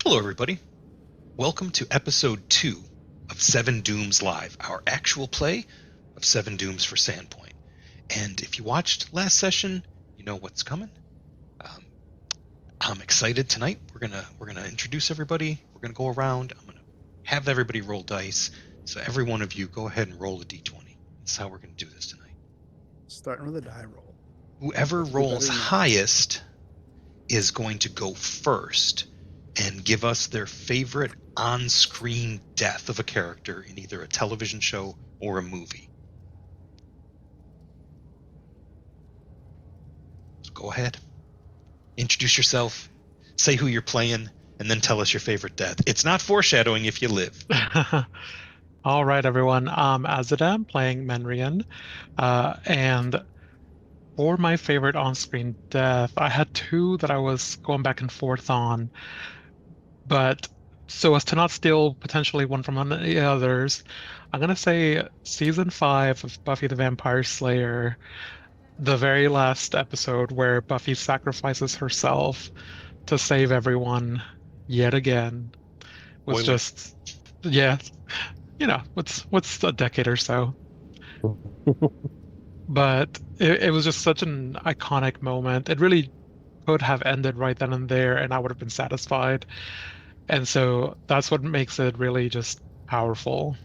Hello, everybody. Welcome to episode 2 of 7 Dooms Live, our actual play of 7 Dooms for Sandpoint. And if you watched last session, you know what's coming. I'm excited tonight. We're gonna introduce everybody. We're gonna go around. I'm gonna have everybody roll dice. So every one of you, go ahead and roll a d20. That's how we're gonna do this tonight. Starting with a die roll. Whoever rolls highest is going to go first and give us their favorite on-screen death of a character in either a television show or a movie. So go ahead. Introduce yourself, say who you're playing, and then tell us your favorite death. It's not foreshadowing if you live. All right, everyone. I'm Azadam playing Menrian. And for my favorite on-screen death, I had two that I was going back and forth on. But so as to not steal potentially one from the others, I'm going to say season 5 of Buffy the Vampire Slayer, the very last episode where Buffy sacrifices herself to save everyone yet again was just, yeah, what's a decade or so. But it was just such an iconic moment. It really could have ended right then and there, and I would have been satisfied. And so that's what makes it really just powerful.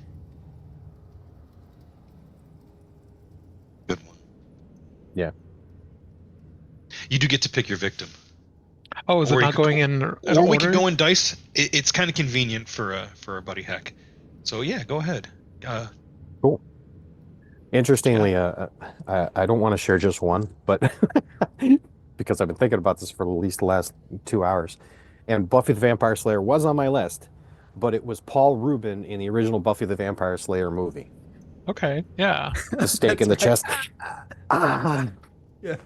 Good one. Yeah. You do get to pick your victim. Oh, is it not going in order? Or we could go in dice. It's kind of convenient for our buddy Heck. So yeah, go ahead. Cool. Interestingly, I don't want to share just one, but because I've been thinking about this for at least the last 2 hours. And Buffy the Vampire Slayer was on my list, but it was Paul Rubin in the original Buffy the Vampire Slayer movie. Okay, yeah. The stake in the chest. Yeah.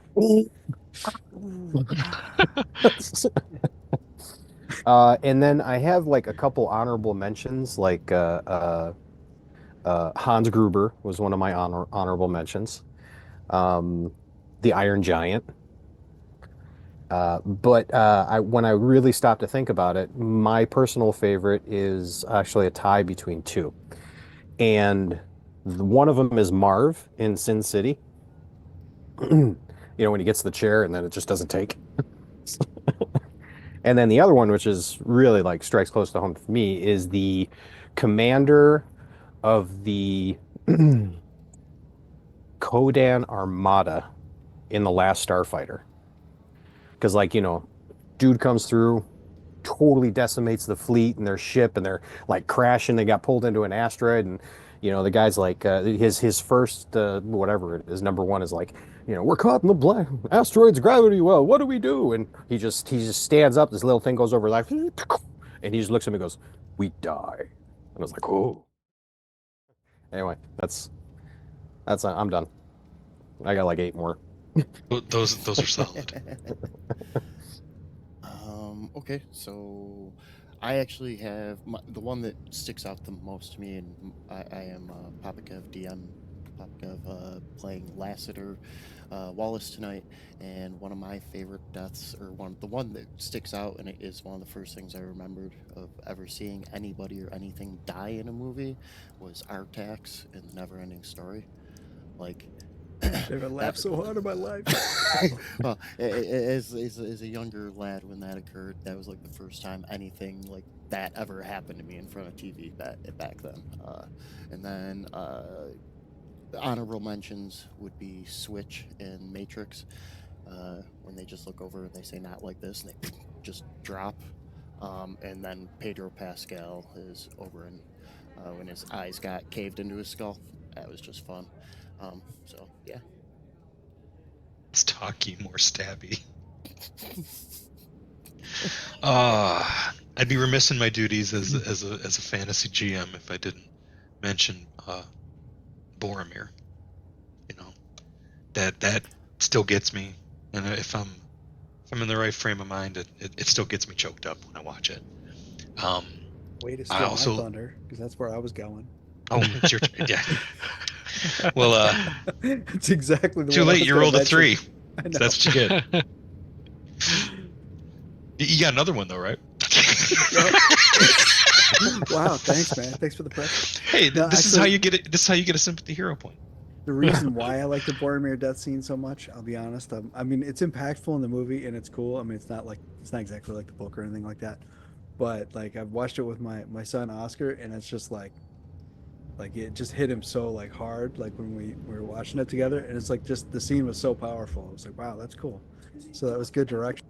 And then I have like a couple honorable mentions, like Hans Gruber was one of my honorable mentions. The Iron Giant. But when I really stopped to think about it, my personal favorite is actually a tie between two. And one of them is Marv in Sin City. When he gets the chair and then it just doesn't take. And then the other one, which is really like strikes close to home for me, is the commander of the Kodan Armada in The Last Starfighter. Because, dude comes through, totally decimates the fleet and their ship, and they're like crashing. They got pulled into an asteroid, and the guy's like, his first whatever it is, number one is like, we're caught in the black asteroid's gravity well. What do we do? And he just stands up. This little thing goes over like, and he just looks at me and goes, "We die." And I was like, "Oh." Anyway, that's I'm done. I got like 8 more. Those are solid. Okay, so I actually have the one that sticks out the most to me, and I am Popikev DM Popikev playing Lassiter Wallace tonight, and one of my favorite deaths, or the one that sticks out, and it is one of the first things I remembered of ever seeing anybody or anything die in a movie, was Artax in The Neverending Story. Like, I've never laughed so hard in my life. Well, as a younger lad when that occurred, that was like the first time anything like that ever happened to me in front of TV back then. And then honorable mentions would be Switch and Matrix, when they just look over and they say "not like this" and they just drop. And then Pedro Pascal is over in when his eyes got caved into his skull. That was just fun. So yeah. It's talky, more stabby. I'd be remiss in my duties as a fantasy GM if I didn't mention Boromir. That still gets me, and if I'm in the right frame of mind, it still gets me choked up when I watch it. Way to steal my thunder, because that's where I was going. Oh, it's your turn. Yeah. Well, it's exactly the too one late. You rolled a 3. I know. So that's what you get. You got another one though, right? Wow, thanks, man. Thanks for the press. Hey, No, this is how you get it. This is how you get a sympathy hero point. The reason why I like the Boromir death scene so much, I'll be honest. I mean, it's impactful in the movie and it's cool. I mean, it's not exactly like the book or anything like that. But like I've watched it with my son Oscar, and it's just like it just hit him so like hard like when we were watching it together, and it's like just the scene was so powerful. I was like, wow, that's cool. So that was good direction.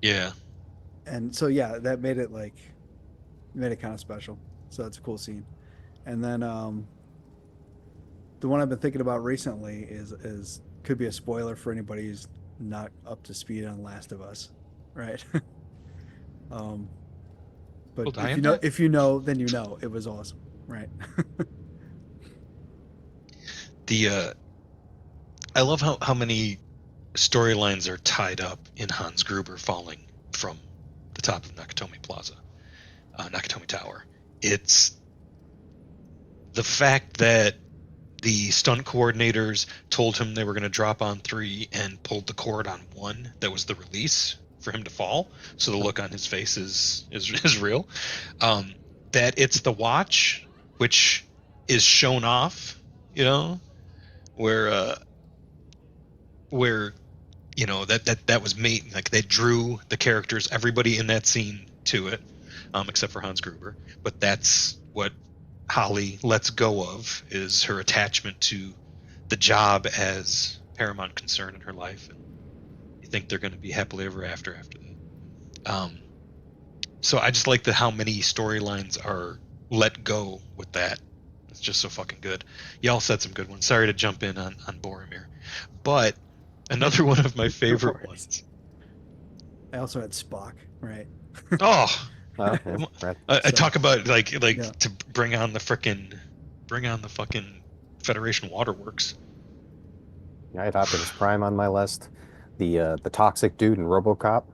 Yeah. And so yeah, that made it kind of special. So it's a cool scene. And then the one I've been thinking about recently is could be a spoiler for anybody who's not up to speed on Last of Us, right? But if you know, then you know it was awesome, right? I love how many storylines are tied up in Hans Gruber falling from the top of Nakatomi Tower. It's the fact that the stunt coordinators told him they were going to drop on 3 and pulled the cord on 1 that was the release for him to fall, so the look on his face is real. That it's the watch which is shown off, where that was made, like they drew the characters, everybody in that scene to it, except for Hans Gruber, but that's what Holly lets go of, is her attachment to the job as paramount concern in her life, and you think they're going to be happily ever after that. So I just like how many storylines are let go with that. It's just so fucking good. Y'all said some good ones. Sorry to jump in on Boromir, but another one of my favorite ones. I also had Spock, right? Oh, right. I talk about to bring on the fucking Federation Waterworks. I had Optimus Prime on my list. The toxic dude in RoboCop.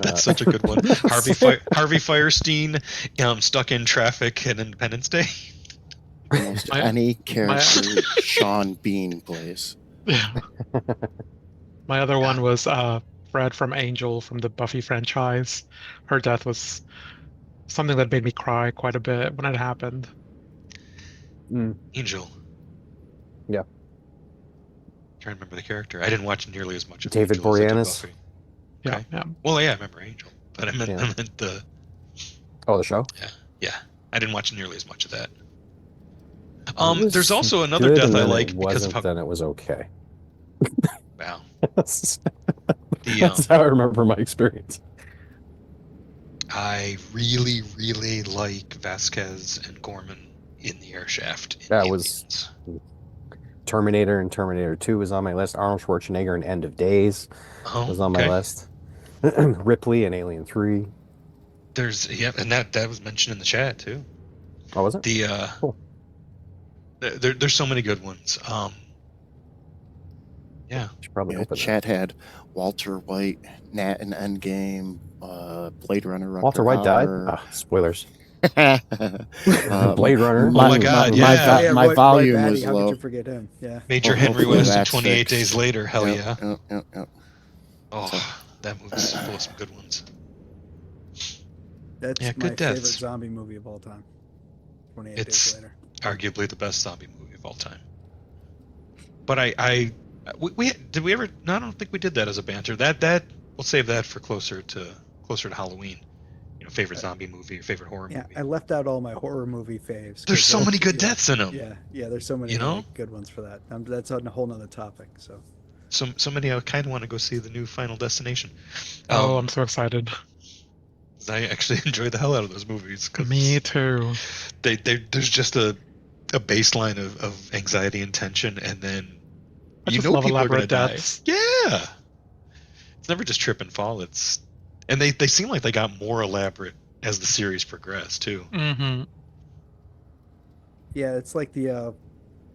That's such a good one. Harvey Firestein, stuck in traffic at Independence Day. Almost any character Sean Bean plays. Yeah. My other one was Fred from Angel from the Buffy franchise. Her death was something that made me cry quite a bit when it happened. Angel. Yeah. I'm trying to remember the character. I didn't watch nearly as much of David Angel Boreanaz. Okay. Yeah. Well, yeah, I remember Angel, but I meant the. Oh, the show. Yeah. I didn't watch nearly as much of that. There's also another death I like because of how. Then it was okay. Wow. That's how I remember my experience. I really, really like Vasquez and Gorman in the air shaft. That was Terminator, and Terminator 2 was on my list. Arnold Schwarzenegger in End of Days was on my list. Ripley in Alien 3. And that was mentioned in the chat too. Oh, was it? Cool. There's so many good ones. Yeah. Should probably open chat had Walter White, Nat in Endgame, Blade Runner. Walter White died? Spoilers. Blade Runner. Oh my God! My volume was How low. could you forget him? Yeah. Major Henry West in 28 Days Later. Hell yeah. Yep. Oh, that movie's full of some good ones. That's my favorite zombie movie of all time. 28 Days Later. Arguably the best zombie movie of all time. But we did we ever? No, I don't think we did that as a banter. That we'll save that for closer to Halloween. Favorite zombie movie or favorite horror movie. Yeah, I left out all my horror movie faves. There's so many good deaths in them. Yeah, there's so many good ones for that. That's a whole nother topic. So many I kind of want to go see the new Final Destination. I'm so excited. I actually enjoyed the hell out of those movies. Me too. There's just a baseline of anxiety and tension, and then I just love people are elaborate gonna deaths. die. Yeah, it's never just trip and fall. And they seem like they got more elaborate as the series progressed too. Mm-hmm. Yeah, it's like the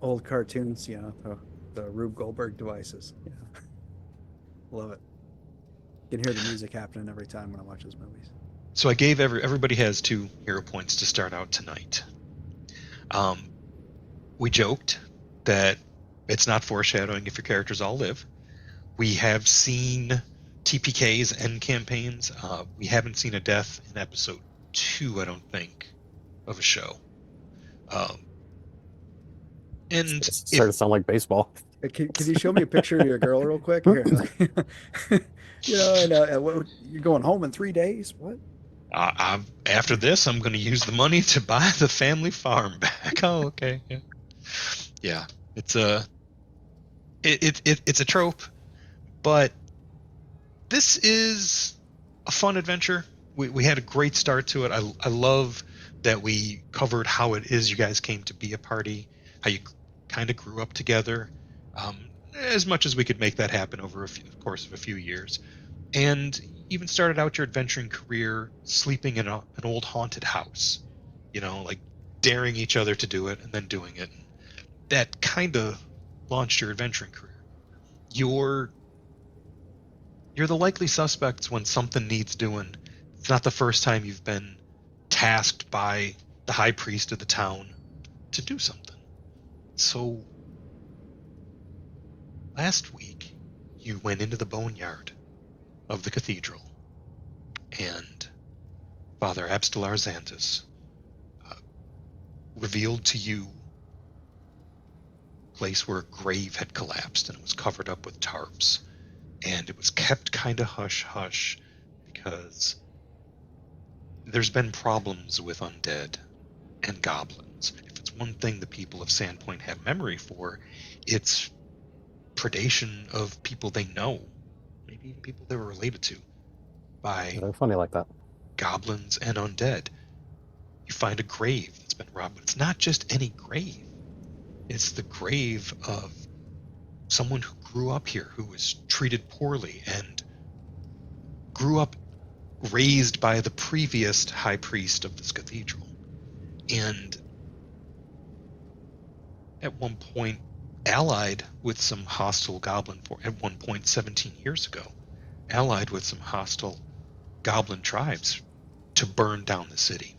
old cartoons, the Rube Goldberg devices. Yeah, love it. You can hear the music happening every time when I watch those movies. So I gave everybody has 2 hero points to start out tonight. We joked that it's not foreshadowing if your characters all live. We have seen TPKs and campaigns. We haven't seen a death in episode 2, I don't think, of a show. And It's starting to sound like baseball. Hey, can you show me a picture of your girl real quick? Here. And what, you're going home in 3 days? What? after this, I'm going to use the money to buy the family farm back. Oh, okay. Yeah. It's it's a trope, but this is a fun adventure. We had a great start to it. I love that we covered how it is you guys came to be a party, how you kind of grew up together, as much as we could make that happen over the course of a few years, and even started out your adventuring career sleeping in an old haunted house, like daring each other to do it and then doing it. That kind of launched your adventuring career. You're the likely suspects when something needs doing. It's not the first time you've been tasked by the high priest of the town to do something. So last week, you went into the boneyard of the cathedral, and Father Abstelar Xanthus revealed to you a place where a grave had collapsed and it was covered up with tarps. And it was kept kind of hush-hush because there's been problems with undead and goblins. If it's one thing the people of Sandpoint have memory for, it's predation of people they know, maybe even people they were related to, by They're funny like that. goblins and undead. You find a grave that's been robbed, but it's not just any grave. It's the grave of someone who grew up here, who was treated poorly and grew up raised by the previous high priest of this cathedral. And at one point allied with some hostile goblin at one point 17 years ago, allied with some hostile goblin tribes to burn down the city.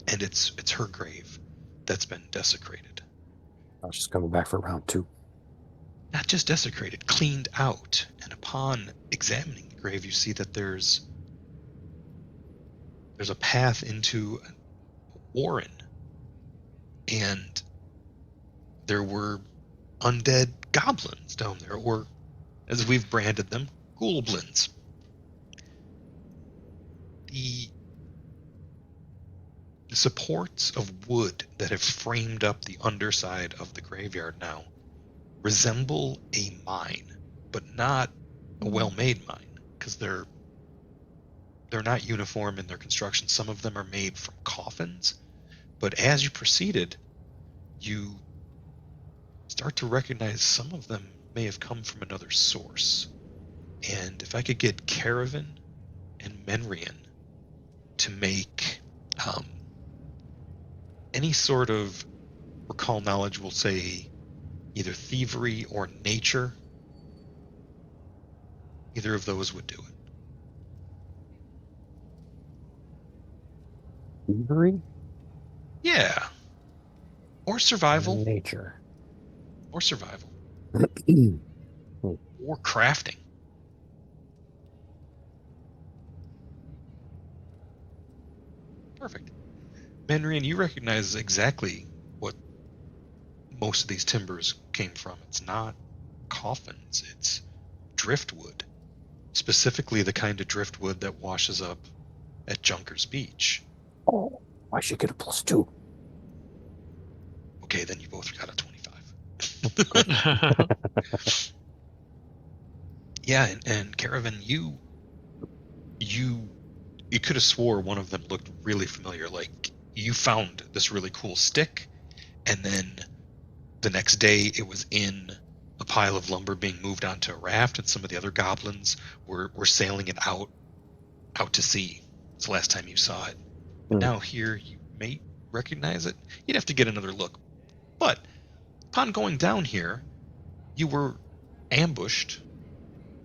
And it's her grave that's been desecrated. I was just coming back for round 2. Not just desecrated, cleaned out. And upon examining the grave, you see that there's a path into a warren. And there were undead goblins down there, or as we've branded them, ghoulblins. The supports of wood that have framed up the underside of the graveyard now resemble a mine, but not a well-made mine, because they're not uniform in their construction. Some of them are made from coffins, but as you proceeded, you start to recognize some of them may have come from another source. And if I could get Caravan and Menrian to make any sort of recall knowledge, we'll say either thievery or nature, either of those would do it. Thievery? Yeah. Or survival. Nature. Or survival. Or crafting. Perfect. Menrian, you recognize exactly what most of these timbers came from. It's not coffins, it's driftwood. Specifically the kind of driftwood that washes up at Junkers Beach. Oh, I should get a +2. Okay, then you both got a 25. Yeah, and Caravan, you could have swore one of them looked really familiar. Like, you found this really cool stick, and then the next day it was in a pile of lumber being moved onto a raft, and some of the other goblins were sailing it out to sea. It's the last time you saw it. But now here you may recognize it. You'd have to get another look. But upon going down here, you were ambushed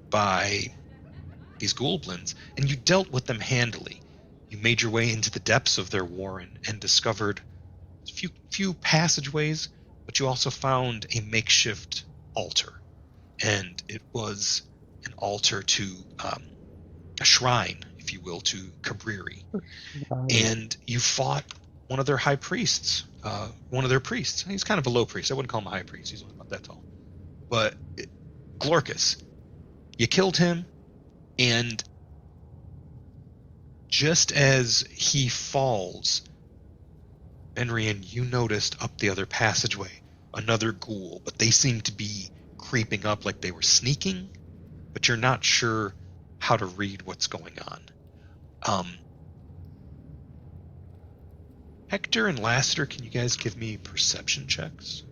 by these ghoulblins, and you dealt with them handily. You made your way into the depths of their warren and discovered a few passageways, but you also found a makeshift altar. And it was an altar to a shrine, if you will, to Cabriri, and you fought one of their high priests, one of their priests. He's kind of a low priest. I wouldn't call him a high priest. He's only about that tall. But Glorkus, you killed him, and just as he falls, Enrian, you noticed up the other passageway another ghoul, but they seem to be creeping up like they were sneaking, but you're not sure how to read what's going on. Hector and Lassiter, can you guys give me perception checks?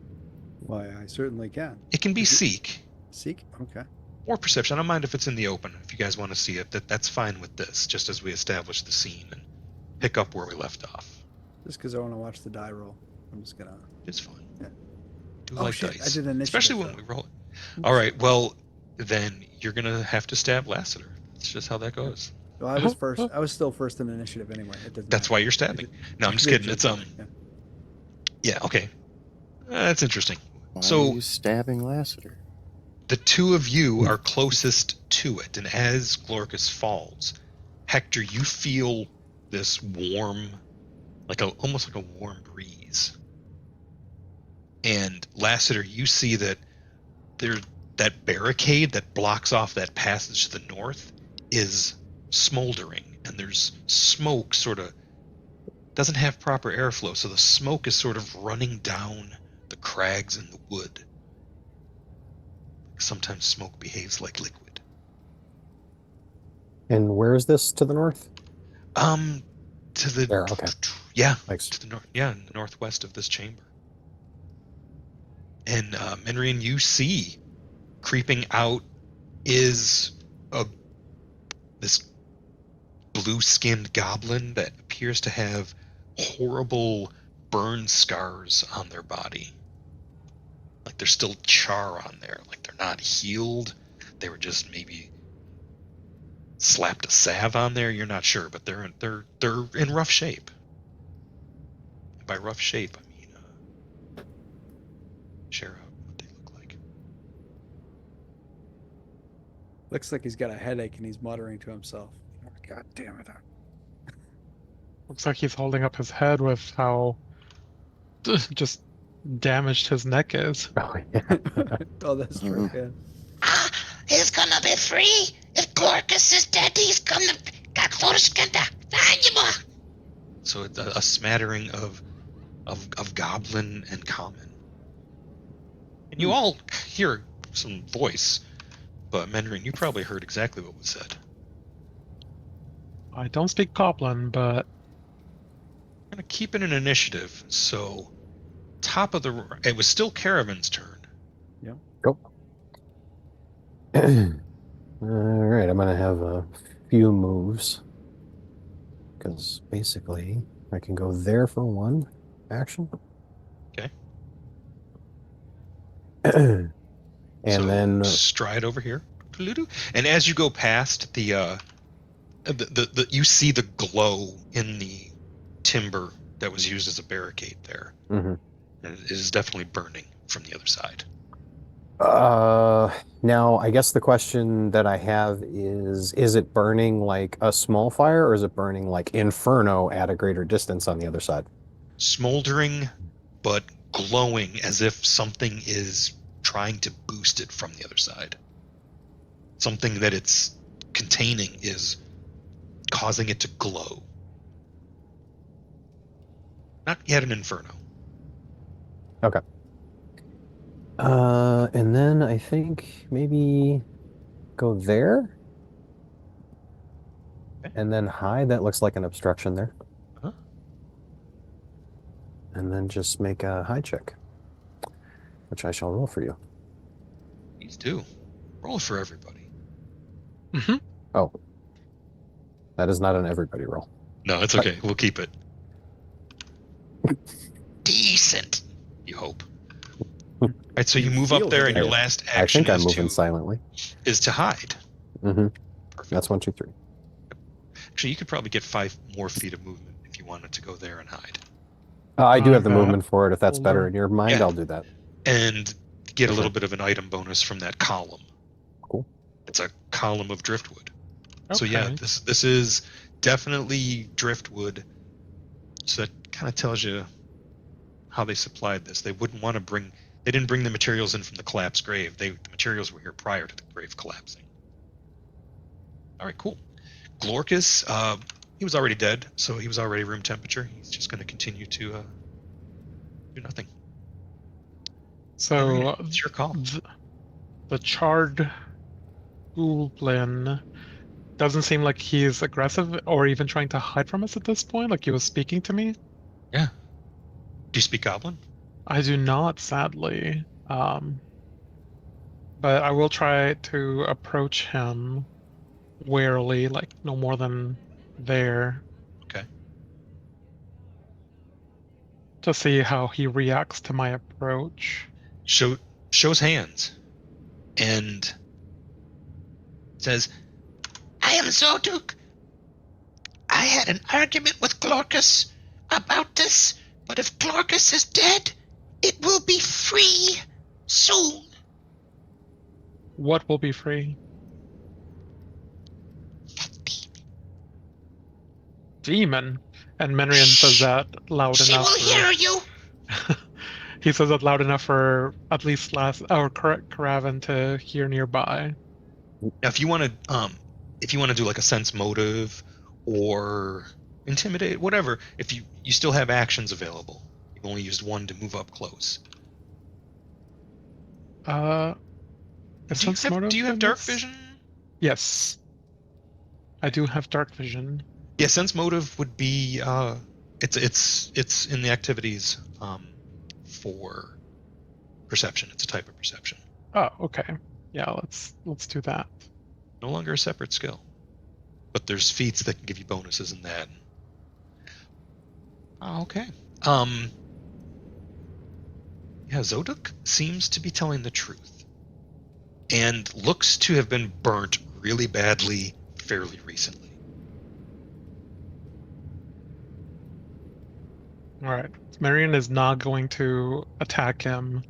Why, I certainly can. It can be seek Seek? Okay. or perception. I don't mind if it's in the open. If you guys want to see it, that's fine with this, just as we establish the scene and pick up where we left off. Just because I want to watch the die roll. I'm just gonna. It's fine. Yeah. Do Oh like shit! dice. I did initiative. Especially when we roll it. All right, well, then you're going to have to stab Lassiter. That's just how that goes. Well, I was first. I was still first in initiative anyway. It doesn't That's matter. why you're stabbing. No, I'm just Good kidding. It's job. Yeah. yeah, okay. That's interesting. Why So- are you stabbing Lassiter? The two of you are closest to it, and as Glorkus falls, Hector, you feel this warm, almost like a warm breeze. And Lassiter, you see that that barricade that blocks off that passage to the north is smoldering, and there's smoke sort of doesn't have proper airflow, so the smoke is sort of running down the crags and the wood. Sometimes smoke behaves like liquid. And where is this to the north? To the There, okay. Yeah, Thanks. to the north. Yeah, in the northwest of this chamber. And Menrian, you see, creeping out is this blue-skinned goblin that appears to have horrible burn scars on their body. Like there's still char on there. Like they're not healed. They were just maybe slapped a salve on there. You're not sure, but they're in rough shape. And by rough shape, I mean share out what they look like. Looks like he's got a headache and he's muttering to himself. Oh, God damn it! Looks like he's holding up his head with how just damaged his neck is. Oh, yeah. Oh, that's true. Yeah. He's gonna be free. If Glorkus is dead, he's gonna get valuable. So it's a smattering of goblin and common. And you all hear some voice, but Menrin, you probably heard exactly what was said. I don't speak Goblin, but I'm gonna keep it an initiative. So top of it was still Caravan's turn. Go. All right, I'm gonna have a few moves because basically I can go there for one action. Okay. And So then stride over here. And as you go past the you see the glow in the timber that was used as a barricade there. Mhm. And it is definitely burning from the other side. now I guess the question that I have is it burning like a small fire or is it burning like inferno at a greater distance on the other side? Smoldering, but glowing as if something is trying to boost it from the other side. Something that it's containing is causing it to glow. Not yet an inferno. And then I think maybe go there. Okay. And then hide. That looks like an obstruction there. Uh-huh. And then just make a hide check, which I shall roll for you. Please do. Roll for everybody. Oh, that is not an everybody roll. No, it's okay. We'll keep it. Decent, you hope. All right, so you move up there, and your last I action think I'm is moving silently. to hide. Mm-hmm. Perfect. That's 1, 2, 3. Actually, you could probably get 5 more feet of movement if you wanted to go there and hide. I do have the Okay. movement for it. If that's Hold better on. in your mind, Yeah. I'll do that. And get a Okay. little bit of an item bonus from that column. Cool. It's a column of driftwood. So yeah, Okay. this is definitely driftwood. So that kind of tells you how they supplied this. They wouldn't want to bring. They didn't bring the materials in from the collapsed grave. The materials were here prior to the grave collapsing. All right, cool. Glorkus, he was already dead, so he was already room temperature. He's just going to continue to do nothing. So It's your call. the charred goblin doesn't seem like he's aggressive or even trying to hide from us at this point. Like he was speaking to me. Yeah. Do you speak Goblin? I do not, sadly. But I will try to approach him warily, like no more than there. Okay. To see how he reacts to my approach. Shows hands and says, I am Zoduk. I had an argument with Glorkus about this, but if Glorkus is dead, it will be free soon. What will be free? Demon. And Menrian says that loud She enough. will hear you. He says that loud enough for at least Karavan to hear nearby. now if you want to do like a sense motive or intimidate, whatever, if you still have actions available. You've only used one to move up close. Do you have dark vision? Yes. I do have dark vision. Yeah, sense motive would be it's in the activities for perception. It's a type of perception. Oh, okay. Yeah, let's do that. No longer a separate skill. But there's feats that can give you bonuses in that. Okay. Yeah, Zoduk seems to be telling the truth. And looks to have been burnt really badly fairly recently. Alright. Marion is not going to attack him.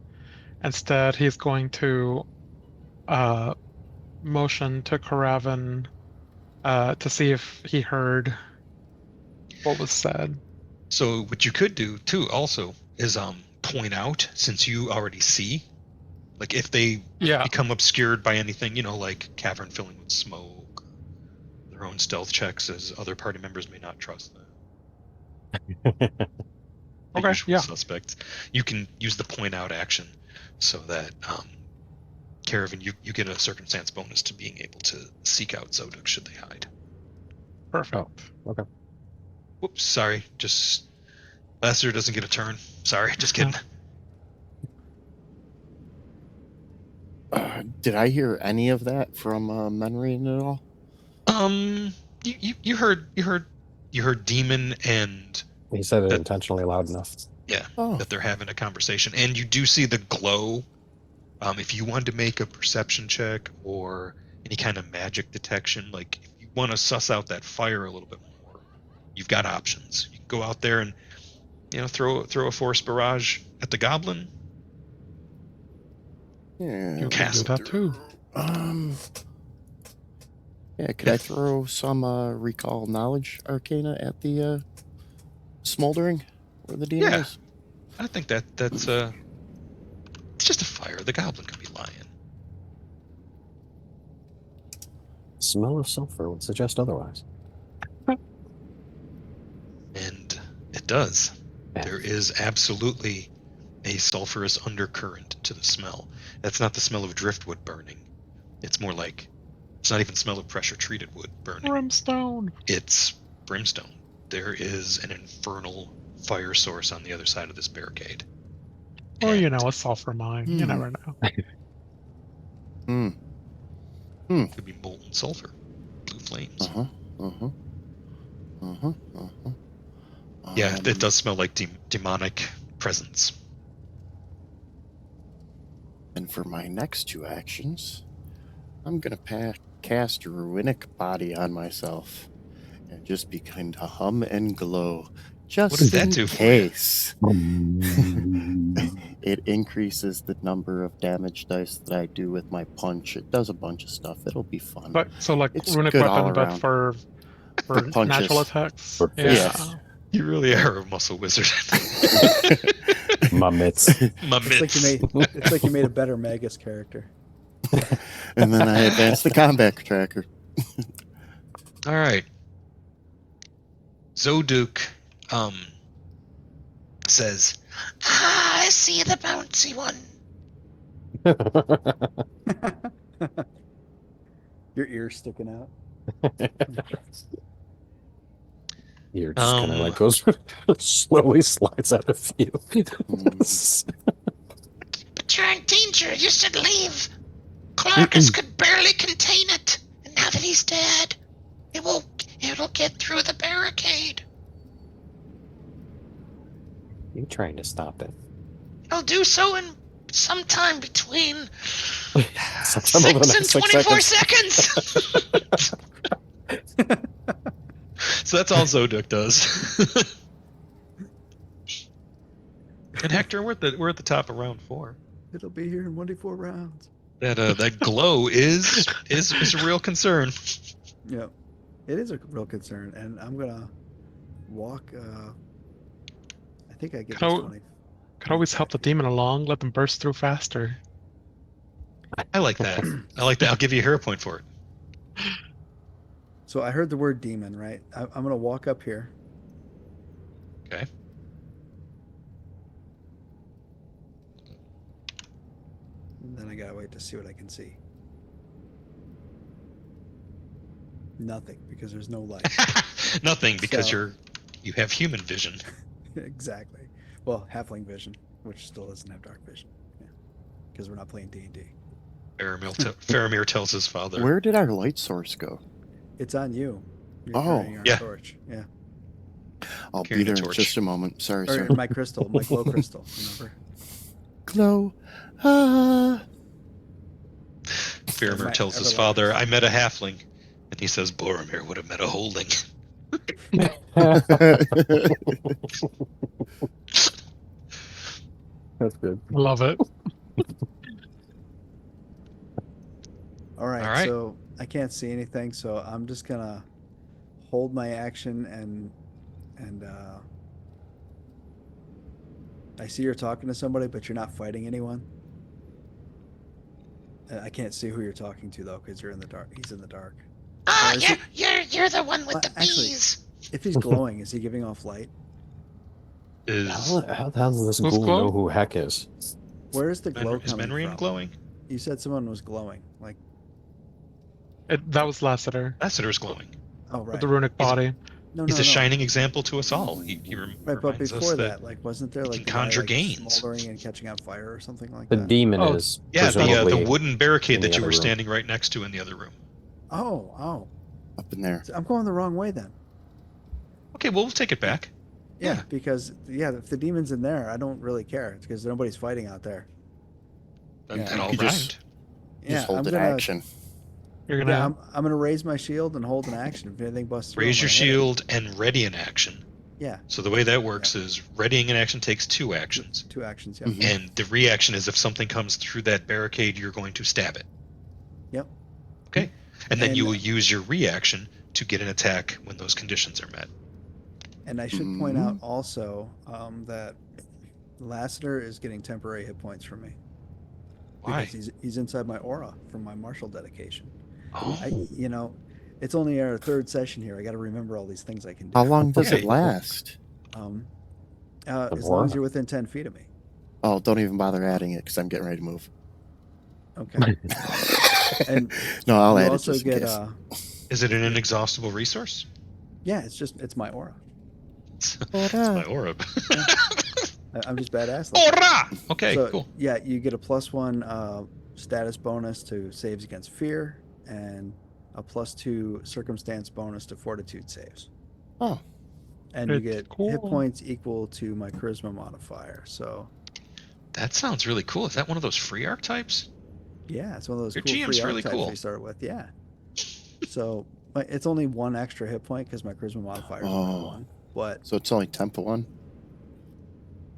Instead, he's going to motion to Karavan to see if he heard what was said. So what you could do too also is point out, since you already see, like if they become obscured by anything, like cavern filling with smoke, their own stealth checks, as other party members may not trust them. Okay, Usual yeah. suspects. You can use the point out action so that Caravan, you get a circumstance bonus to being able to seek out Zoduk should they hide. Perfect. Oh, okay. Whoops, sorry. Just Lester doesn't get a turn. Sorry, just kidding. Did I hear any of that from Menrian at all? You heard Demon, and He said it intentionally loud enough. yeah, Oh. that they're having a conversation, and you do see the glow. If you wanted to make a perception check or any kind of magic detection, like if you want to suss out that fire a little bit more, you've got options. You can go out there and throw a force barrage at the goblin. Yeah. You can do that too. Yeah, could I throw some recall knowledge arcana at the smoldering where the demon is? I think that's it's just a fire. The goblin could be lying. Smell of sulfur would suggest otherwise. And it does. Yeah. There is absolutely a sulfurous undercurrent to the smell. That's not the smell of driftwood burning. It's more like, it's not even smell of pressure treated wood burning. Brimstone. It's brimstone. There is an infernal fire source on the other side of this barricade. Or, And a sulfur mine. You never know. it could be molten sulfur, blue flames. Yeah, it does smell like demonic presence. And for my next two actions, I'm going to cast Ruinic Body on myself and just begin to hum and glow. Just What does that in do for you? case. It increases the number of damage dice that I do with my punch. It does a bunch of stuff. It'll be fun. But so like It's runic good all weapon, but around. for punches. natural attacks. For Yeah. fists. You really are a muscle wizard. My mitts. My It's like you made a better Magus character. And then I advanced the combat tracker. All right. Zoduk says, Ah, I see the bouncy one. Your ear's sticking out. You're just kind of Um, like goes slowly slides out of you. But you're in danger. You should leave. Clarkus could barely contain it, and now that he's dead, it'll get through the barricade. You trying to stop it? It'll do so in some time between Sometime over the 6 and next 6 24 seconds. seconds. so that's all Zoduk does. And Hector, we're at the top of round 4. It'll be here in 1d4 rounds. That glow is a real concern. Yeah, it is a real concern, and I'm gonna walk. I think I get this 20. Could always help the demon along, let them burst through faster. I like that. I'll give you a hero point for it. So I heard the word demon, right? I'm gonna walk up here. Okay. And then I gotta wait to see what I can see. Nothing, because there's no light. Nothing, because So- you have human vision. Exactly. Well, halfling vision, which still doesn't have dark vision. Yeah, because we're not playing D&D. Faramir tells his father. Where did our light source go? It's on you. You're Oh, carrying our yeah. torch. Yeah. I'll Carrying be a there in torch. just a moment. Sorry, Or sir. my crystal, my glow crystal. Remember? Glow. Ah. Faramir My tells his everlasting- father, I met a halfling. And he says, Boromir would have met a holding. That's good. Love it. All right, All right. so I can't see anything, so I'm just gonna hold my action and I see you're talking to somebody, but you're not fighting anyone. I can't see who you're talking to though, because you're in the dark. He's in the dark. Ah, is you're the one with Well, the actually- bees. If he's glowing, is he giving off light? How the hell does this Who's ghoul glowing? know who Heck is? Where is the glow Is coming Menrian from? glowing? You said someone was glowing. Like, That was Lassiter Lassiter's glowing. oh with right. the runic body. No, He's no, a no. shining example to us all. He Right, but reminds before us that, like, wasn't there he like can the guy, conjure like, gains. smoldering and catching on fire or something like The that? demon Oh, is Yeah, presumably the wooden barricade in the that you other were room. standing right next to in the other room. Oh. Up in there. So I'm going the wrong way then. Okay, well, we'll take it back. Yeah, Yeah. because if the demon's in there, I don't really care because nobody's fighting out there. Then Yeah. all You just- right. Yeah, Just hold I'm an gonna. action. You're gonna. Yeah, I'm gonna raise my shield and hold an action. If anything busts through, Raise I'm your gonna hit it. shield and ready an action. Yeah, So the way that works is readying an action takes 2 actions. 2 actions. Yeah. Mhm. And the reaction is if something comes through that barricade, you're going to stab it. Yep. Okay. And then you And- will use your reaction to get an attack when those conditions are met. And I should point out also that Lassiter is getting temporary hit points from me Why? because he's inside my aura from my martial dedication. Oh, It's only our 3rd session here. I got to remember all these things I can do. How long does Okay. it last? As long as you're within 10 feet of me. Oh, don't even bother adding it because I'm getting ready to move. Okay. And No, I'll you add it also just in get case. is it an inexhaustible resource? yeah, it's my aura. It's my aura. I'm just badass. Like that. Aura! Okay, So, cool. yeah, you get a +1 status bonus to saves against fear and a +2 circumstance bonus to fortitude saves. Oh. And you It's get hit cool. points equal to my charisma modifier. So That sounds really cool. Is that one of those free archetypes? yeah, it's one of those Your cool GM's free really archetypes cool. we started with. Yeah. So it's only 1 extra hit point because my charisma modifier is only Oh. 1. But So it's only tempo 1?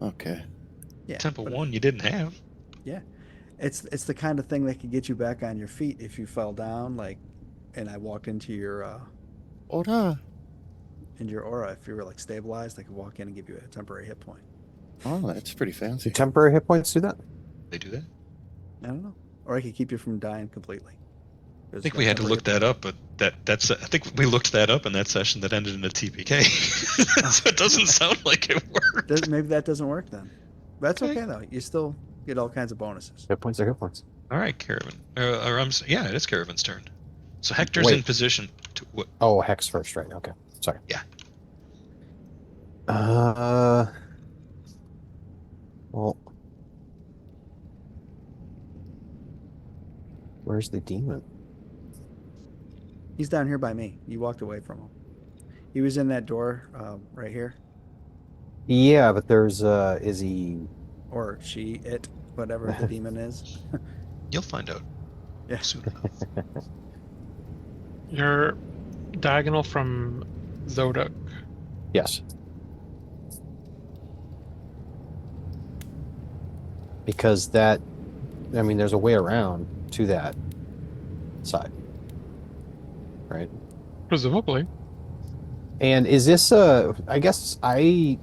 Okay. Yeah, Temple but 1 you didn't have. it's the kind of thing that could get you back on your feet if you fell down, like, and I walked into Ora. your aura. If you were like stabilized, I could walk in and give you a temporary hit point. Oh, that's pretty Do fancy. temporary hit points do that? They do that. I don't know, or I could keep you from dying completely. I think we had to look that up, but that's I think we looked that up in that session that ended in a TPK. So it doesn't sound like it worked. Maybe that doesn't work then. That's Okay. okay though. You still get all kinds of bonuses. Hit points are hit points. All right, Caravan. Yeah, it is Caravan's turn. So Hector's Wait. in position to what? Oh, Hex first, right? Okay, sorry. Yeah. Well, where's the demon? He's down here by me. You walked away from him. He was in that door right here, Yeah, but there's is he? or she, it, whatever the demon is. You'll find out Yeah. soon enough. You're diagonal from Zodok. Yes. Because that, I mean, there's a way around to that side, right? Presumably. And is this I guess I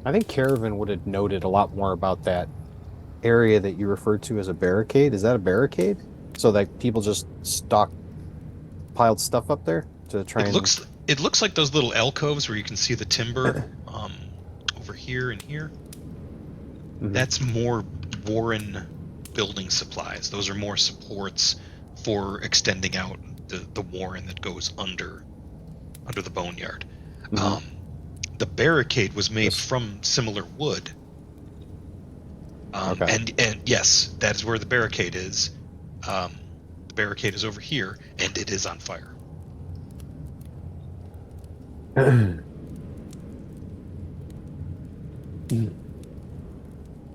think Caravan would have noted a lot more about that area that you referred to as a barricade. Is that a barricade? So that people just piled stuff up there to try It looks like those little alcoves where you can see the timber over here and here. Mhm. That's more Warren building supplies. Those are more supports for extending out the Warren that goes under the boneyard. Mhm. The barricade was made from similar wood. Okay. And yes, that is where the barricade is. The barricade is over here, and it is on fire.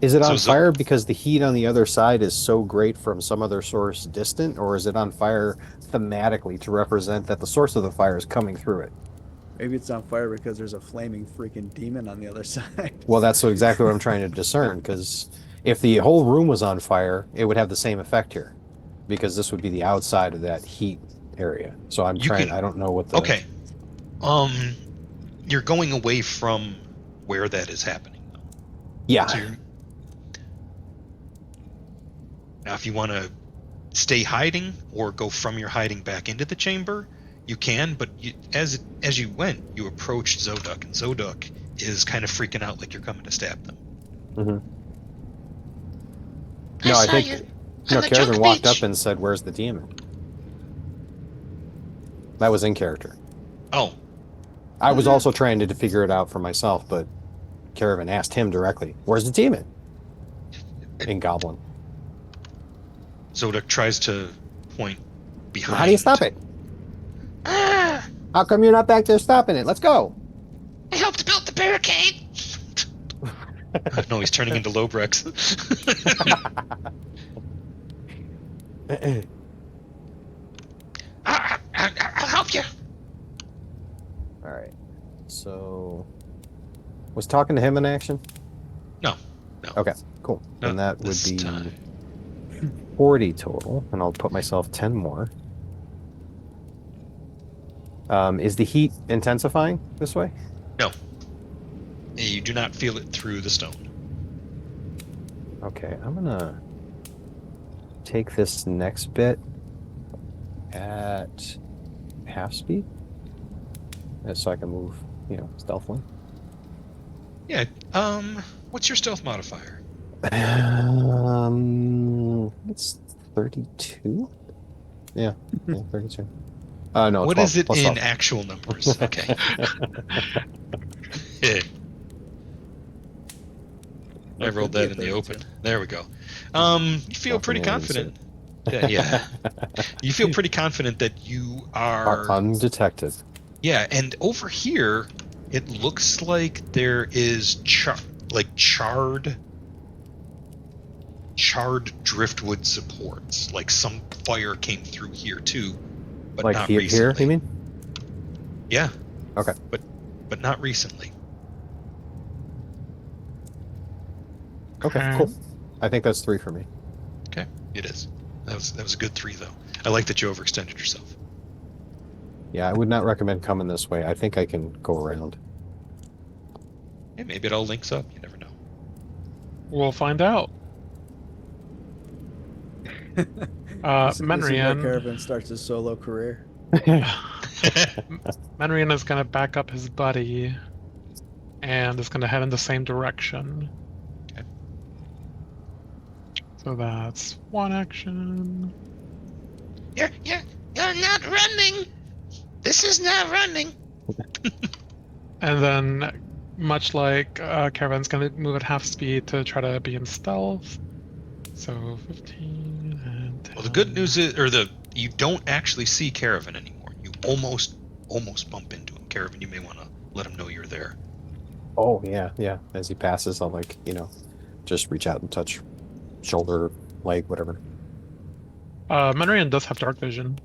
Is it So on fire because the heat on the other side is so great from some other source distant, or is it on fire thematically to represent that the source of the fire is coming through it? Maybe it's on fire because there's a flaming freaking demon on the other side. Well, that's exactly what I'm trying to discern, because if the whole room was on fire, it would have the same effect here, because this would be the outside of that heat area. So I don't know what the... Okay. You're going away from where that is happening. Yeah. So now, if you want to stay hiding or go from your hiding back into the chamber, you can. But as you went, you approached Zodok, and Zodok is kind of freaking out like you're coming to stab them. Mm-hmm. I No, I saw think you on no. the Caravan junk walked beach. up and said, "Where's the demon?" That was in character. Oh, I was also trying to figure it out for myself, but Caravan asked him directly, "Where's the demon?" In Goblin. Zodok tries to point behind. How do you stop it? Ah, How come you're not back there stopping it? Let's go. I helped build the barricade. No, he's turning into Lobrex. I'll help you. All right. So, was talking to him in action? No. Okay, cool. Not And that would this be time. 40 total, and I'll put myself 10 more. Is the heat intensifying this way? No. You do not feel it through the stone. Okay, I'm gonna take this next bit at half speed, so I can move, stealthily. Yeah. What's your stealth modifier? It's 32. Yeah, 32. No. What 12, is it plus in 12. actual numbers? Okay. Yeah. I rolled that in the open. There we go. You feel pretty confident. Yeah. You feel pretty confident that you are undetected. Yeah, and over here, it looks like there is charred driftwood supports. Like some fire came through here too, but Like not here, recently. you mean? Yeah. Okay. But not recently. Okay, cool. I think that's 3 for me. Okay, it is. That was a good 3 though. I like that you overextended yourself. Yeah, I would not recommend coming this way. I think I can go around. Yeah, maybe it all links up. You never know. We'll find out. This is where Menrian. Caravan starts his solo career. Menrian is going to back up his buddy and is going to head in the same direction. Okay. So that's 1 action. You're not running. This is not running. And then, much like Caravan's going to move at half speed to try to be in stealth. So 15 and 10. Well, the good news is, you don't actually see Caravan anymore. You almost bump into him. Caravan, you may want to let him know you're there. Oh, yeah, yeah. As he passes, I'll, like, just reach out and touch shoulder, leg, whatever. Menrian does have dark vision.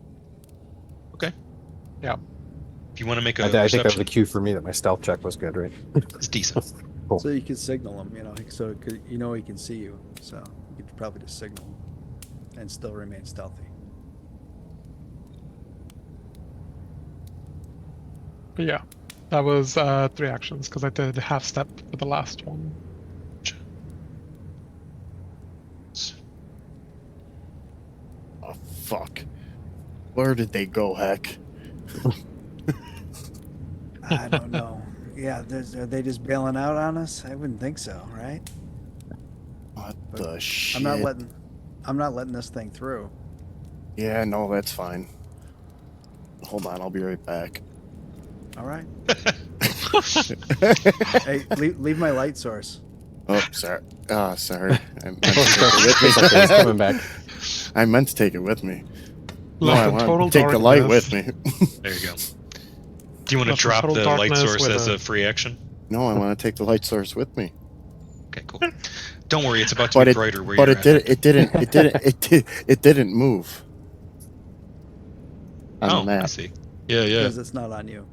Okay. Yeah. If you want to make a I think that was a perception, cue for me that my stealth check was good, right? it's decent. Cool. So you can signal him, so it could, he can see you. So you could probably just signal him and still remain stealthy. But yeah, that was 3 actions because I did half step for the last one. Oh, fuck. Where did they go, heck? I don't know. Yeah, are they just bailing out on us? I wouldn't think so, right? What But the shit? I'm not letting this thing through. Yeah, no, that's fine. Hold on, I'll be right back. All right. Hey, leave my light source. Oh, sorry. Sorry. I meant to take it with me. It's okay, he's coming back. I meant to take it with me. No, Left I in want total to take the light darkness. with me. There you go. Do you want to Left in drop total the light darkness source with as a- a free action? No, I want to take the light source with me. Okay, cool. Don't worry, it's about to But be it, brighter where but you're it at. didn't, it didn't move. On the Oh, map. I see. Yeah, yeah. Because it's not on you.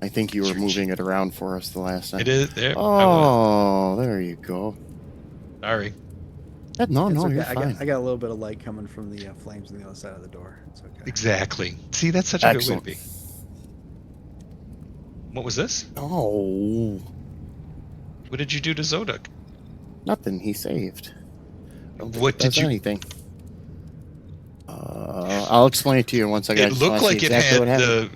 I think you were Search. moving it around for us the last time. It is there. Oh, there you go. Sorry. No, It's no, okay. you're I fine. got a little bit of light coming from the flames on the other side of the door. It's okay. Exactly. See, that's such a Excellent. good way to be. What was this? Oh, What did you do to Zoduk? nothing. He saved. Don't think What it does did you- anything? I'll explain it to you once I It just looked wanna see like it exactly had what happened.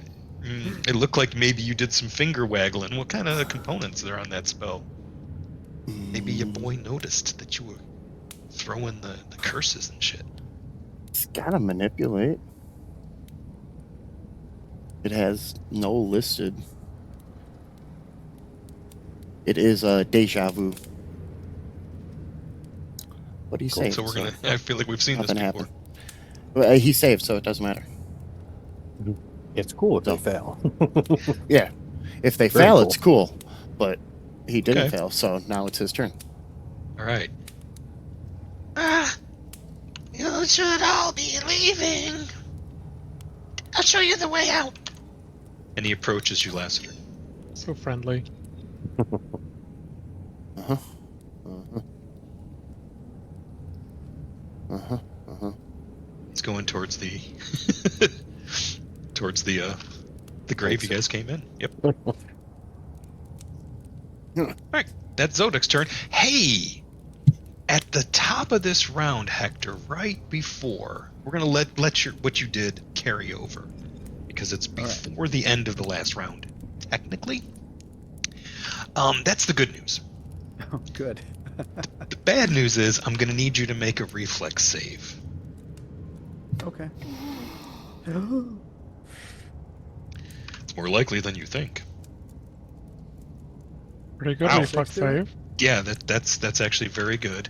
It looked like maybe you did some finger waggling. What kind of components are on that spell? Maybe your boy noticed that you were throwing the curses and shit. It's gotta manipulate. It has no listed. It is a deja vu. What do you say? So we're gonna. I feel like we've seen this Nothing before. happened. Well, he saved, so it doesn't matter. It's cool if they No. fail. Yeah, if they Very fail, cool. it's cool. But he didn't Okay. fail, so now it's his turn. All right. You should all be leaving. I'll show you the way out. And he approaches you, Lassiter. So friendly. Uh-huh. Uh-huh. Uh-huh. Uh-huh. He's going towards the towards the grave you guys came in. Yep. All right, that's Zoduk's turn. Hey, at the top of this round, Hector, right before we're gonna let what you did carry over because it's before the end of the last round, technically. That's the good news. Oh, good. The bad news is I'm gonna need you to make a reflex save. Okay. It's more likely than you think. Pretty good Wow. reflex save. Yeah, that's actually very good.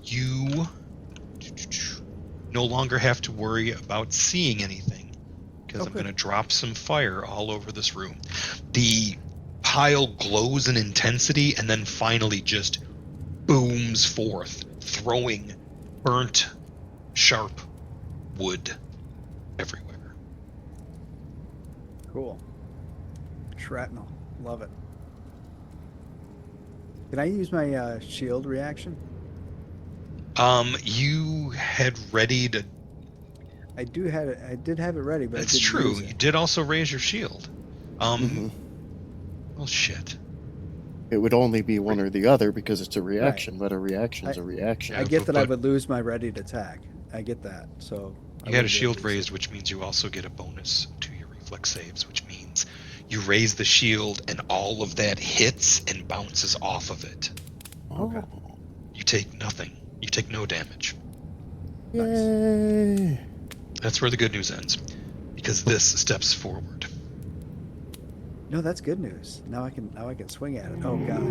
You no longer have to worry about seeing anything because I'm Okay. going to drop some fire all over this room. The pile glows in intensity and then finally just booms forth, throwing burnt, sharp wood everywhere. Cool. Shrapnel. Love it. Can I use my shield reaction? You had ready to. I did have it ready, but That's I didn't true. use You it. did also raise your shield. Mhm. Well, shit. It would only be one or the other because it's a reaction, but a reaction's I- a reaction. I get that I but- would lose my ready to attack. I get that. So I You had a wouldn't be able shield to use raised, it. which means you also get a bonus to your reflex saves, which means you raise the shield and all of that hits and bounces off of it. Okay. Oh, You take nothing. You take no damage. yay! That's where the good news ends, because this steps forward. No, that's good news. Now I can swing at it. Oh god.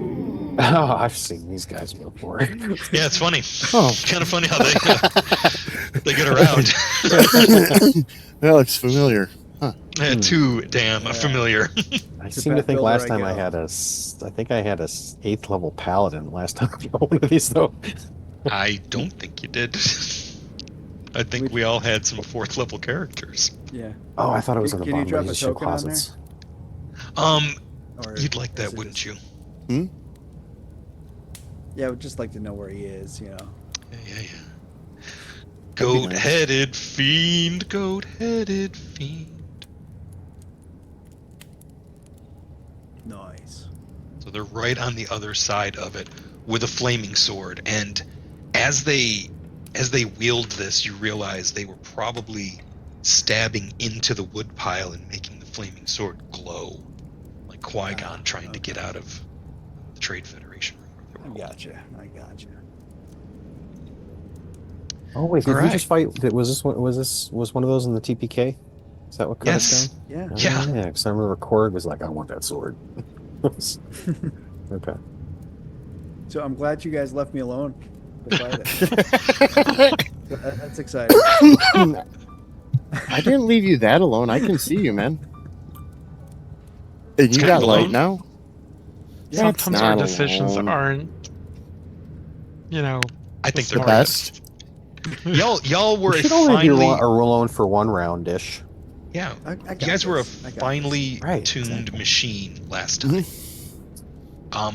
Oh, I've seen these guys before. Yeah, it's funny. Oh. It's kind of funny how they get around. That looks familiar. Too damn Yeah. familiar. I It's a seem to pet think builder last I time I go. had I think I had a 8th level paladin last time I got one of these though. I don't think you did. I think Which- we all had some 4th level characters. Yeah. Oh, I thought it was Can in the you bottom. drop but a you show token on there? closets. Or You'd like is that, it wouldn't just- you? Yeah, I would just like to know where he is. You know. Yeah. That'd be Goat-headed fiend, goat-headed fiend. Nice. So they're right on the other side of it with a flaming sword. And as they wield this, you realize they were probably stabbing into the wood pile and making the flaming sword glow, like Qui-Gon trying to get out of the Trade Federation. I gotcha. Oh wait, did All we right. just fight? Was one of those in the TPK? Is that what cut Yes. us down? Yeah. Yeah. Yeah, because I remember Korg was like, "I want that sword." Okay. So I'm glad you guys left me alone to fight it. That's exciting. I didn't leave you that alone. I can see you, man. And It's you kind got of light alone. now? That's Sometimes our not decisions alone. aren't, I think the they're best. Y'all were We a should only be finely alone for one round dish. yeah. I got You guys were a this. I got finely Right, tuned exactly. machine last time.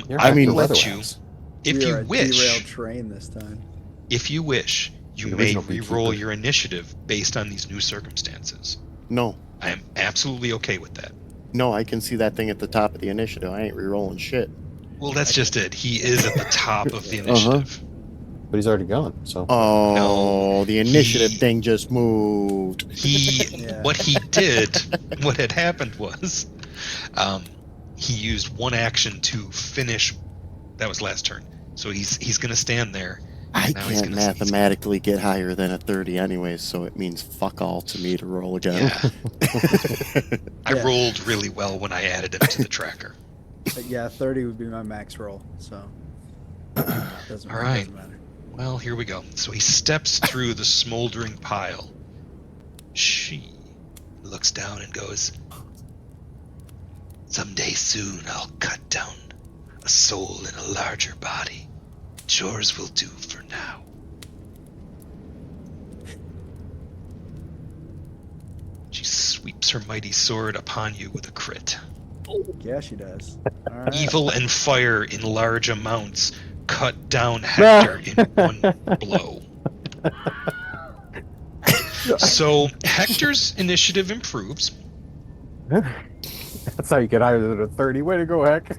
You're I I mean- will let you, this. if We are you a wish, derailed train this time. if you wish, you The may original re-roll beekeeper. your initiative based on these new circumstances. No. I am absolutely okay with that. No, I can see that thing at the top of the initiative. I ain't re-rolling shit. Well, that's just it. He is at the top of the Uh-huh. initiative. But he's already gone. So Oh, No, the initiative he- thing just moved. Yeah. What he did, what had happened was, he used one action to finish. That was last turn. So he's going to stand there. I Now he's can't gonna- mathematically get higher than a 30 anyways, so it means fuck all to me to roll again. Yeah. I Yeah. rolled really well when I added him to the tracker. But yeah, 30 would be my max roll. So doesn't, All right. doesn't matter. Well, here we go. So he steps through the smoldering pile. She looks down and goes, "Someday soon I'll cut down a soul in a larger body. Yours will do for now." She sweeps her mighty sword upon you with a crit. Yeah, she does. All right. Evil and fire in large amounts cut down Hector in one blow. So Hector's initiative improves. that's how you get higher than a 30. Way to go, Heck.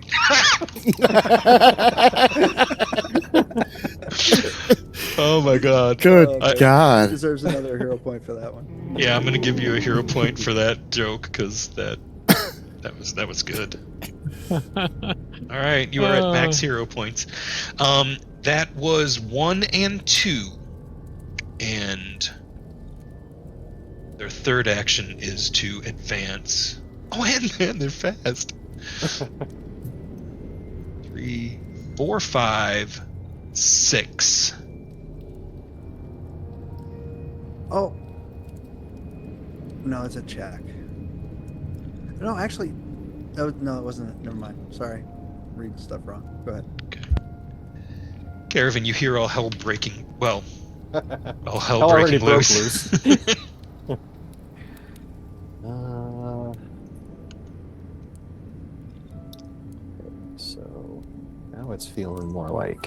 Oh my god. Good Oh, man. God. Deserves another hero point for that one. Yeah, I'm gonna give you a hero point for that joke because that was good. All right, you are at max hero points. That was 1 and 2, and their third action is to advance. Oh, and they're fast. 3, 4, 5, 6. Oh. No, it's a check. No, actually, no, it wasn't. Never mind. Sorry, reading stuff wrong. Go ahead. Caravan, you hear all hell breaking. Well, all hell Hell already breaking broke loose. So now it's feeling more like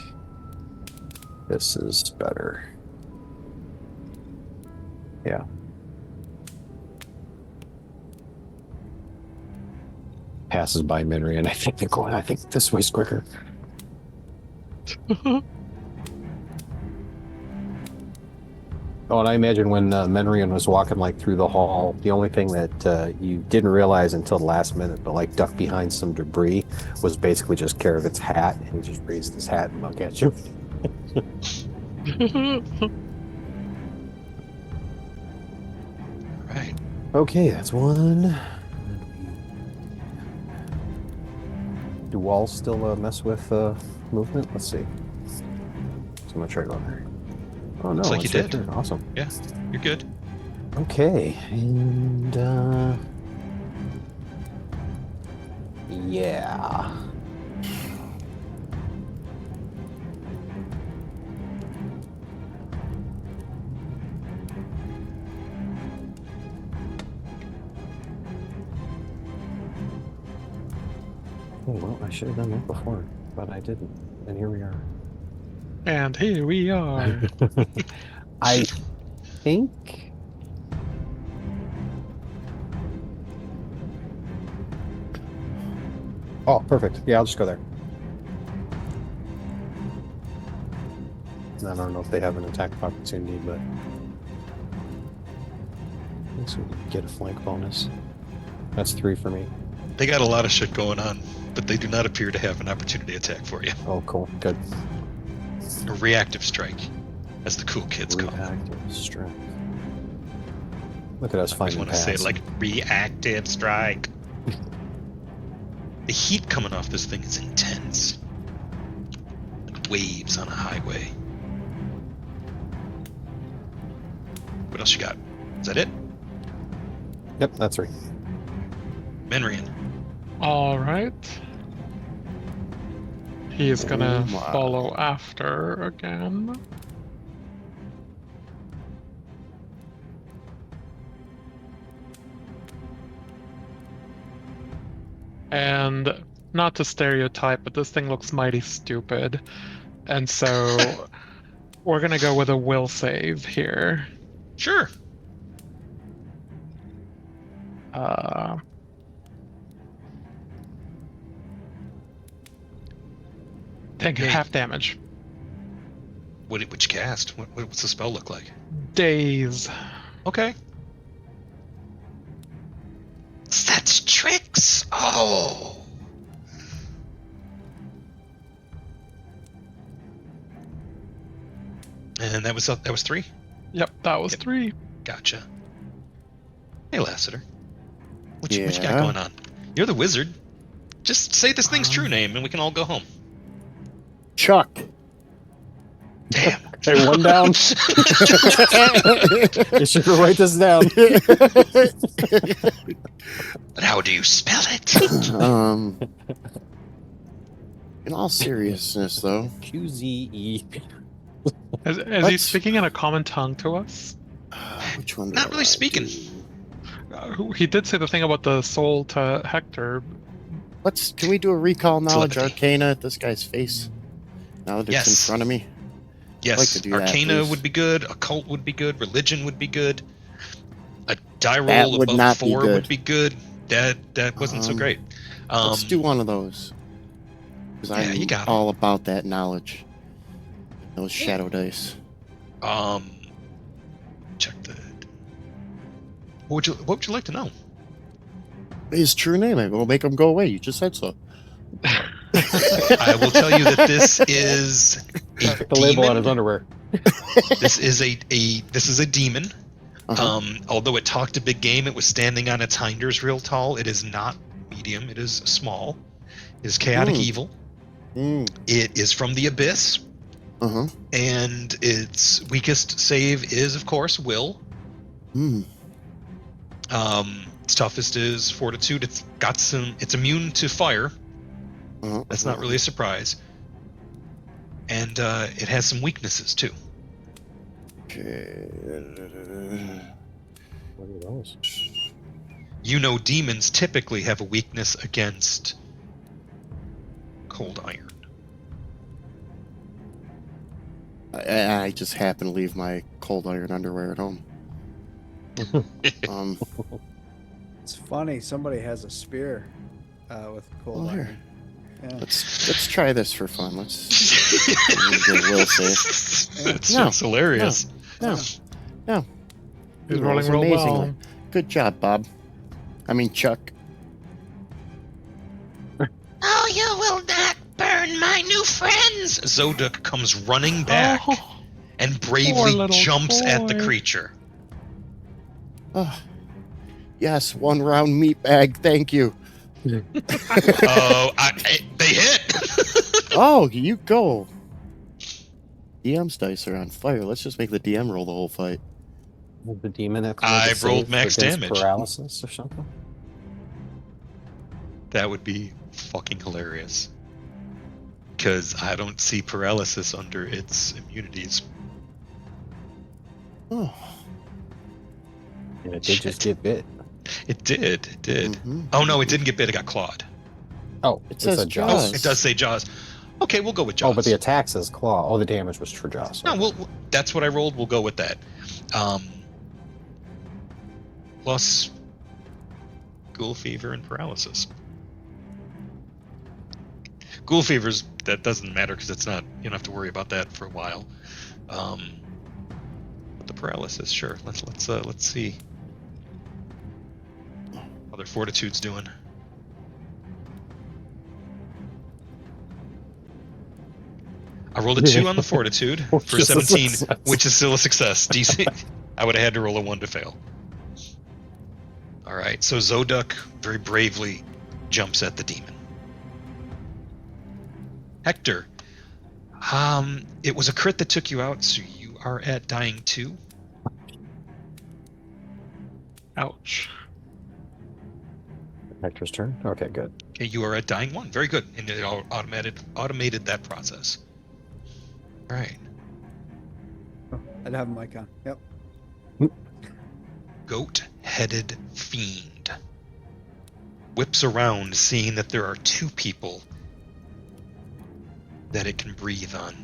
this is better. Yeah. Passes by Minry, and I think they're going. I think this way's quicker. Oh, and I imagine when Menrian was walking like through the hall, the only thing that you didn't realize until the last minute, but like ducked behind some debris, was basically just Karavit's hat, and he just raised his hat and looked at you. Right. Okay, that's one. Do walls still mess with movement? Let's see. So I'm gonna try going there. Oh no, Looks like you it's right did. there. Awesome. Yeah, you're good. Okay, and yeah. Oh, well, I should have done that before, but I didn't. And here we are. And here we are. I think. Oh, perfect. Yeah, I'll just go there. I don't know if they have an attack of opportunity, but I think so we can get a flank bonus. That's 3 for me. They got a lot of shit going on, but they do not appear to have an opportunity attack for you. Oh, cool. Good. A reactive strike, as the cool kids call it. Reactive strike. Look at us I always finding want to say it paths. like reactive strike. The heat coming off this thing is intense. Like waves on a highway. What else you got? Is that it? Yep, that's right. Menrian. All right. He is gonna Oh my. follow after again. And not to stereotype, but this thing looks mighty stupid. And so we're gonna go with a will save here. Sure. Take Okay. half damage. Which cast? What's the spell look like? Daze. Okay. That's tricks. Oh. And that was 3? Yep, that was Yep. 3. Gotcha. Hey, Lassiter. What you got Yeah? going on? You're the wizard. Just say this thing's true name and we can all go home. Chuck. Damn. Hey, one down. You should write this down. But how do you spell it? In all seriousness, though, QZE. Is he Let's- speaking in a common tongue to us? which one? Not do I really speaking. do? He did say the thing about the soul to Hector. Can we do a recall knowledge Telepathy. arcana at this guy's face? Now that it's Yes. in front of me. Yes, like to do that, Arcana please. would be good, Occult would be good, Religion would be good, a die That roll would above not be 4 good. would be good. That wasn't so great. Let's do one of those. Because yeah, I'm you got it. all about that knowledge. Those shadow dice. Check that. What would you like to know? His true name. It will make him go away. You just said so. I will tell you that this is a The label on his demon. underwear. This is a demon. Uh-huh. Although it talked a big game, it was standing on its hinders real tall. It is not medium. It is small. It is chaotic evil. It is from the abyss, Uh-huh. and its weakest save is, of course, will. Its toughest is fortitude. It's immune to fire. Uh-huh. That's not really a surprise. And it has some weaknesses too. Okay. What are those? You know, demons typically have a weakness against cold iron? I just happen to leave my cold iron underwear at home. It's funny. Somebody has a spear with cold Oh, here. iron. Yeah. Let's try this for fun. Let's get Will safe. It's No, just hilarious. No, no. He's He rolling rolls real amazingly. well. Good job, Bob. I mean, Chuck. Oh, you will not burn my new friends! Zoduk comes running back Oh, and poor bravely little jumps at the boy. creature. Oh, yes, one round meat bag. Thank you. Oh, they hit. Oh, you go. DM's dice are on fire. Let's just make the DM roll the whole fight. The demon have to make I a rolled save max against damage. paralysis or something. That would be fucking hilarious. Because I don't see paralysis under its immunities. Oh. And it did just get bit. It did. It did. Mhm. Oh no, it didn't get bit. It got clawed. Oh, It says said Jaws. Oh, it does say Jaws. Okay, we'll go with Jaws. Oh, but the attack says claw. Oh, the damage was for Jaws. No, that's what I rolled. We'll go with that. Plus ghoul fever and paralysis. Ghoul fevers, that doesn't matter because it's not. You don't have to worry about that for a while. But the paralysis, sure. Let's see how their fortitude's doing. I rolled a 2 on the fortitude for Which is a 17, success. which is still a success. DC, I would have had to roll a 1 to fail. All right, so Zoduk very bravely jumps at the demon. Hector, it was a crit that took you out, so you are at dying 2. Ouch. Hector's turn. Okay, good. Okay, you are at dying 1. Very good, and it automated that process. All right, I'd have a mic on. Yep. goat-headed fiend whips around, seeing that there are 2 people that it can breathe on.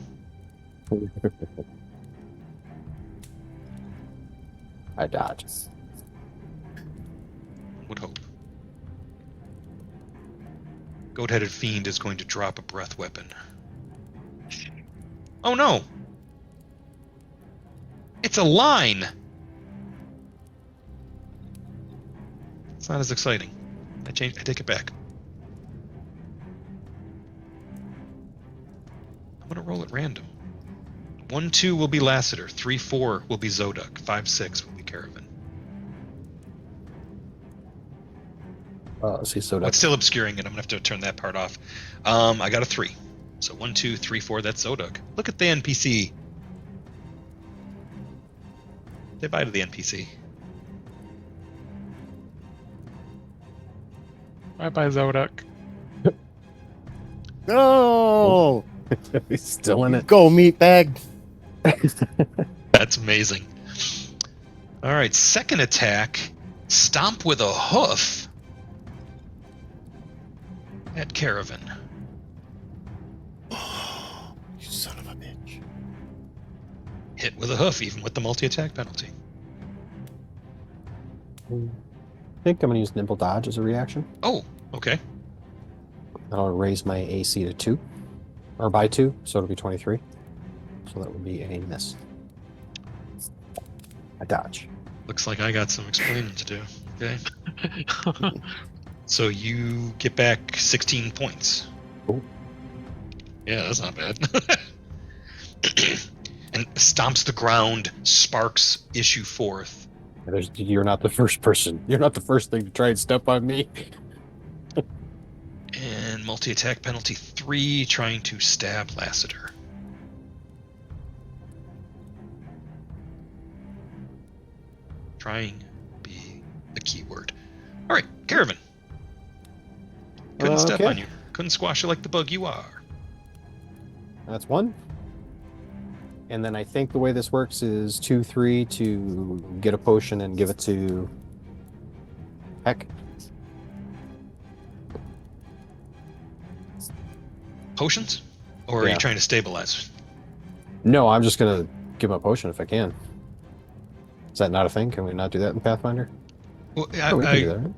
I dodge. Would hope. Goat-headed fiend is going to drop a breath weapon. Oh no! It's a line! It's not as exciting. I take it back. I'm gonna roll at random. 1, 2 will be Lassiter. 3, 4 will be Zoduk. 5, 6 will be Caravan. See, so It's that's still obscuring it. I'm gonna have to turn that part off. I got a 3. So 1, 2, 3, 4. That's Zoduk. Look at the NPC. Say bye to the NPC. Bye bye, Zoduk. No! he's still in it. Go, meat bag. That's amazing. All right, second attack. Stomp with a hoof at Caravan. You son of a bitch. Hit with a hoof, even with the multi-attack penalty. I think I'm going to use Nimble Dodge as a reaction. Oh, okay. That'll raise my AC to 2, or by 2, so it'll be 23. So that would be a miss. I dodge. Looks like I got some explaining to do. Okay. So you get back 16 points. Cool. Yeah, that's not bad. And stomps the ground, sparks issue forth. You're not the first person. You're not the first thing to try and step on me. And multi-attack penalty 3, trying to stab Lassiter. Trying be the key word. All right, Caravan. Couldn't step Okay. on you. Couldn't squash you like the bug you are. That's 1. And then I think the way this works is 2, 3 to get a potion and give it to Heck. Potions? Or are Yeah. you trying to stabilize? No, I'm just gonna give him a potion if I can. Is that not a thing? Can we not do that in Pathfinder? Well, Oh, we can do that, right?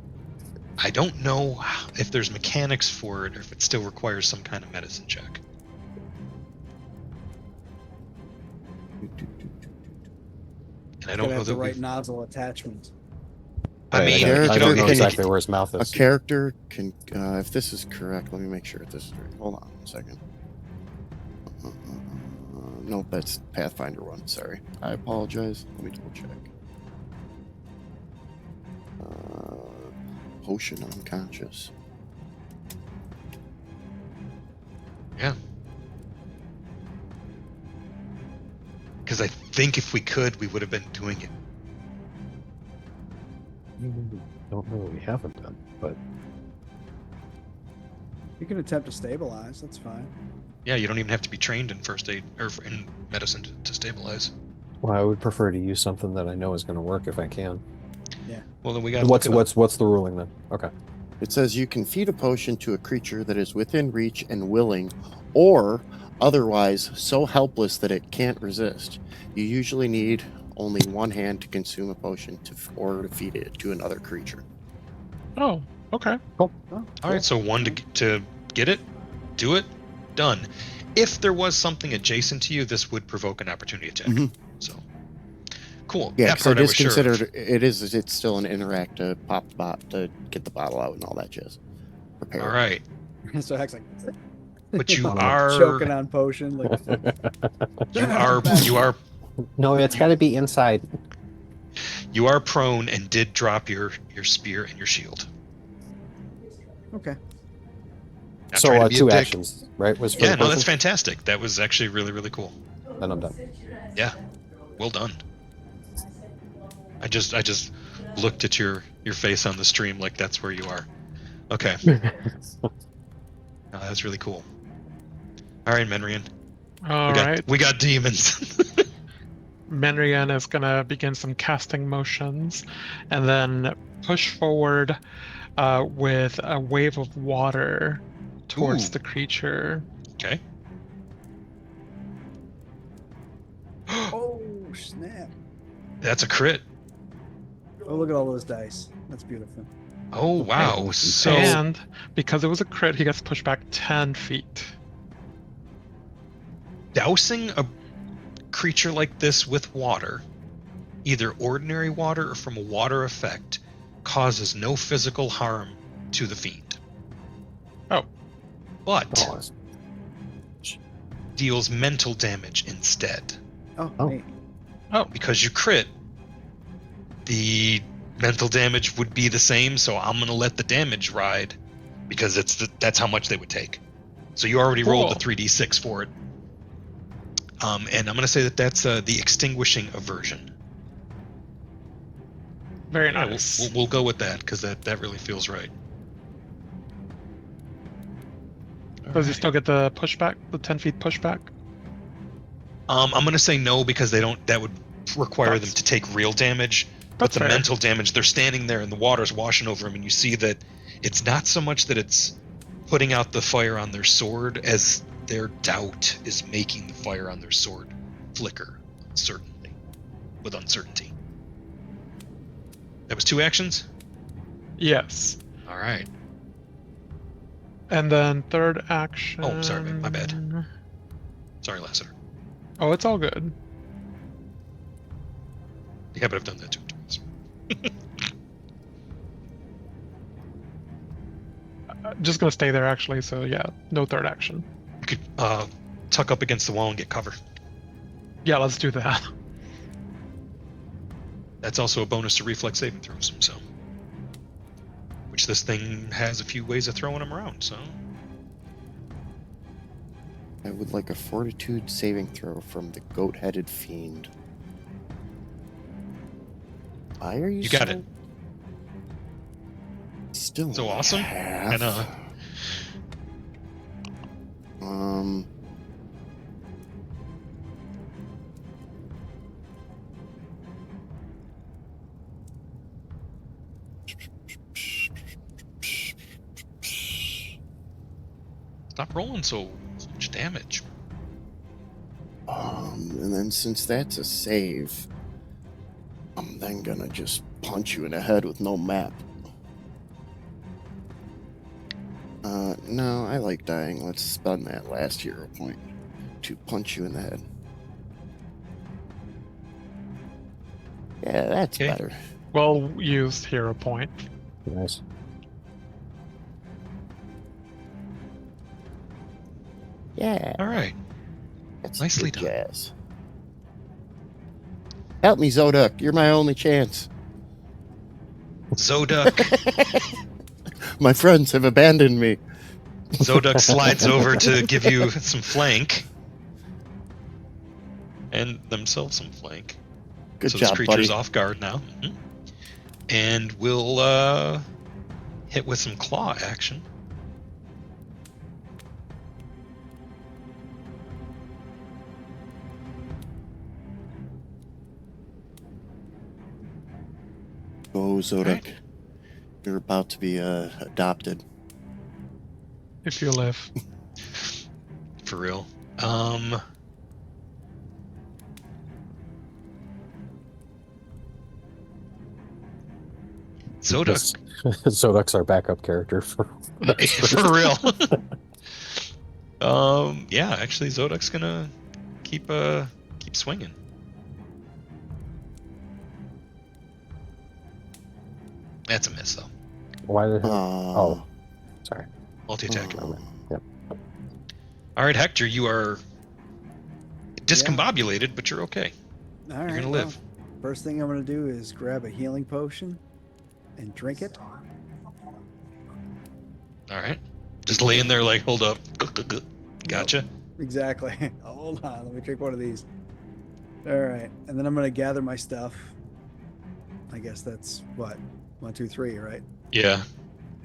I don't know if there's mechanics for it or if it still requires some kind of medicine check. And I don't Gotta know have that the right we've... nozzle attachment. I mean, I you I can don't know can- exactly where his mouth A is. character can, if this is correct, let me make sure this is right. Hold on 1 second. Nope, that's Pathfinder 1. Sorry. I apologize. Let me double check. Potion unconscious. Yeah. Because I think if we could, we would have been doing it. Don't know what we haven't done, but You can attempt to stabilize. That's fine. Yeah, you don't even have to be trained in first aid or in medicine to stabilize. well, I would prefer to use something that I know is going to work if I can. Well, then we got. What's the ruling then? Okay. It says you can feed a potion to a creature that is within reach and willing, or otherwise so helpless that it can't resist. You usually need only one hand to consume a potion or to feed it to another creature. Oh, okay. Oh, All right, so one to get it, do it, done. If there was something adjacent to you, this would provoke an opportunity attack. Mhm. So, cool. Yeah, that because part it I is was sure of. considered. It's still an interact to pop the bot to get the bottle out and all that jazz. Prepare. All right, So Heck's like but you Oh, no. are choking on potion. Like you are No, it's got to be inside. prone and did drop your spear and your shield. Okay. Not So trying to be a 2 dick. actions, right? Was for Yeah, the no, that's potion? fantastic. That was actually really, really cool. Then I'm done. Yeah, well done. I just looked at your face on the stream like that's where you are. Okay, that's really cool. All right, Menrian. All right. We got demons. Menrian is gonna begin some casting motions, and then push forward with a wave of water towards Ooh. the creature. Okay. Oh snap! That's a crit. Oh, look at all those dice. That's beautiful. Oh wow. So And because it was a crit, he gets pushed back 10 feet. dousing a creature like this with water, either ordinary water or from a water effect, causes no physical harm to the fiend. Oh. But Oh, it's- deals mental damage instead. Oh, neat. Because you crit, the mental damage would be the same, so I'm going to let the damage ride because that's how much they would take. So you already rolled the Cool. 3d6 for it. And I'm going to say that's the extinguishing aversion. Very Yeah, nice. we'll go with that because that really feels right. Does he still get the pushback, the 10 feet pushback? I'm going to say no because that would require them to take real damage. But That's the fair. mental damage, they're standing there and the water's washing over them, and you see that it's not so much that it's putting out the fire on their sword as their doubt is making the fire on their sword flicker with uncertainty. That was 2 actions? Yes. All right. And then third action. Oh, sorry, my bad. Sorry, Lassiter. Oh, it's all good. Yeah, but I've done that 2 times. Just gonna stay there actually, so yeah, no third action. You could tuck up against the wall and get cover. Yeah, let's do that. That's also a bonus to reflex saving throws, so. Which this thing has a few ways of throwing them around, so. I would like a fortitude saving throw from the goat-headed fiend. Why are you You got it. Still So awesome. half? And Stop rolling so much damage. And then since that's a save, I'm then gonna just punch you in the head with no map. No, I like dying. Let's spend that last hero point to punch you in the head. Yeah, that's Okay. better. Well used hero point. Nice. Yeah, All right. that's Nicely good done. jazz. Help me, Zoduk. You're my only chance. Zoduk. My friends have abandoned me. Zoduk slides over to give you some flank. And themselves some flank. Good So job, this creature's buddy. off guard now. And we'll hit with some claw action. Oh, Zoduk. Alright. You're about to be adopted. If you live. For real. Zoduk. Zoduk's our backup character for For real. Yeah, actually Zoduk's gonna keep swinging. That's a miss though. Why did Oh, sorry. Multi-attack. Yep. All right, Hector, you are discombobulated, but you're okay. All right, You're gonna live. First thing I'm gonna do is grab a healing potion and drink it. All right. Just laying there like, hold up. Gotcha. Exactly. Hold on, let me drink one of these. All right, and then I'm gonna gather my stuff. I guess that's what 1, 2, 3, right? Yeah.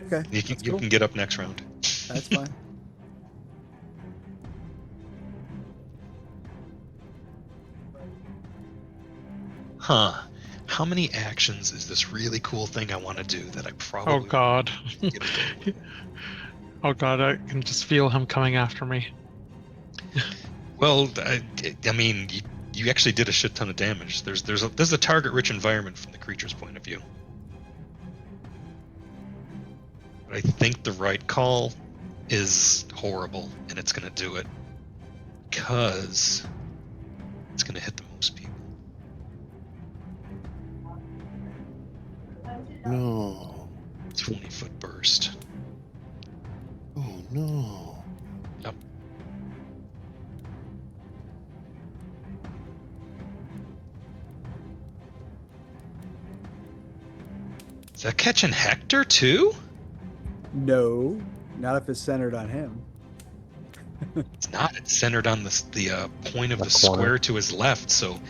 Okay, You can that's cool. get up next round. That's fine. Huh. How many actions is this really cool thing I want to do that I probably Oh god. won't get away with? Oh god, I can just feel him coming after me. Well, I mean, you actually did a shit ton of damage. There's a target-rich environment from the creature's point of view. But I think the right call is horrible, and it's gonna do it because it's gonna hit the most people. no. 20-foot burst. Oh, no. Yep. Is that catching Hector too? No, not if it's centered on him. It's not. It's centered on the point of The the corner. square to his left, so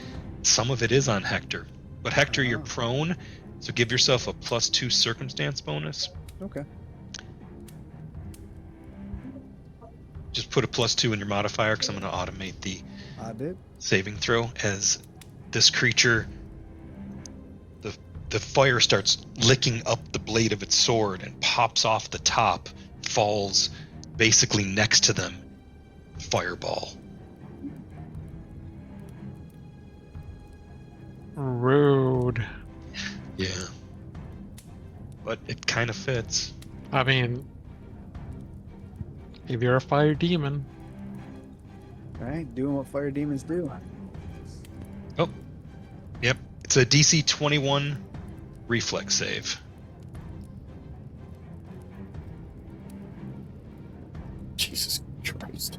some of it is on Hector. But Hector, you're Oh. prone, so give yourself a +2 circumstance bonus. Okay. Just put a +2 in your modifier because I'm going to automate the I did. saving throw as this creature. The fire starts licking up the blade of its sword and pops off the top, falls basically next to them. Fireball. Rude. Yeah. But it kind of fits. I mean, if you're a fire demon, All right, doing what fire demons do. Yep. It's a DC 21 reflex save. Jesus Christ.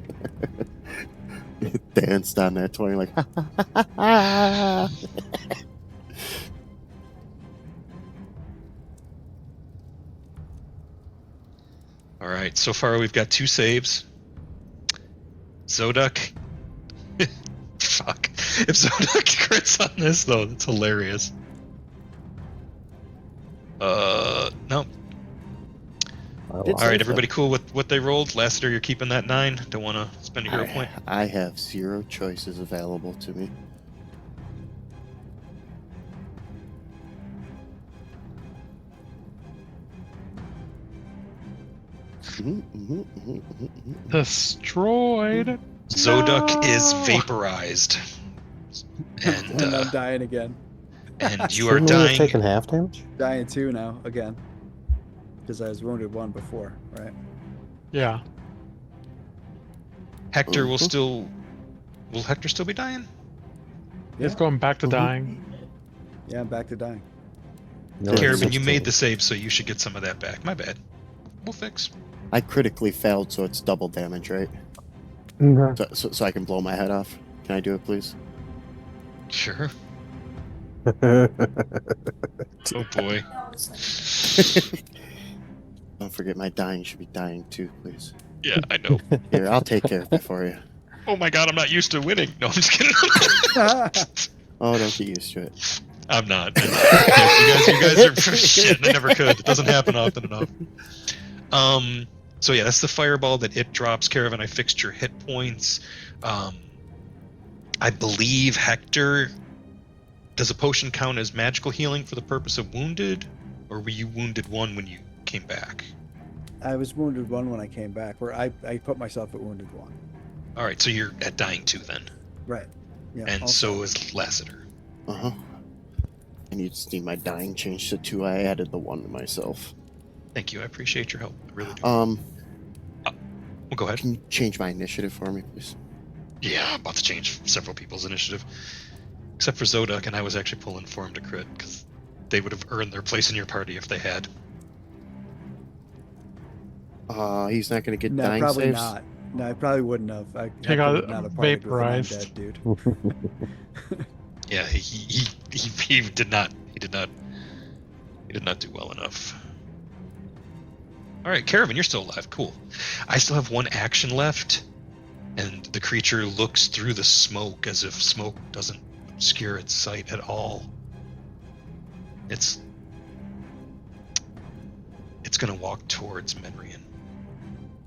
It danced on that 20 like, ha, ha, ha, ha, ha. All right. So far, we've got 2 saves. Zoduk. Fuck. If Zoduk crits on this, though, that's hilarious. No. Oh, Did All save right, them. everybody cool with what they rolled? Lassiter, you're keeping that 9. Don't want to spend a hero point. I have 0 choices available to me. Destroyed. Zoduk is No! vaporized. And And I'm dying again. you are Shouldn't we have dying. taken half damage? Dying 2 now, again. Because I was wounded 1 before, right? Yeah. Hector will still. Will Hector still be dying? He's going back to dying. Yeah, I'm back to dying. No, it's Caravan, you 16. made the save, so you should get some of that back. My bad. We'll fix. I critically failed, so it's double damage, right? Mhm. So I can blow my head off. Can I do it, please? Sure. Oh boy. Don't forget my dying should be dying too, please. Yeah, I know. Here, I'll take care of it for you. Oh my god, I'm not used to winning. No, I'm just kidding. Oh, don't get used to it. I'm not. You guys are shit. I never could. It doesn't happen often enough. So yeah, that's the fireball that it drops. Caravan, I fixed your hit points. I believe Hector. Does a potion count as magical healing for the purpose of wounded, or were you wounded 1 when you came back? I was wounded 1 when I came back, where I put myself at wounded 1. All right, so you're at dying 2 then, Right. Yeah. and also. so is Lassiter. Uh-huh. And you just need my dying changed to 2. I added the 1 to myself. Thank you. I appreciate your help. I really do. Well, Well, go ahead. can you change my initiative for me, please? Yeah, I'm about to change several people's initiative, except for Zoduk, and I was actually pulling for him to crit because they would have earned their place in your party if they had. He's not gonna get No, dying probably saves. not. No, I probably wouldn't have. I got would not have partied with an vaporized. undead dude. Yeah, he did not. He did not do well enough. All right, Caravan, you're still alive. Cool. I still have 1 action left, and the creature looks through the smoke as if smoke doesn't obscure its sight at all. It's gonna walk towards Menrian.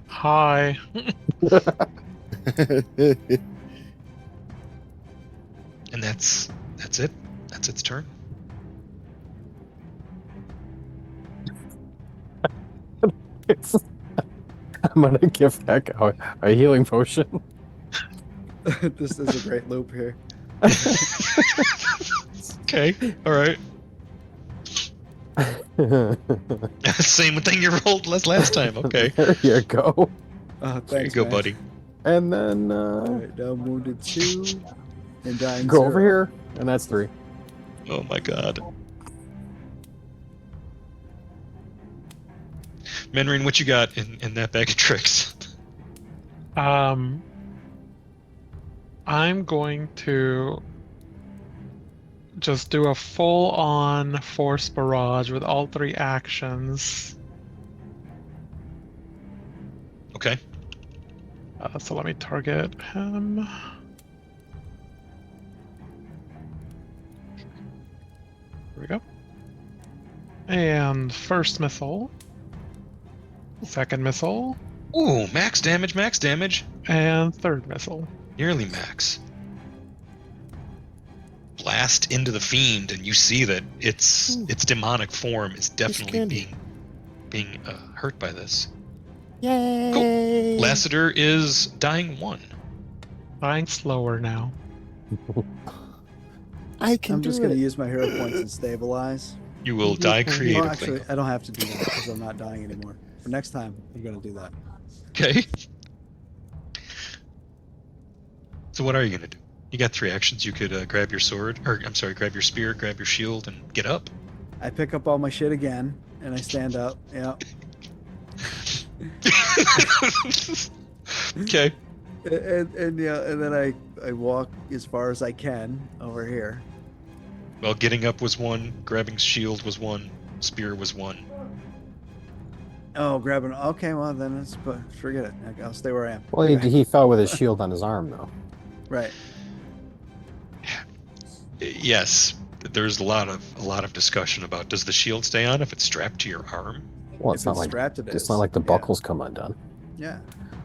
Hi. And that's it. That's its turn. I'm gonna give that guy a healing potion. This is a great loop here. Okay. All right. Same thing you rolled last time. Okay. There you go. Thanks, There you go, man. buddy. And then Alright, now I'm wounded 2 and dying go 0. over here, and that's 3. Oh my god. Menrin, what you got in that bag of tricks? I'm going to just do a full-on force barrage with all 3 actions. Okay. So let me target him. Here we go. And first missile. Second missile. Ooh, max damage, max damage. And third missile. Nearly max. Blast into the fiend, and you see that its demonic form is definitely being hurt by this. Yay! Cool. Lassiter is dying 1. Dying slower now. I can I'm do just it. going to use my hero points and stabilize. You will die Well, creatively. actually, I don't have to do that because I'm not dying anymore. For next time, I'm going to do that. Okay. So what are you gonna do? You got 3 actions. You could grab your sword, or I'm sorry, grab your spear, grab your shield, and get up. I pick up all my shit again and I stand up. Yeah. Okay. And yeah, and then I walk as far as I can over here. Well, getting up was 1, grabbing shield was 1, spear was 1. Oh, grabbing. Okay, well then forget it. I'll stay where I am. Well, he fell with his shield on his arm, though. Right. Yes, there's a lot of discussion about does the shield stay on if it's strapped to your arm? Well, it's If not it's like strapped, it it's is. not like the Yeah. buckles come undone. Yeah.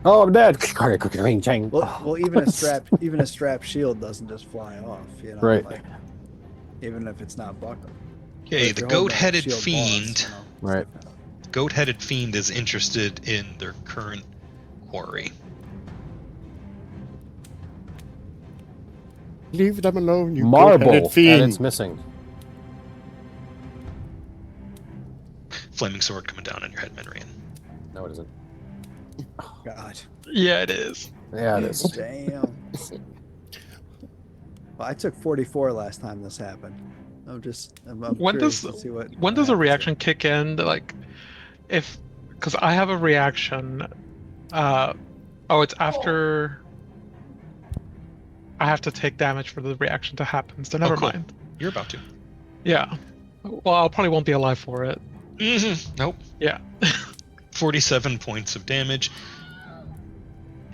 Oh, I'm dead. Well, even a strapped shield doesn't just fly off. You know, Right. like, even if it's not buckled. Okay, If the you're holding that goat-headed shield boss, fiend. you know, Right. goat-headed fiend is interested in their current quarry. Leave them alone, you Marble, goat-headed and fiend. it's missing. Flaming sword coming down on your head, Menrian. No, it isn't. God. Yeah, it is. Yeah, it is. Damn. Well, I took 44 last time this happened. I'm When curious does to see what. when what does a happens reaction kick in? Like, if because I have a reaction. Oh, it's after I have to take damage for the reaction to happen. So never cool. mind. You're about to. Yeah. Well, I probably won't be alive for it. Nope. Yeah. 47 points of damage.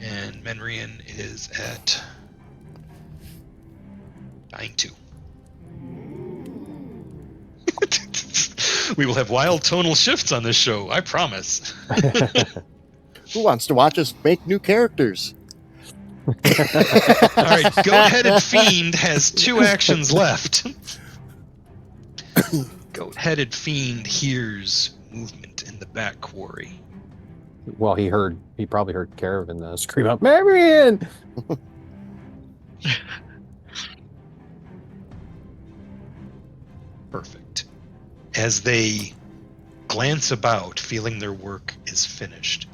And Menrian is at 9-2. We will have wild tonal shifts on this show, I promise. Who wants to watch us make new characters? All right, goat-headed fiend has 2 actions left. Goat-headed fiend hears movement in the back quarry. Well, he probably heard Caravan scream out, Marion! Perfect. As they glance about, feeling their work is finished,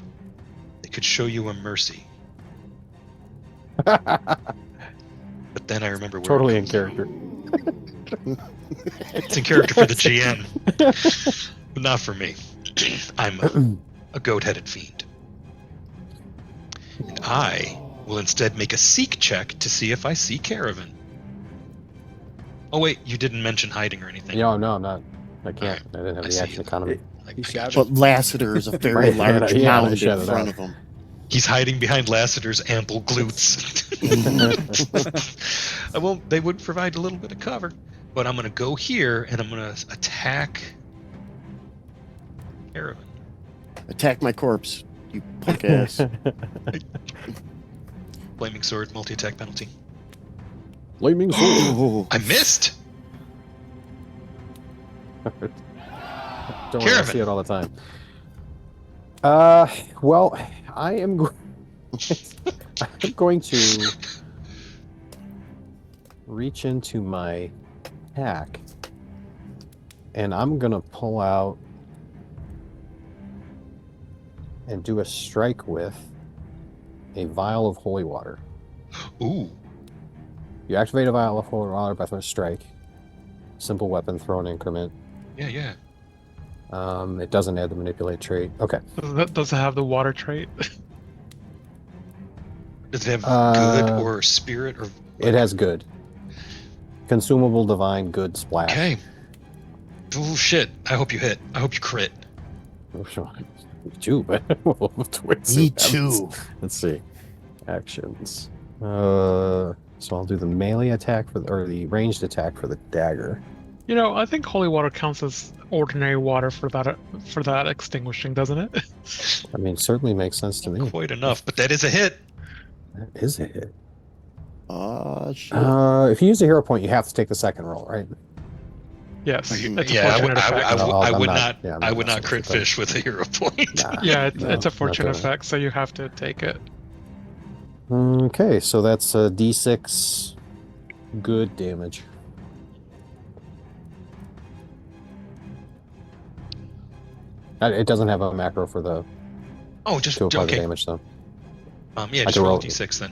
they could show you a mercy. But then I remember where Totally it in comes character. It's in character for the GM, but not for me. I'm a goat-headed fiend. And I will instead make a seek check to see if I see Caravan. Oh wait, you didn't mention hiding or anything. No, I'm not. I can't. Alright, I didn't have I the see action you. economy. He I shouted. gotcha. But Lassiter is a very Right, large yeah, mound shut in it front out. of him. He's hiding behind Lassiter's ample glutes. They would provide a little bit of cover, but I'm going to go here and I'm going to attack Caravan. Attack my corpse, you punk ass. Flaming sword, multi-attack penalty. Flaming sword. Oh, I missed. Don't worry, I Caravan. see it all the time. Well, I am I'm going to reach into my pack, and I'm gonna pull out and do a strike with a vial of holy water. Ooh. You activate a vial of holy water by first strike. Simple weapon, throw an increment. Yeah. It doesn't add the manipulate trait. Okay. Does it have the water trait? Does it have good or spirit or? It has good. Consumable divine good splash. Okay. Oh shit! I hope you hit. I hope you crit. Oh, sure. Me too, but me too. Let's see. Actions. So I'll do the melee attack or the ranged attack for the dagger. You know, I think holy water counts as ordinary water for that extinguishing, doesn't it? I mean, certainly makes sense to me. Quite enough, but that is a hit. That is a hit. Shit. If you use a hero point, you have to take the second roll, right? Yes. It's a Yeah, fortunate effect. I I'm would not- not. yeah, I'm I not would not messing crit with that. fish with a hero point. Nah. Yeah, No, it's a not fortune doing it. effect, so you have to take it. Okay, so that's a d6 good damage. It doesn't have a macro for the Oh, just to apply the okay. damage, though. Yeah, I just can roll roll a d6 then.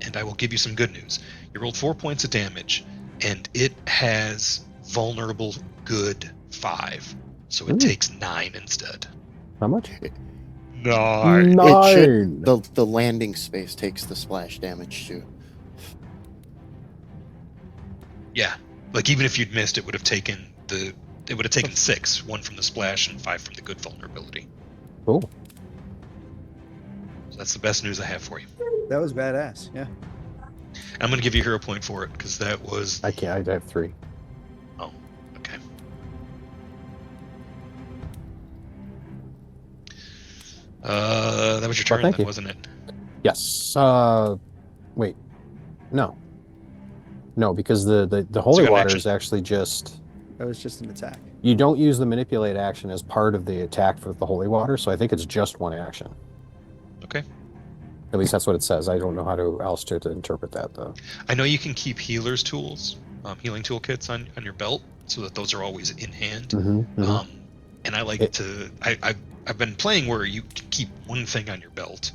And I will give you some good news. You rolled 4 points of damage, and it has vulnerable good 5. So it Ooh. takes 9 instead. How much? 9. It should, the landing space takes the splash damage too. Yeah. Like even if you'd missed, it would have taken 6, 1 from the splash and 5 from the good vulnerability. Cool. So that's the best news I have for you. That was badass. Yeah. I'm going to give you a hero point for it because that was. I can't. I have 3. Oh, okay. That was your turn, thank then, you. wasn't it? Yes. Wait. No, because the So holy you got an water action. is actually just. That was just an attack. You don't use the manipulate action as part of the attack for the holy water, so I think it's just one action. Okay. At least that's what it says. I don't know how else to interpret that though. I know you can keep healer's tools, healing toolkits on your belt, so that those are always in hand. Mm-hmm. And I like to. I've been playing where you can keep one thing on your belt,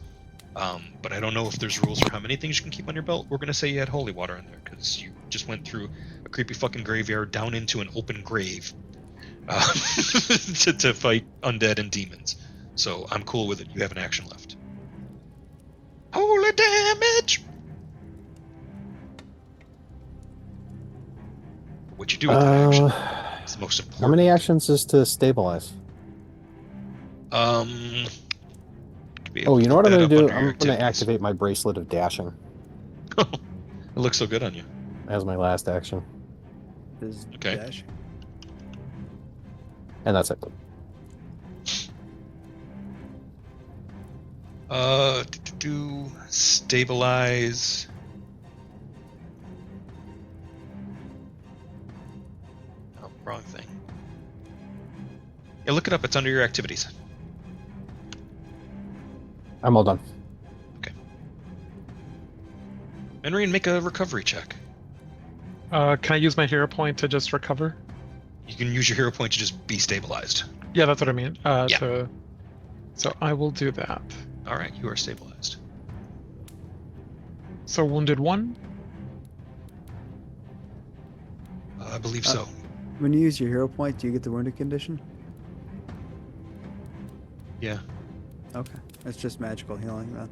but I don't know if there's rules for how many things you can keep on your belt. We're gonna say you had holy water in there because you just went through a creepy fucking graveyard down into an open grave to fight undead and demons. So I'm cool with it. You have an action left. Holy damage! What you do with that action is the most important. How many actions is to stabilize? To be able Oh, you to know put what I'm that going up to do? under your I'm going to activities. activate my bracelet of dashing It looks so good on you. as my last action, Is Okay. dash. and that's it. Stabilize. Oh, wrong thing. Yeah, look it up. It's under your activities. I'm all done. Menrian, make a recovery check. Can I use my hero point to just recover? You can use your hero point to just be stabilized. Yeah, that's what I mean. Yeah. So I will do that. All right, you are stabilized. So wounded 1. I believe so. When you use your hero point, do you get the wounded condition? Yeah. Okay. It's just magical healing then.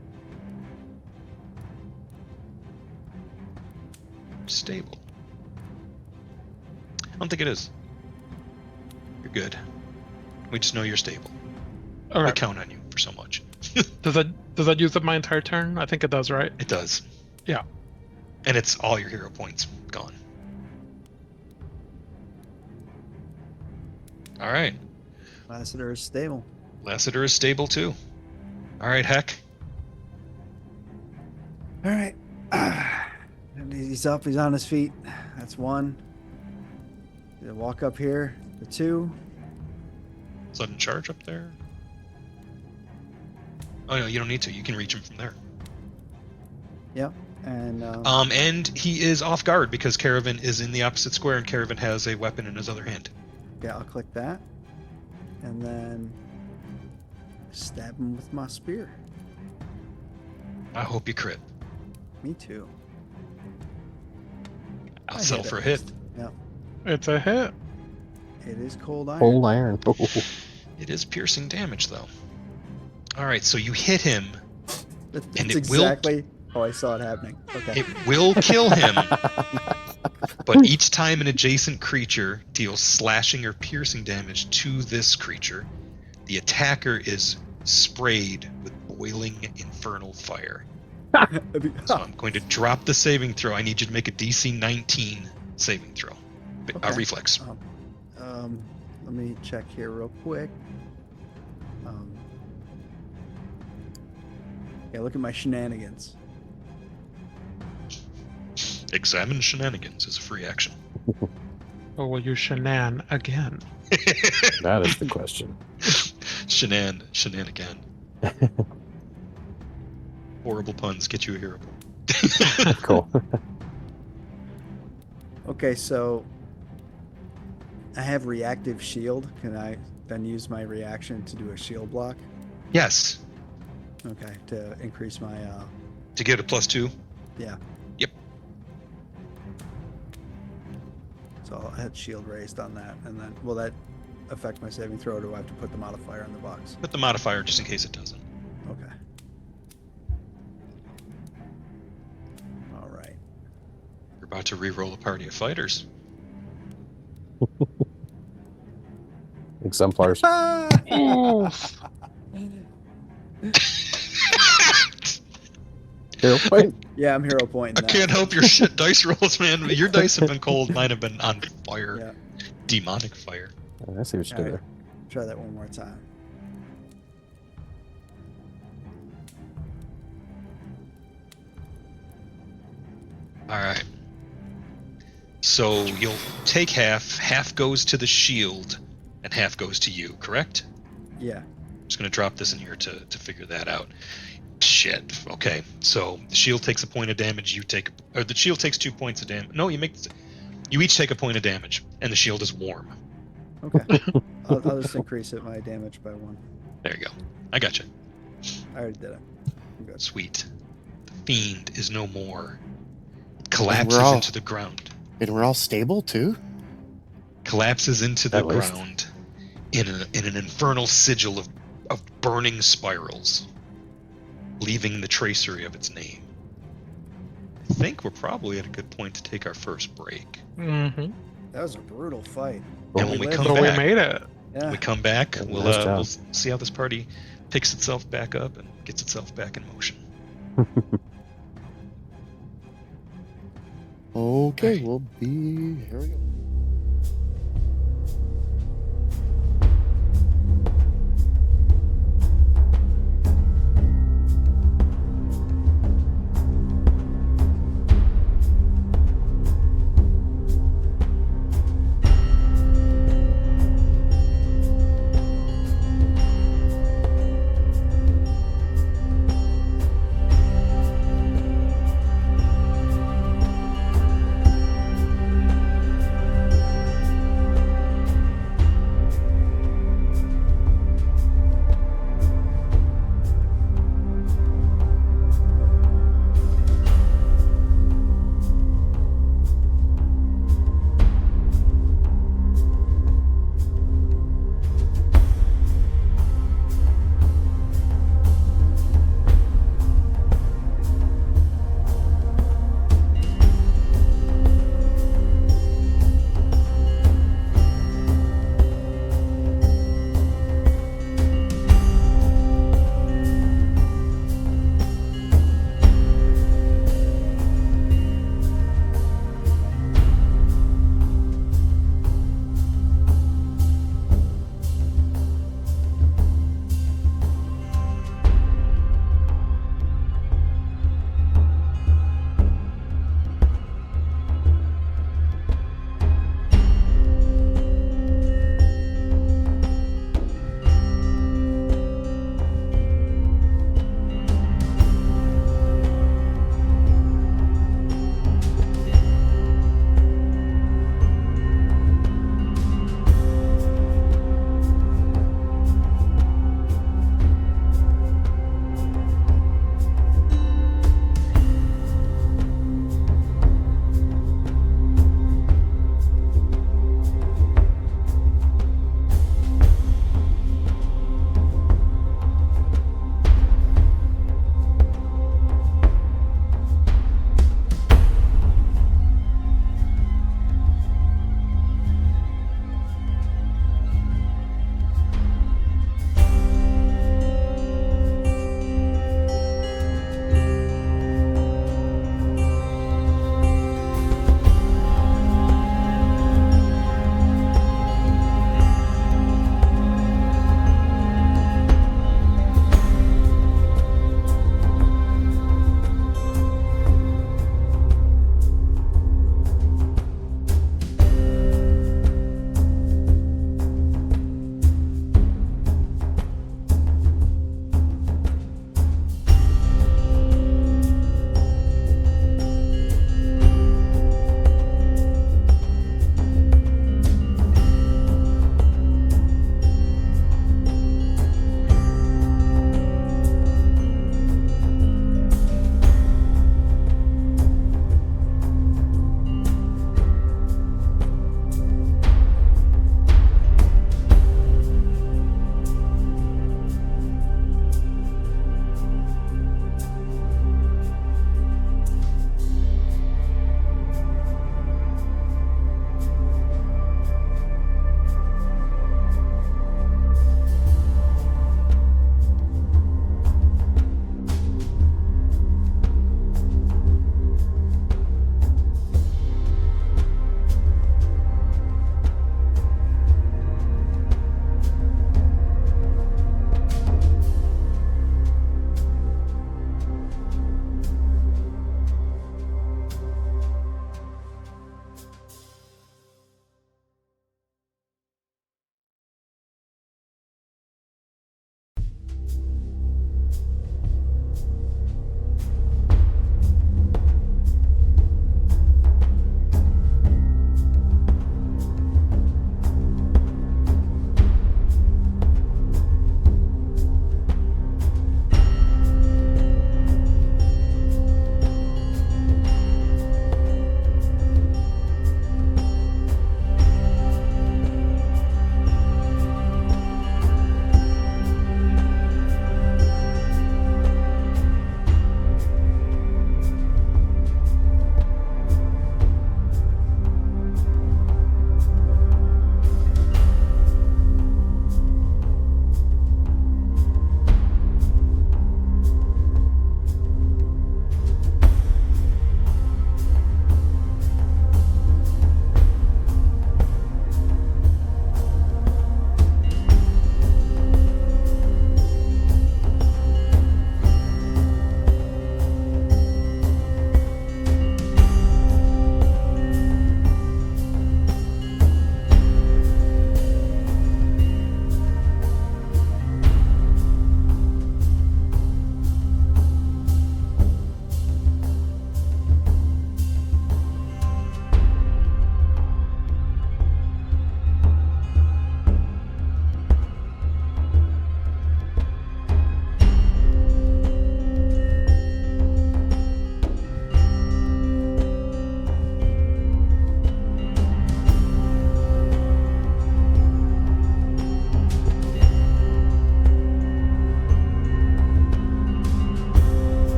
Stable. I don't think it is. You're good. We just know you're stable. All I right. count on you for so much. Does that use up my entire turn? I think it does, right? It does. Yeah. And it's all your hero points gone. All right. Lassiter is stable. Lassiter is stable too. All right, Heck. All right. And he's up. He's on his feet. That's 1. He'll walk up here. The 2. Sudden charge up there. Oh no, you don't need to. You can reach him from there. Yep. And And he is off guard because Caravan is in the opposite square, and Caravan has a weapon in his other hand. yeah, I'll click that. And then stab him with my spear. I hope you crit. Me too. I'll I settle hit for a at hit. least. Yep. It's a hit. It is cold iron. Cold iron. It is piercing damage though. All right, so you hit him. That's and it will- exactly how I saw it happening. Okay. It will kill him, but each time an adjacent creature deals slashing or piercing damage to this creature, the attacker is sprayed with boiling infernal fire. So I'm going to drop the saving throw. I need you to make a DC 19 saving throw. Okay. Reflex. Let me check here real quick. Yeah, look at my shenanigans. Examine shenanigans is a free action. Or will you shenan again? That is the question. Shenanigan. Horrible puns get you a hero point. Cool. Okay, so I have reactive shield. Can I then use my reaction to do a shield block? Yes. Okay, to increase my To get a +2. yeah. Yep. So I had shield raised on that, and then will that affect my saving throw? Or do I have to put the modifier in the box? Put the modifier just in case it doesn't. Okay. All right. You're about to re-roll a party of fighters. Exemplars. Oof. Hero point. Yeah, I'm hero pointing I that. can't help your shit dice rolls, man. Your dice have been cold. Mine have been on fire. Yeah. Demonic fire. I see what you All did right. there. Try that one more time. All right. So you'll take half. Half goes to the shield, and half goes to you. Correct? Yeah. I'm just gonna drop this in here to figure that out. Shit. Okay. So the shield takes a point of damage. The shield takes 2 points of damage. No, you each take a point of damage, and the shield is warm. Okay. I'll just increase my damage by 1. There you go. I got you. I already did it. I'm good. Sweet. The fiend is no more. It collapses all- into the ground. And we're all stable too? Collapses into the At least. ground in an infernal sigil of burning spirals, leaving the tracery of its name. I think we're probably at a good point to take our first break. Mm-hmm. That was a brutal fight. And when we lived. come So we back, made it. Yeah. we come back, Yeah, we'll nice job. we'll see how this party picks itself back up and gets itself back in motion. Okay, Alright. we'll be. Here we go.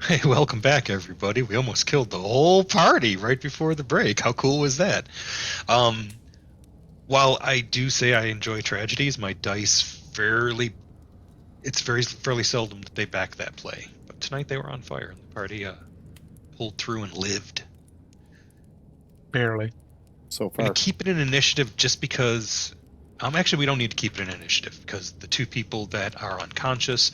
Hey, welcome back, everybody. We almost killed the whole party right before the break. How cool was that? While I do say I enjoy tragedies, my dice fairly seldom that they back that play. But tonight they were on fire, and the party pulled through and lived. Barely. So I'm far. gonna keep it an initiative just because. Actually, we don't need to keep it an initiative because the two people that are unconscious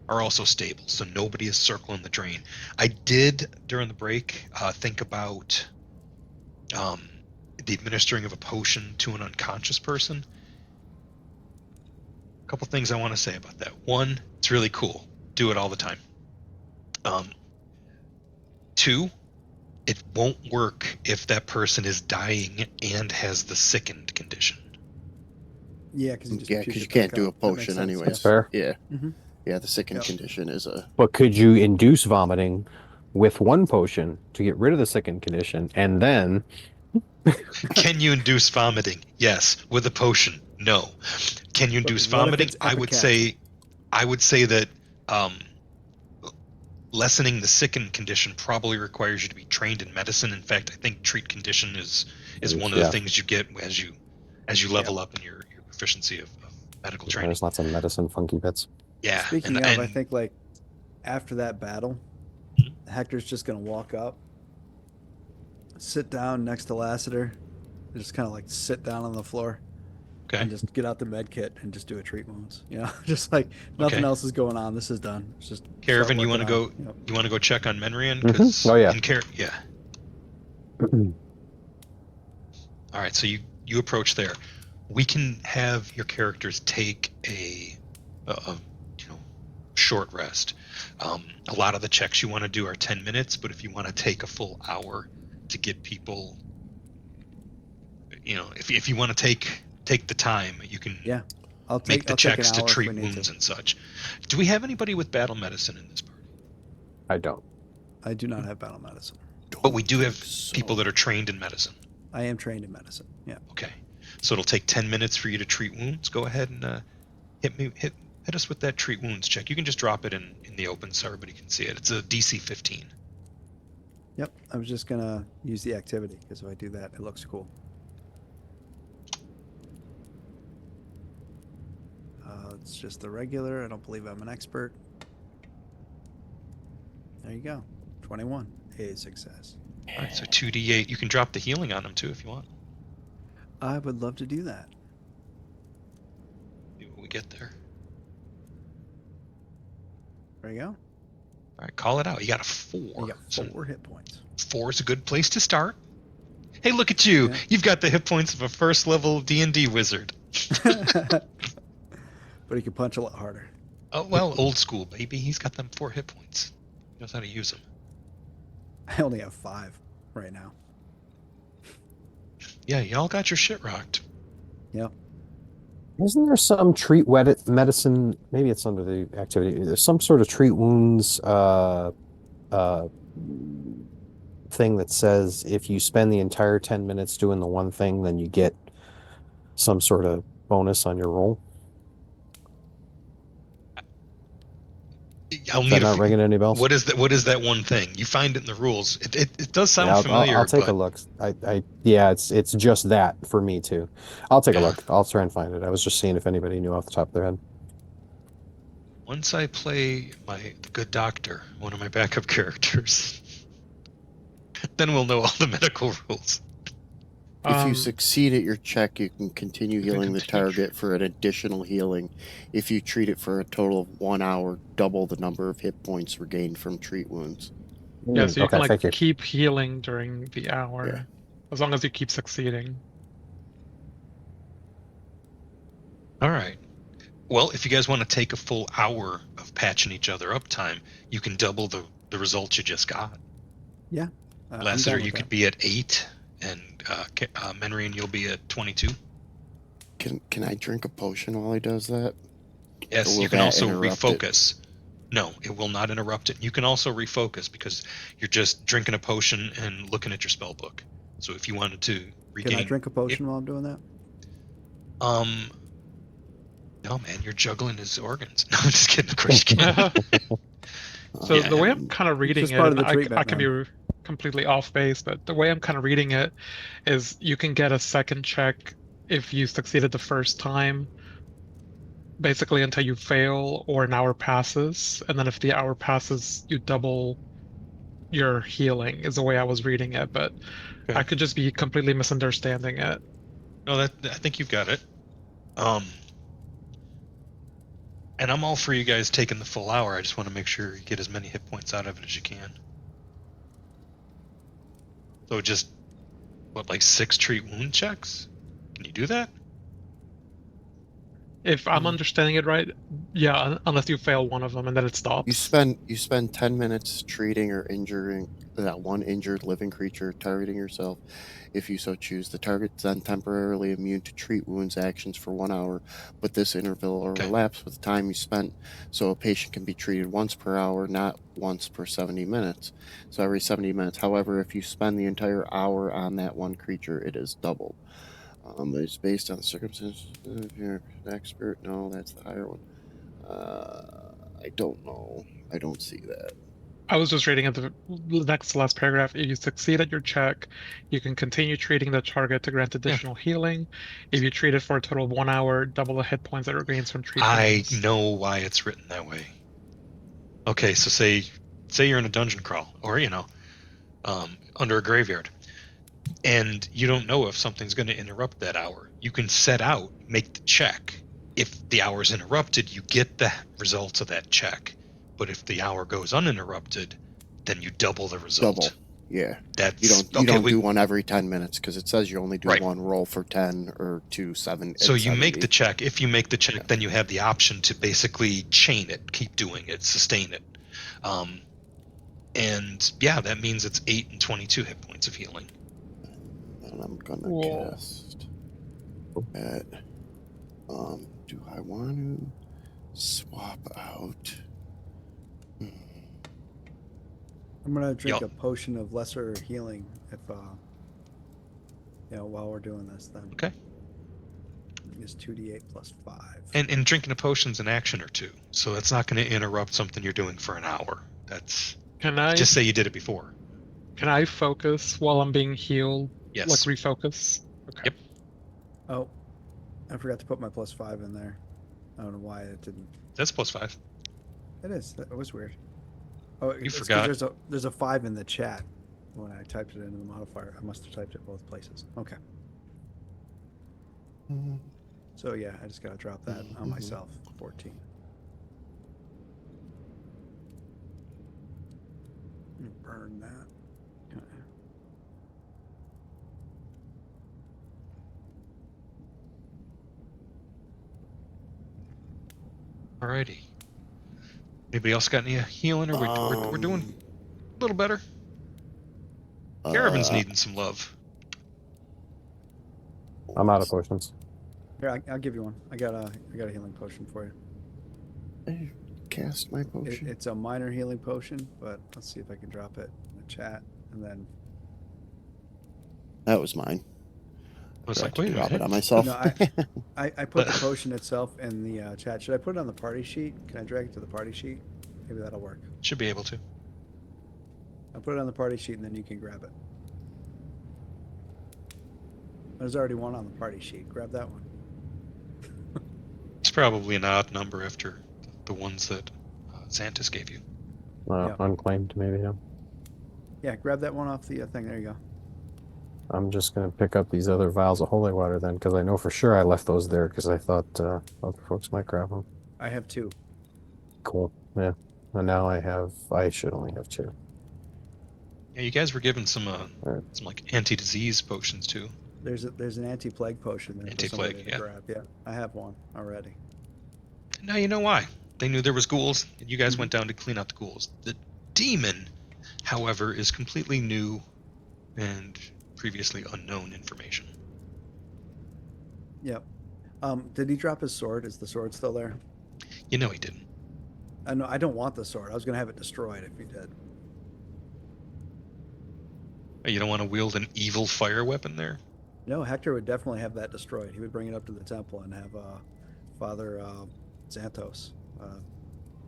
are also stable, so nobody is circling the drain. I did during the break think about the administering of a potion to an unconscious person. A couple things I want to say about that. One, it's really cool. Do it all the time. Two, it won't work if that person is dying and has the sickened condition. Yeah, because you just Yeah, puke because you it can't back do a up. That makes potion sense, anyways. That's fair. Yeah. Mhm. Yeah, the sickened Yep. condition is a. But could you induce vomiting with one potion to get rid of the sickened condition, and then Can you induce vomiting? Yes. With a potion? No. Can you induce But what if vomiting? it's I would say that lessening the sickened condition probably requires you to be trained in medicine. In fact, I think treat condition is one of the Yeah. things you get as you level up in your proficiency of medical training. there's lots of medicine funky bits. Yeah. Speaking and, of, and I think like after that battle, Mhm. Hector's just gonna walk up, sit down next to Lassiter, just kind of like sit down on the floor, okay. and just get out the med kit and just do a treat wounds. You know, just like nothing Okay. else is going on. This is done. It's just Caravan, you want to go? Yep. You want to go check on Menrian? Mhm. Because Oh, yeah. yeah. All right, so you approach there. We can have your characters take a short rest. A lot of the checks you want to do are 10 minutes, but if you want to take a full hour to get people, if you want to take the time, you can Yeah, I'll make take the I'll take an checks to hour if treat we need wounds to. and such. Do we have anybody with battle medicine in this party? I don't. I do not have battle medicine. But we do have So- people that are trained in medicine. I am trained in medicine. Yeah. Okay, so it'll take 10 minutes for you to treat wounds. Go ahead and hit us with that treat wounds check. You can just drop it in the open so everybody can see it. It's a DC 15. Yep. I was just gonna use the activity because if I do that, it looks cool. It's just the regular. I don't believe I'm an expert. There you go. 21. A success. All right, so 2d8. You can drop the healing on them too if you want. I would love to do that. See what we get there. There you go. All right, call it out. You got a 4. You got So 4 hit points. 4 is a good place to start. Hey, look at you. Yeah. You've got the hit points of a first level D&D wizard. But he can punch a lot harder. Oh, well, old school, baby. He's got them 4 hit points. He knows how to use them. I only have 5 right now. Yeah, y'all got your shit rocked. Yep. Isn't there some treat medicine? Maybe it's under the activity. There's some sort of treat wounds thing that says if you spend the entire 10 minutes doing the one thing, then you get some sort of bonus on your roll. I'll Is need that a not few- ringing any bells? What is that? What is that one thing? You find it in the rules. It does sound Yeah, familiar. I'll take but a look. It's just that for me too. I'll take a Yeah. look. I'll try and find it. I was just seeing if anybody knew off the top of their head. Once I play the good doctor, one of my backup characters, then we'll know all the medical rules. If you succeed at your check, you can continue You can healing the continue target for an additional healing. If you treat it for a total of 1 hour, double the number of hit points regained from treat wounds. Yeah, so you Okay, can thank you. keep healing during the hour, Yeah. as long as you keep succeeding. All right. Well, if you guys want to take a full hour of patching each other up time, you can double the results you just got. I'm Lassiter, down with you that. could be at 8, and Menrian, you'll be at 22. Can I drink a potion while he does that? Yes, Or will you can that also interrupt it? refocus. No, it will not interrupt it. You can also refocus because you're just drinking a potion and looking at your spell book. So if you wanted to regain, Can I drink a potion while I'm doing that? No, man, you're juggling his organs. No, I'm just kidding. Of course you can. So the way I'm Um, kind of reading just it, part of and the treatment, I can be man. completely off base, but the way I'm kind of reading it is you can get a second check if you succeeded the first time, basically until you fail or an hour passes, and then if the hour passes, you double your healing, is the way I was reading it, but I Okay. could just be completely misunderstanding it. No, that I think you've got it. And I'm all for you guys taking the full hour. I just want to make sure you get as many hit points out of it as you can. So just what, like 6 treat wound checks? Can you do that? If I'm Mhm. understanding it right, yeah, unless you fail one of them and then it stops. you spend 10 minutes treating or injuring that one injured living creature, targeting yourself. If you so choose, the target's then temporarily immune to treat wounds actions for 1 hour, but this interval overlaps with the time you spent, so a patient can be treated once per hour, not once per 70 minutes. So every 70 minutes. However, if you spend the entire hour on that one creature, it is doubled. It's based on the circumstances. If you're an expert, no, that's the higher one. I don't know. I don't see that. I was just reading at the next to last paragraph. If you succeed at your check, you can continue treating the target to grant additional healing. If you treat it for a total of 1 hour, double the hit points it regains from treat I wounds. know why it's written that way. Okay, so say you're in a dungeon crawl, or under a graveyard, and you don't know if something's going to interrupt that hour. You can set out, make the check. If the hour is interrupted, you get the results of that check. But if the hour goes uninterrupted, then you double the result. Double. Yeah. That's You don't do one every 10 minutes because it says you only do Right. one roll for 10 or 2 7. So you make 70. the check. If you make the check, then you have the option to basically chain it, keep doing it, sustain it. And yeah, that means it's 8 and 22 hit points of healing. And I'm gonna Whoa. cast that. Do I want to swap out? I'm gonna drink Yup. a potion of lesser healing if while we're doing this then. Okay. It's 2d8 plus 5. And drinking a potion's an action or two, so that's not going to interrupt something you're doing for an hour. That's Can I just say you did it before. focus while I'm being healed? Yes. Like refocus? Okay. Yep. Oh, I forgot to put my plus 5 in there. I don't know why it didn't. That's plus 5. It is. That was weird. Oh, it's 'cause forgot. There's a 5 in the chat when I typed it into the modifier. I must have typed it both places. Okay. So yeah, I just gotta drop that on myself. 14. Burn that. Okay. Alrighty. Anybody else got any healing, or we're doing a little better? Caravan's needing some love. I'm out of potions. Here, I'll give you one. I got a healing potion for you. I cast my potion. It's a minor healing potion, but let's see if I can drop it in the chat, and then. That was mine. I was like, to wait a drop minute. it on myself. No, I put the potion itself in the chat. Should I put it on the party sheet? Can I drag it to the party sheet? Maybe that'll work. Should be able to. I'll put it on the party sheet, and then you can grab it. There's already one on the party sheet. Grab that one. It's probably an odd number after the ones that Xantus gave you. Yeah. Unclaimed, maybe. Yeah. Yeah, grab that one off the thing. There you go. I'm just gonna pick up these other vials of holy water then, because I know for sure I left those there because I thought other folks might grab them. I have 2. Cool. Yeah. And now I should only have 2. Yeah, you guys were given some Right. some like anti-disease potions too. There's an anti-plague potion there for somebody Anti-plague, to yeah. grab. Yeah, I have one already. Now you know why. They knew there was ghouls, and you guys went down to clean out the ghouls. The demon, however, is completely new and previously unknown information. Yep. Did he drop his sword? Is the sword still there? You know he didn't. I know. I don't want the sword. I was gonna have it destroyed if he did. You don't want to wield an evil fire weapon there? No, Hector would definitely have that destroyed. He would bring it up to the temple and have Father Xantos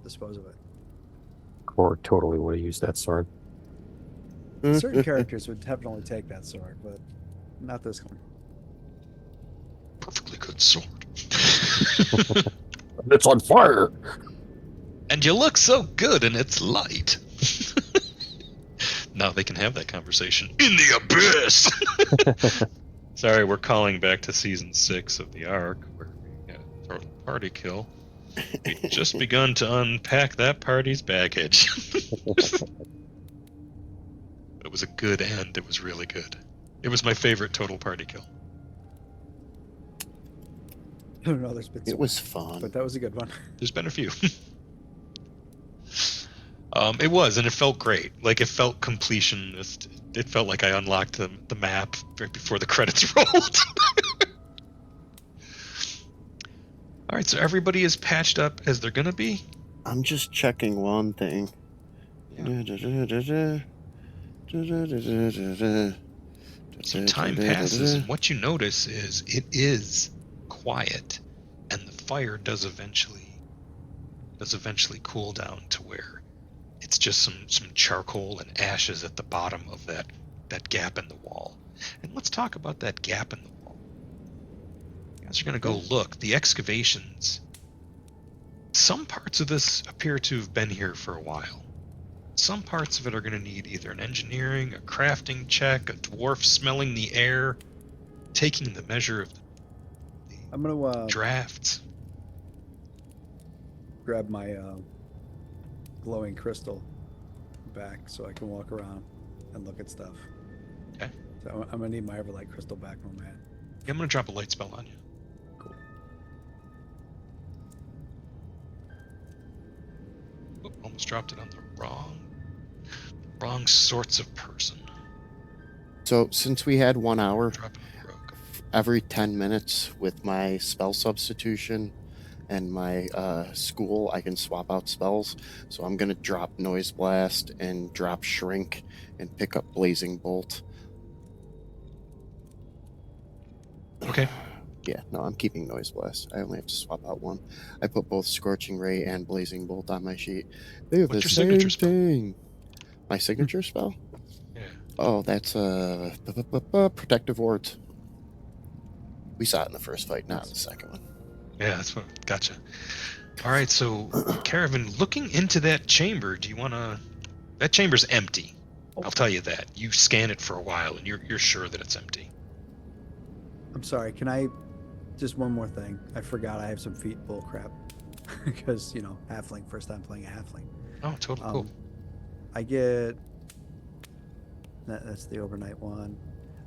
dispose of it. Or totally would have used that sword. Certain characters would definitely take that sword, but not this one. Perfectly good sword. It's on fire! And you look so good in its light. Now they can have that conversation in the abyss. Sorry, we're calling back to season 6 of the Ark, where we got a total party kill. We just begun to unpack that party's baggage. It was a good end. It was really good. It was my favorite total party kill. I don't know. There's been It some, was fun. but that was a good one. There's been a few. It was, and it felt great. Like, it felt completionist. It felt like I unlocked the map right before the credits rolled. All right, so everybody is patched up as they're gonna be. I'm just checking one thing. Some time passes, and what you notice is it is quiet, and the fire does eventually cool down to where it's just some charcoal and ashes at the bottom of that gap in the wall. And let's talk about that gap in the wall. You guys are gonna go look. The excavations. Some parts of this appear to have been here for a while. Some parts of it are going to need either an engineering, a crafting check, a dwarf smelling the air, taking the measure of the I'm gonna drafts. grab my glowing crystal back so I can walk around and look at stuff. Okay. So I'm gonna need my Everlight crystal back on that. Yeah, I'm going to drop a light spell on you. Cool. Oh, almost dropped it on the wrong sorts of person. So since we had 1 hour, Drop it on the rogue. every 10 minutes with my spell substitution and my school, I can swap out spells. So I'm going to drop Noise Blast and drop Shrink and pick up Blazing Bolt. Okay. Yeah, no, I'm keeping Noise Blast. I only have to swap out one. I put both Scorching Ray and Blazing Bolt on my sheet. They're What's the your same signature spell? thing. My signature spell? Yeah. Oh, that's Protective Wards. We saw it in the first fight, not in the second one. Yeah, that's what. Gotcha. All right, so Caravan, looking into that chamber, do you want to? That chamber's empty. I'll tell you that. You scan it for a while, and you're sure that it's empty. I'm sorry. Can I just one more thing? I forgot I have some feet bull crap because halfling. First time playing a halfling. Oh, totally cool. I get that's the overnight one.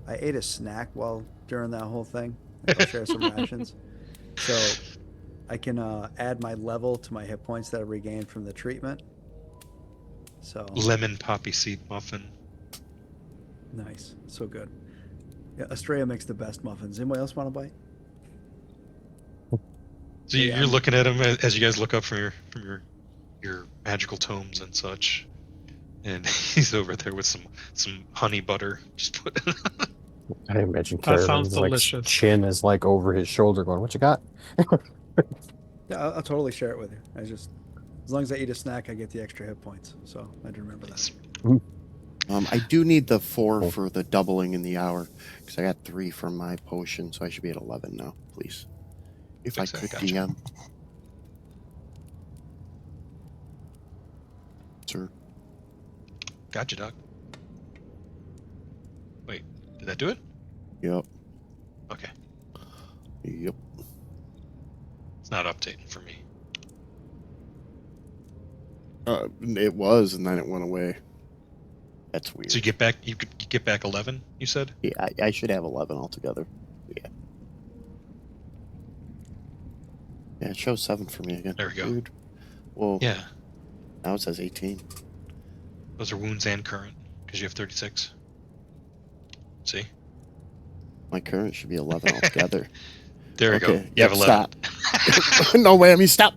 I ate a snack during that whole thing. I'll share some rations, so I can add my level to my hit points that I regained from the treatment. So Lemon poppy seed muffin. nice, so good. Yeah, Estrella makes the best muffins. Anybody else want to bite? So you're looking at him as you guys look up from your magical tomes and such, and he's over there with some honey butter. Just put. I imagine That sounds Caravan's like delicious. chin is like over his shoulder going, "What you got?" Yeah, I'll totally share it with you. As long as I eat a snack, I get the extra hit points. So I do remember that. I do need the 4 for the doubling in the hour because I got 3 from my potion, so I should be at 11 now, please. If I Fix that, could, gotcha. DM. Sir. Gotcha, Doc. Wait, did that do it? Yep. Okay, Yep. it's not updating for me. It was, and then it went away. That's weird. So you get back. You get back 11. You said. Yeah, I should have 11 altogether. Yeah. Yeah, it shows 7 for me again. There we go. Weird. Well, Yeah, now it says 18. those are wounds and current because you have 36. See, My current should be 11 altogether. there we go. Okay, You have yep, 11. Stop. No whammy, stop.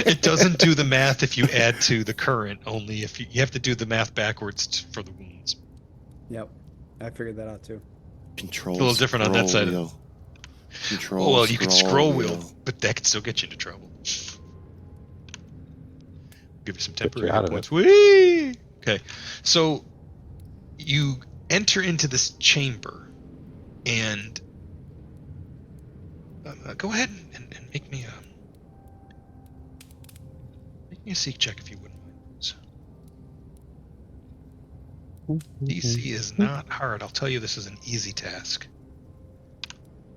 It doesn't do the math if you add to the current. Only if you have to do the math backwards for the wounds. Yep, I figured that out too. Control. It's a little different on that scroll side. wheel. Control. Oh, well, you could scroll wheel, but that could still get you into trouble. Give you some Get you temporary out hit of points. Whee! Okay. So you enter into this chamber, and go ahead and make me a seek check if you wouldn't mind. DC is not hard. I'll tell you, this is an easy task.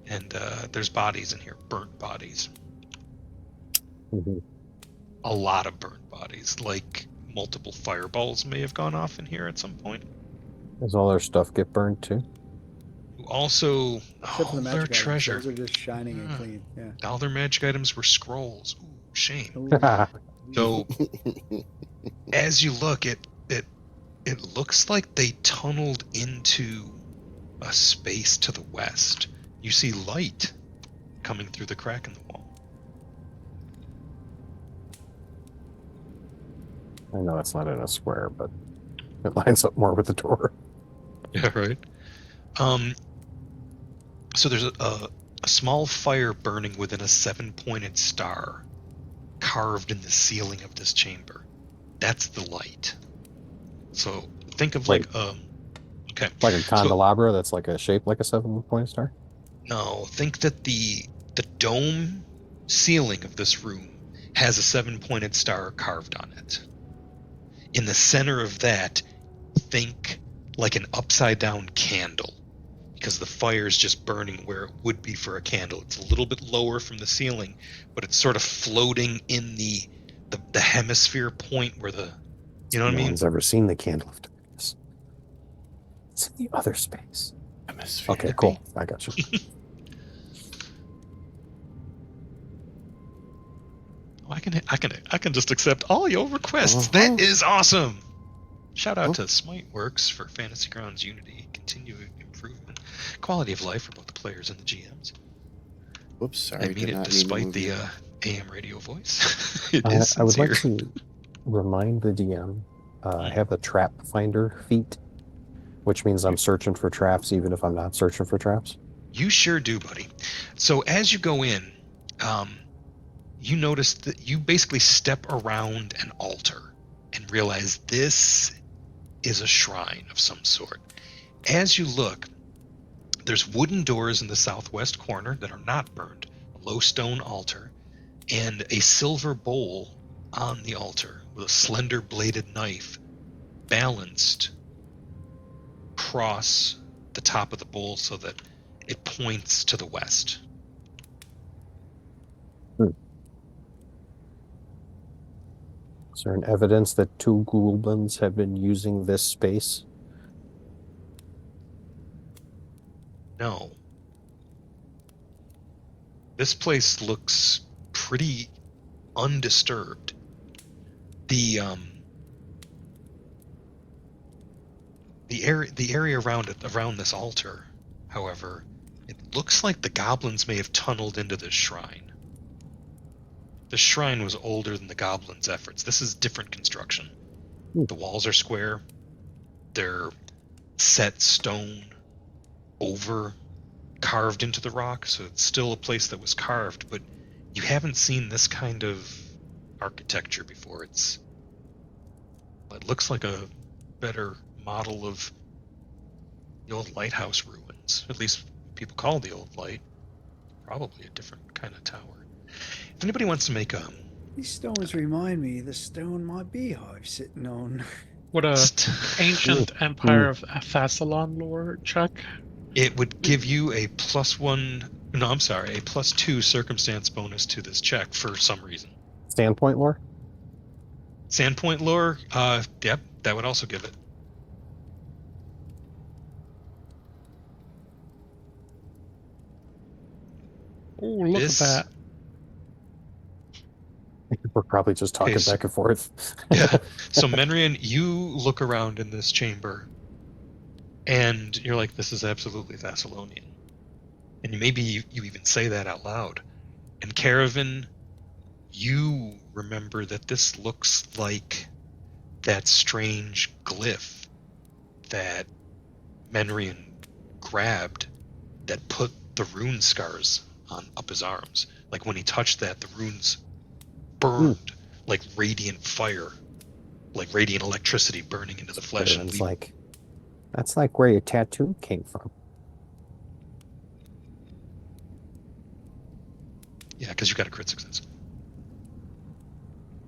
And there's bodies in here, burnt bodies. Mhm. A lot of burnt bodies, like multiple fireballs may have gone off in here at some point. Does all their stuff get burned too? Also, Except for all the their magic items. treasure. Those are just shining and Ah. clean. Yeah. All their magic items were scrolls. Ooh, shame. Ooh. So as you look, it looks like they tunneled into a space to the west. You see light coming through the crack in the wall. I know it's not in a square, but it lines up more with the door. Yeah, right. So there's a small fire burning within a 7-pointed star carved in the ceiling of this chamber. That's the light. So think of Wait. okay. Like a candelabra that's like a shape like a 7-point star? No, think that the dome ceiling of this room has a 7-pointed star carved on it. In the center of that, think like an upside down candle, because the fire's just burning where it would be for a candle. It's a little bit lower from the ceiling, but it's sort of floating in the hemisphere point where you know what I No mean? one's ever seen the candle of darkness. It's in the other space. Hemisphere. Okay, Could cool. be. I got you. Oh, I can just accept all your requests. That is awesome. Shout out to Smiteworks for Fantasy Grounds Unity. Continued improvement, quality of life for both the players and the GMs. Whoops, sorry. I mean did it not despite mean to the move AM radio voice. It is I would sincere. like to remind the DM I have a trap finder feat, which means I'm searching for traps even if I'm not searching for traps. You sure do, buddy. So as you go in, you notice that you basically step around an altar and realize this is a shrine of some sort. As you look, there's wooden doors in the southwest corner that are not burned, a low stone altar, and a silver bowl on the altar with a slender bladed knife balanced across the top of the bowl so that it points to the west. Is there an evidence that 2 goblins have been using this space? No. This place looks pretty undisturbed. The area around this altar, however, it looks like the goblins may have tunneled into this shrine. The shrine was older than the goblins' efforts. This is different construction. The walls are square. They're set stone over carved into the rock, so it's still a place that was carved, but you haven't seen this kind of architecture before. It looks like a better model of the old lighthouse ruins. At least people call the old light. Probably a different kind of tower. If anybody wants to make These stones remind me of the stone my beehive sitting on. Would a ancient Empire of Thassalon lore check? it would give you a +2 circumstance bonus to this check for some reason. Standpoint lore? Sandpoint lore, yep, that would also give it. Oh, look This- at that. We're probably just talking Okay, so- back and forth. Yeah. So Menrian, you look around in this chamber, and you're like, "This is absolutely Thessalonian," and maybe you even say that out loud. And Caravan, you remember that this looks like that strange glyph that Menrian grabbed that put the rune scars on up his arms. Like when he touched that, the runes burned like radiant fire, like radiant electricity burning into the flesh. And It's like, that's like where your tattoo came from. Yeah, because you got a crit success.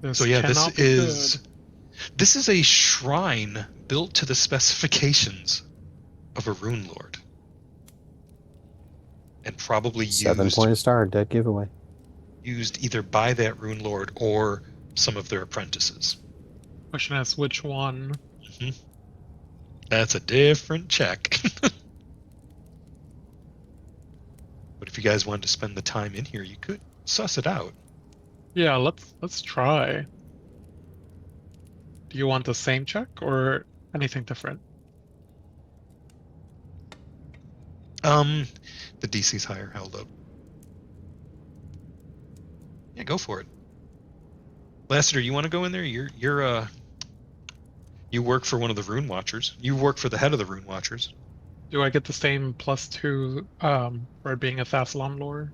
This So yeah, cannot be this is a shrine built to the specifications of a rune lord, and probably 7-point star, dead giveaway. used either by that rune lord or some of their apprentices. good. Question is, which one? That's a different check. But if you guys wanted to spend the time in here, you could suss it out. Yeah, let's try. Do you want the same check or anything different? The DC's higher, held up. Yeah, go for it. Lassiter, you want to go in there? You work for one of the Rune Watchers. You work for the head of the Rune Watchers. Do I get the same +2 for it being a Thassalon lore?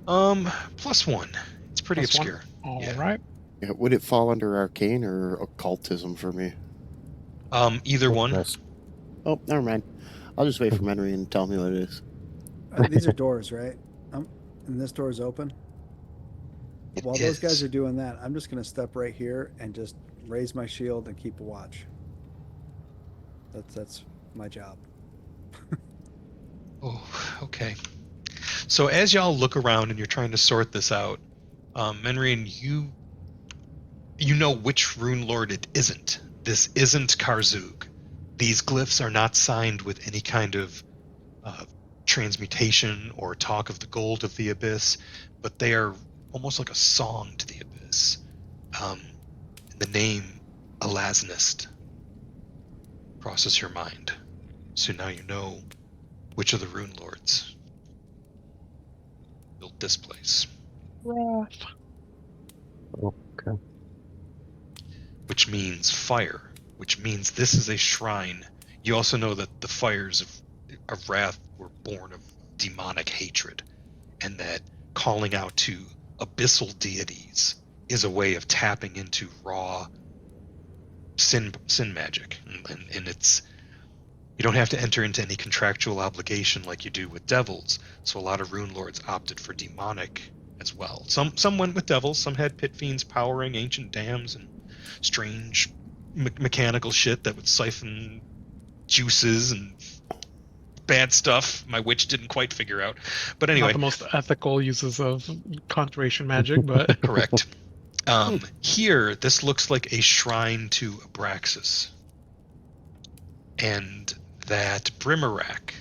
+1. It's pretty +1? obscure. All Yeah. right. Yeah, would it fall under arcane or occultism for me? Either one. Nice. Oh, never mind. I'll just wait for Henry and tell me what it is. These are doors, right? And this door is open. It While those guys is. are doing that, I'm just going to step right here and just raise my shield and keep a watch. That's my job. Oh, okay. So as y'all look around and you're trying to sort this out, Menrian, you know which rune lord it isn't. This isn't Karzug. These glyphs are not signed with any kind of transmutation or talk of the gold of the abyss, but they are almost like a song to the abyss. The name Elaznist crosses your mind. So now you know which of the rune lords built this place. Okay. Which means fire, which means this is a shrine. You also know that the fires of wrath were born of demonic hatred, and that calling out to abyssal deities is a way of tapping into raw sin magic. And it's, you don't have to enter into any contractual obligation like you do with devils, so a lot of rune lords opted for demonic as well. Some went with devils, some had pit fiends powering ancient dams and strange mechanical shit that would siphon juices and bad stuff my witch didn't quite figure out. But anyway, Not the most ethical uses of conjuration magic, but correct. Here, this looks like a shrine to Abraxas. And that Brimarak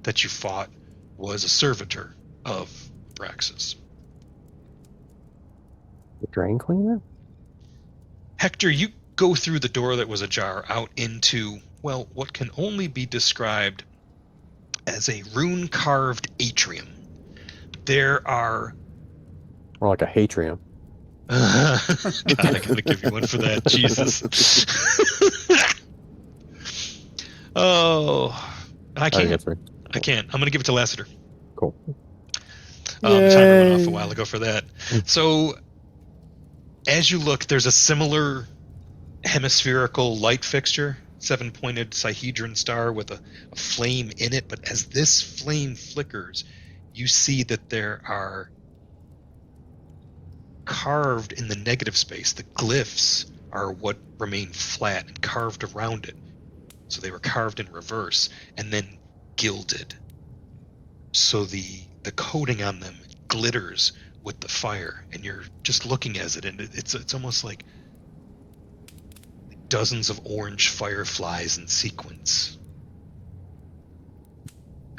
that you fought was a servitor of Abraxas. The drain cleaner? Hector, you go through the door that was ajar out into, well, what can only be described as a rune-carved atrium. There are... Or like a hatrium. God, I gotta give you one for that. Jesus. Oh, I I can't. get three. I can't. I'm gonna give it to Lassiter. Cool. Timer went off a while ago for that. So, as you look, there's a similar hemispherical light fixture, 7-pointed Sihedron star with a flame in it. But as this flame flickers, you see that there are carved in the negative space. The glyphs are what remain flat and carved around it. So they were carved in reverse and then gilded. So the coating on them glitters with the fire, and you're just looking at it, and it's almost like dozens of orange fireflies in sequence.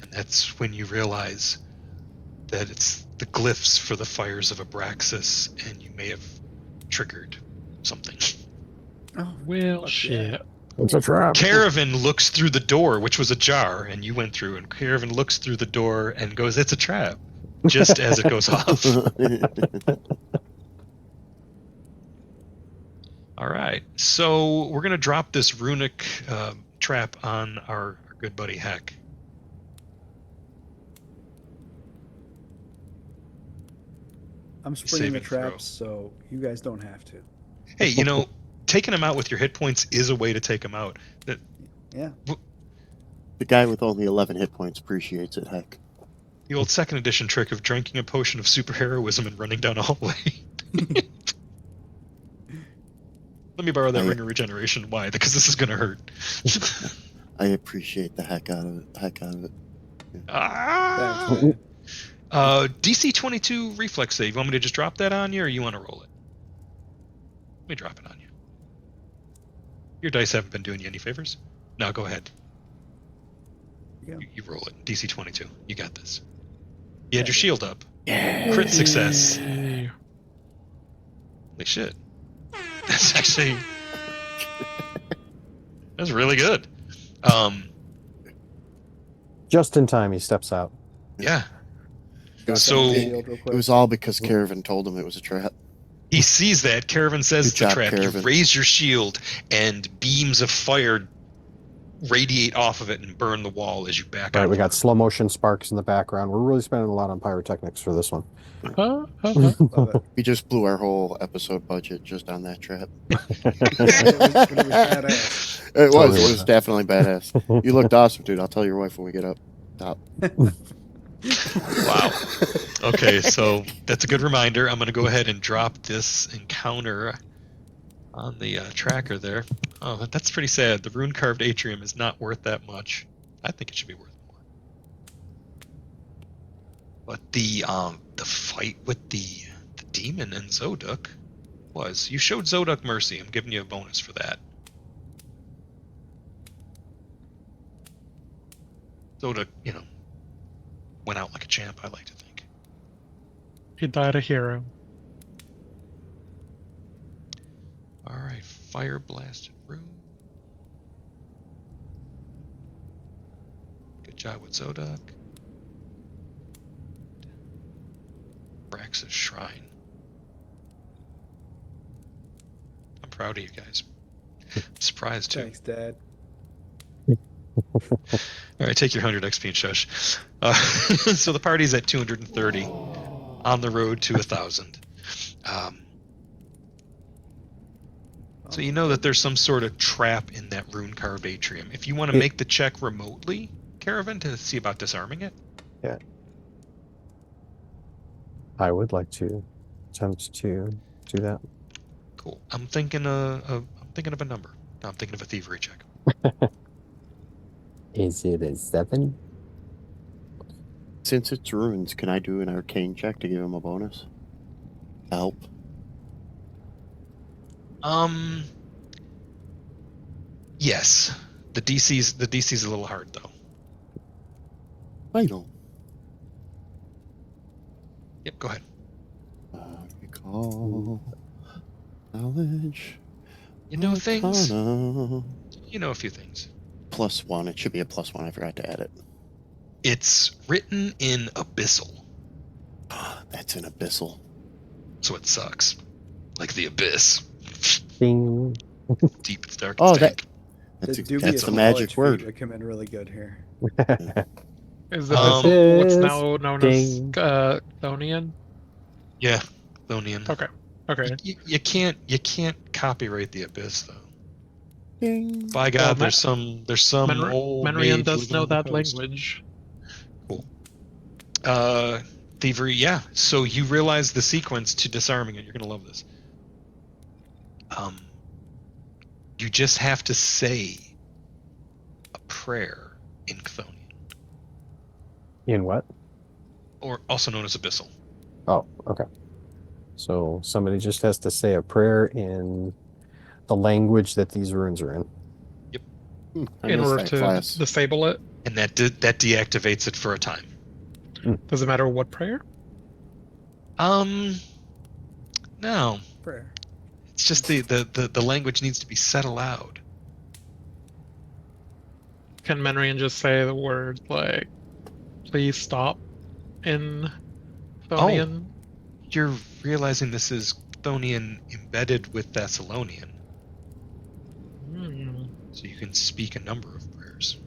And that's when you realize that it's the glyphs for the fires of Abraxas, and you may have triggered something. Oh, well, fuck shit. yeah. It's a trap. Caravan looks through the door, which was ajar, and you went through, and Caravan looks through the door and goes, "It's a trap," just as it goes off. All right, so we're going to drop this runic trap on our good buddy Heck. I'm springing the Saving throw. traps, so you guys don't have to. Hey, you know, taking him out with your hit points is a way to take him out. Yeah. The guy with only 11 hit points appreciates it. Heck, The old second edition trick of drinking a potion of superheroism and running down a hallway. Let me borrow that ring of regeneration. Why? Because this is gonna hurt. I appreciate the heck out of it. Ah! Thanks, man. DC 22 reflex save. You want me to just drop that on you, or you want to roll it? Let me drop it on you. Your dice haven't been doing you any favors. No, go ahead. Yeah. You roll it. DC 22. You got this. You had your Thank you. shield up. Crit success. Yay. Holy shit. That's actually... That's really good. Just in time, he steps out. Yeah. It was, So- it was all because Caravan told him it was a trap. He sees that. Caravan says Good it's a job, trap. Caravan. You raise your shield, and beams of fire radiate off of it and burn the wall as you back Right, out. we got slow motion sparks in the background. We're really spending a lot on pyrotechnics for this one. Love it. We just blew our whole episode budget just on that trap. But it was badass. It Totally was definitely badass. You looked awesome, dude. I'll tell your wife when we get up top. Wow. Okay, so that's a good reminder. I'm going to go ahead and drop this encounter on the tracker there. Oh, that's pretty sad. The rune-carved atrium is not worth that much. I think it should be worth more. But the fight with the demon and Zoduk was... You showed Zoduk mercy. I'm giving you a bonus for that. Zoduk, you know, went out like a champ, I like to think. He died a hero. Alright, fire blasted room. Good job with Zoduk. Brax's shrine. I'm proud of you guys. I'm surprised too. Thanks, Dad. Alright, take your 100 XP and shush. So the party's at 230, on the road to 1,000. So you know that there's some sort of trap in that rune-carved atrium. If you want to make the check remotely, Caravan, to see about disarming it. Yeah. I would like to attempt to do that. Cool. I'm thinking of a number. No, I'm thinking of a thievery check. Is it a 7? Since it's runes, can I do an arcane check to give him a bonus? Help. Yes. The DC's a little hard though. I know. Yep, go ahead. Recall knowledge. You know things. Arcana. You know a few things. +1. It should be a +1. I forgot to add it. It's written in abyssal, That's an abyssal. so it sucks. Like the abyss. Ding. Deep, it's dark, Oh, it's dank. That's The a, dubious that's a magic knowledge word. feat would come in really good here. Is the Um, vessel what's Yes. now known Ding. as Thonian? Yeah, Thonian. Okay. Okay. You can't copyright the abyss though. Ding. By God, Well, there's some old Menrian mage does living know on the that coast. language. Thievery, yeah. So you realize the sequence to disarming it. You're gonna love this. You just have to say a prayer in Chthonian, In what? or also known as abyssal. Oh, okay. So somebody just has to say a prayer in the language that these runes are in. I In missed order that to class. disable it. And that deactivates it for a time. Does it matter what prayer? No. Prayer. It's just the language needs to be said aloud. Can Menrian just say the word like, please stop in Thonian? You're realizing this is Chthonian embedded with Thessalonian, Hmm. so you can speak a number of prayers.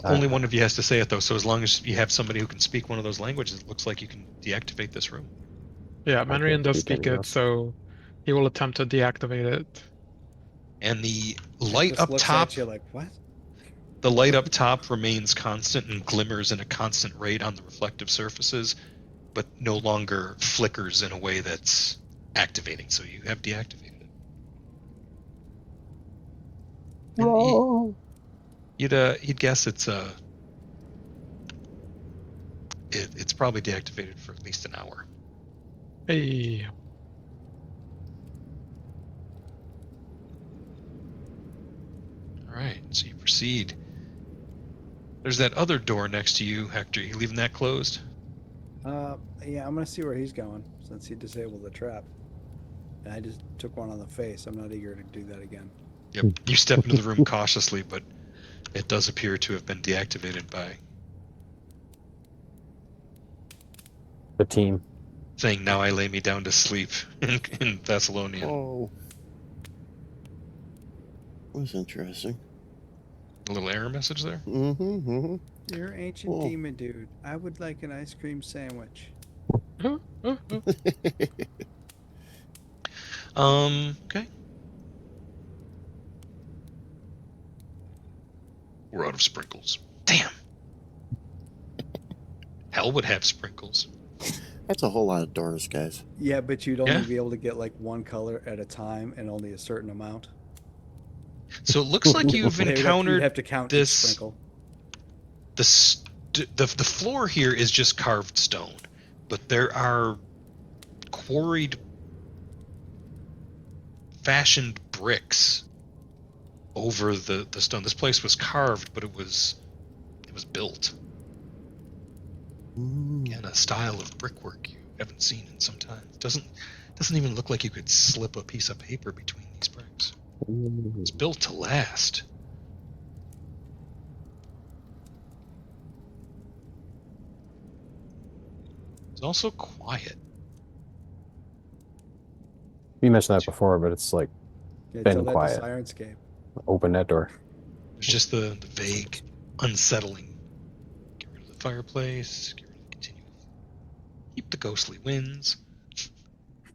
Only one of you has to say it, though. So as long as you have somebody who can speak one of those languages, it looks like you can deactivate this room. Yeah, can't Manrian does speak speak any of it, those. so he will attempt to deactivate it. And the It light just up looks top, at you like, what? the light up top remains constant and glimmers in a constant rate on the reflective surfaces, but no longer flickers in a way that's activating. So you have deactivated it. And you'd guess it's it's probably deactivated for at least an hour. Hey, All right, so you proceed. There's that other door next to you, Hector. You leaving that closed? Yeah, I'm gonna see where he's going since he disabled the trap. And I just took one on the face. I'm not eager to do that again. Yep. You step into the room cautiously, but it does appear to have been deactivated by The team. saying, "Now I lay me down to sleep" in Thessalonian. Oh. That's interesting. A little error message there. Mm-hmm. You're ancient Cool. demon dude. I would like an ice cream sandwich. Okay. We're out of sprinkles. Damn. Hell would have sprinkles. That's a whole lot of doors, guys. Yeah, but you'd only Yeah. be able to get like one color at a time and only a certain amount. So it looks like you've You'd encountered have to count this- each sprinkle. the floor here is just carved stone, but there are quarried, fashioned bricks over the stone. This place was carved, but it was built in a style of brickwork you haven't seen in some time. It doesn't even look like you could slip a piece of paper between these bricks. It's built to last. It's also quiet. You mentioned that before, but it's like Yeah, been tell that quiet. to Sirenscape. Open that door. There's just the vague, unsettling. Get rid of the fireplace. Get rid of the continual. Keep the ghostly winds.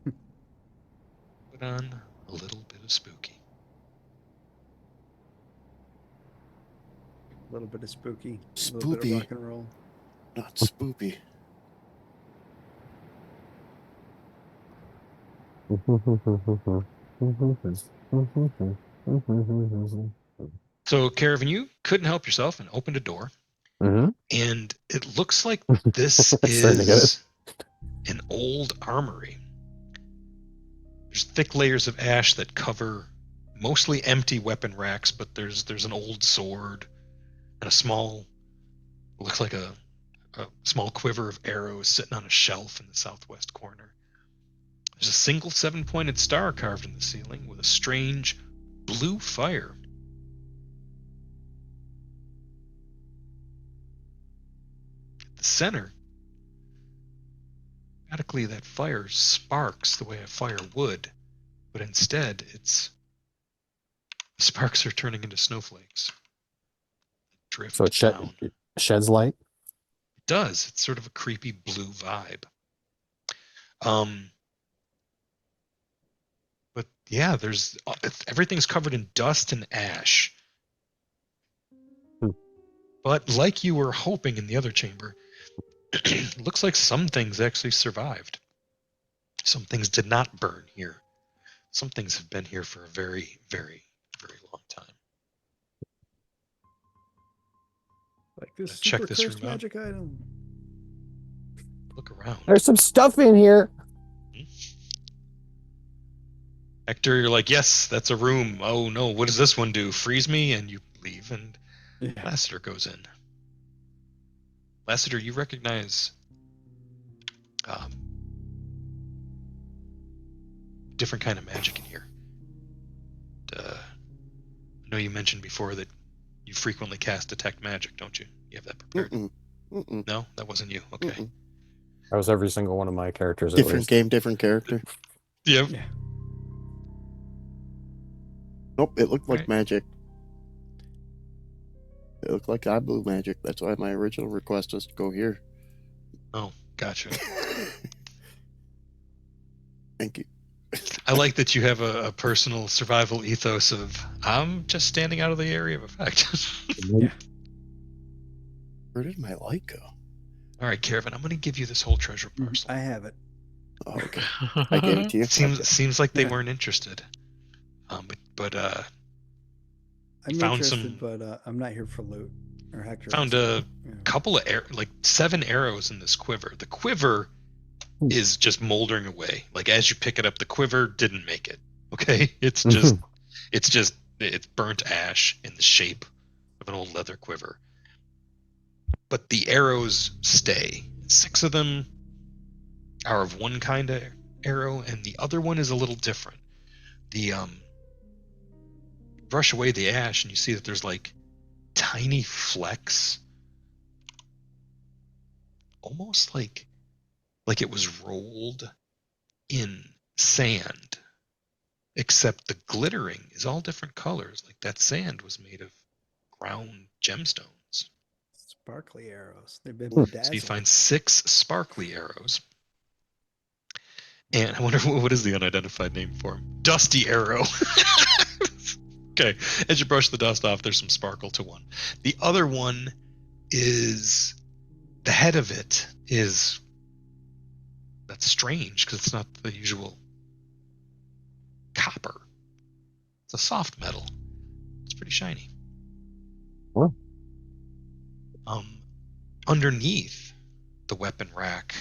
Put on a little bit of spooky. A little bit of spooky. A little bit Spoopy. of rock and roll. Not spoopy. So, Caravan, you couldn't help yourself and opened a door. Mm-hmm. And it looks like this Starting to get is an old armory. There's thick layers of ash that cover mostly empty weapon racks, but there's an old sword and a small, looks like a small quiver of arrows sitting on a shelf in the southwest corner. There's a single 7-pointed star carved in the ceiling with a strange blue fire. At the center, automatically that fire sparks the way a fire would, but instead the sparks are turning into snowflakes. Drift So it down. sheds light. It does. It's sort of a creepy blue vibe. But yeah, everything's covered in dust and ash. But like you were hoping in the other chamber, it looks like some things actually survived. Some things did not burn here. Some things have been here for a very, very, very long time. Like this Check super this cursed room out. magic item. Look around. There's some stuff in here. Hector, you're like, yes, that's a room. Oh no, what does this one do? Freeze me? And you leave, and Yeah. Lassiter goes in. Lassiter, you recognize different kind of magic in here. I know you mentioned before that you frequently cast Detect Magic, don't you? You have that prepared? Mm-mm. No, that wasn't you. Okay. Mm-mm. That was every single one of my characters. At Different least. game, different character. Yep. Yeah. Nope, it looked like Right. magic. It looked like eye blue magic. That's why my original request was to go here. Oh, gotcha. Thank you. I like that you have a personal survival ethos of I'm just standing out of the area of effect. Yeah. Where did my light go? All right, Caravan, I'm going to give you this whole treasure parcel. I have it. Oh, okay. I gave it to you. Seems like they Yeah. weren't interested. But I'm found interested, some- but I'm not here for loot. Or Hector. found a couple of like 7 arrows in this quiver. The quiver is just moldering away. Like as you pick it up, the quiver didn't make it. Okay, it's burnt ash in the shape of an old leather quiver. But the arrows stay. 6 of them are of one kind of arrow, and the other one is a little different. The brush away the ash, and you see that there's like tiny flecks, almost like it was rolled in sand, except the glittering is all different colors. Like that sand was made of ground gemstones. Sparkly arrows. They've been So bedazzled. you find 6 sparkly arrows. And I wonder what is the unidentified name for him? Dusty arrow. Okay, as you brush the dust off, there's some sparkle to one. The other one is the head of it is that's strange because it's not the usual copper. It's a soft metal. It's pretty shiny. Well. Underneath the weapon rack,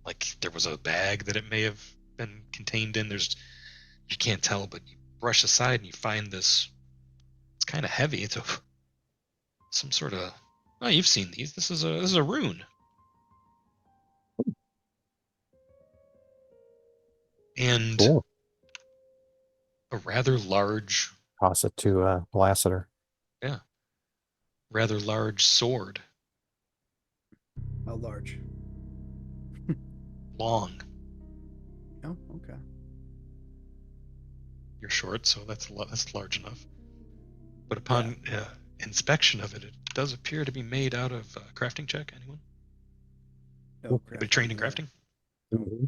like there was a bag that it may have been contained in. You can't tell, but you brush aside and you find this. It's kind of heavy. It's some sort of. Oh, you've seen these. This is a rune. And Cool. a rather large Toss it to Lassiter. rather large sword. How large? Long. Oh, okay. You're short, so that's large enough. But upon inspection of it, it does appear to be made out of crafting check. Anyone? No, Anybody trained in crafting? Mm-hmm.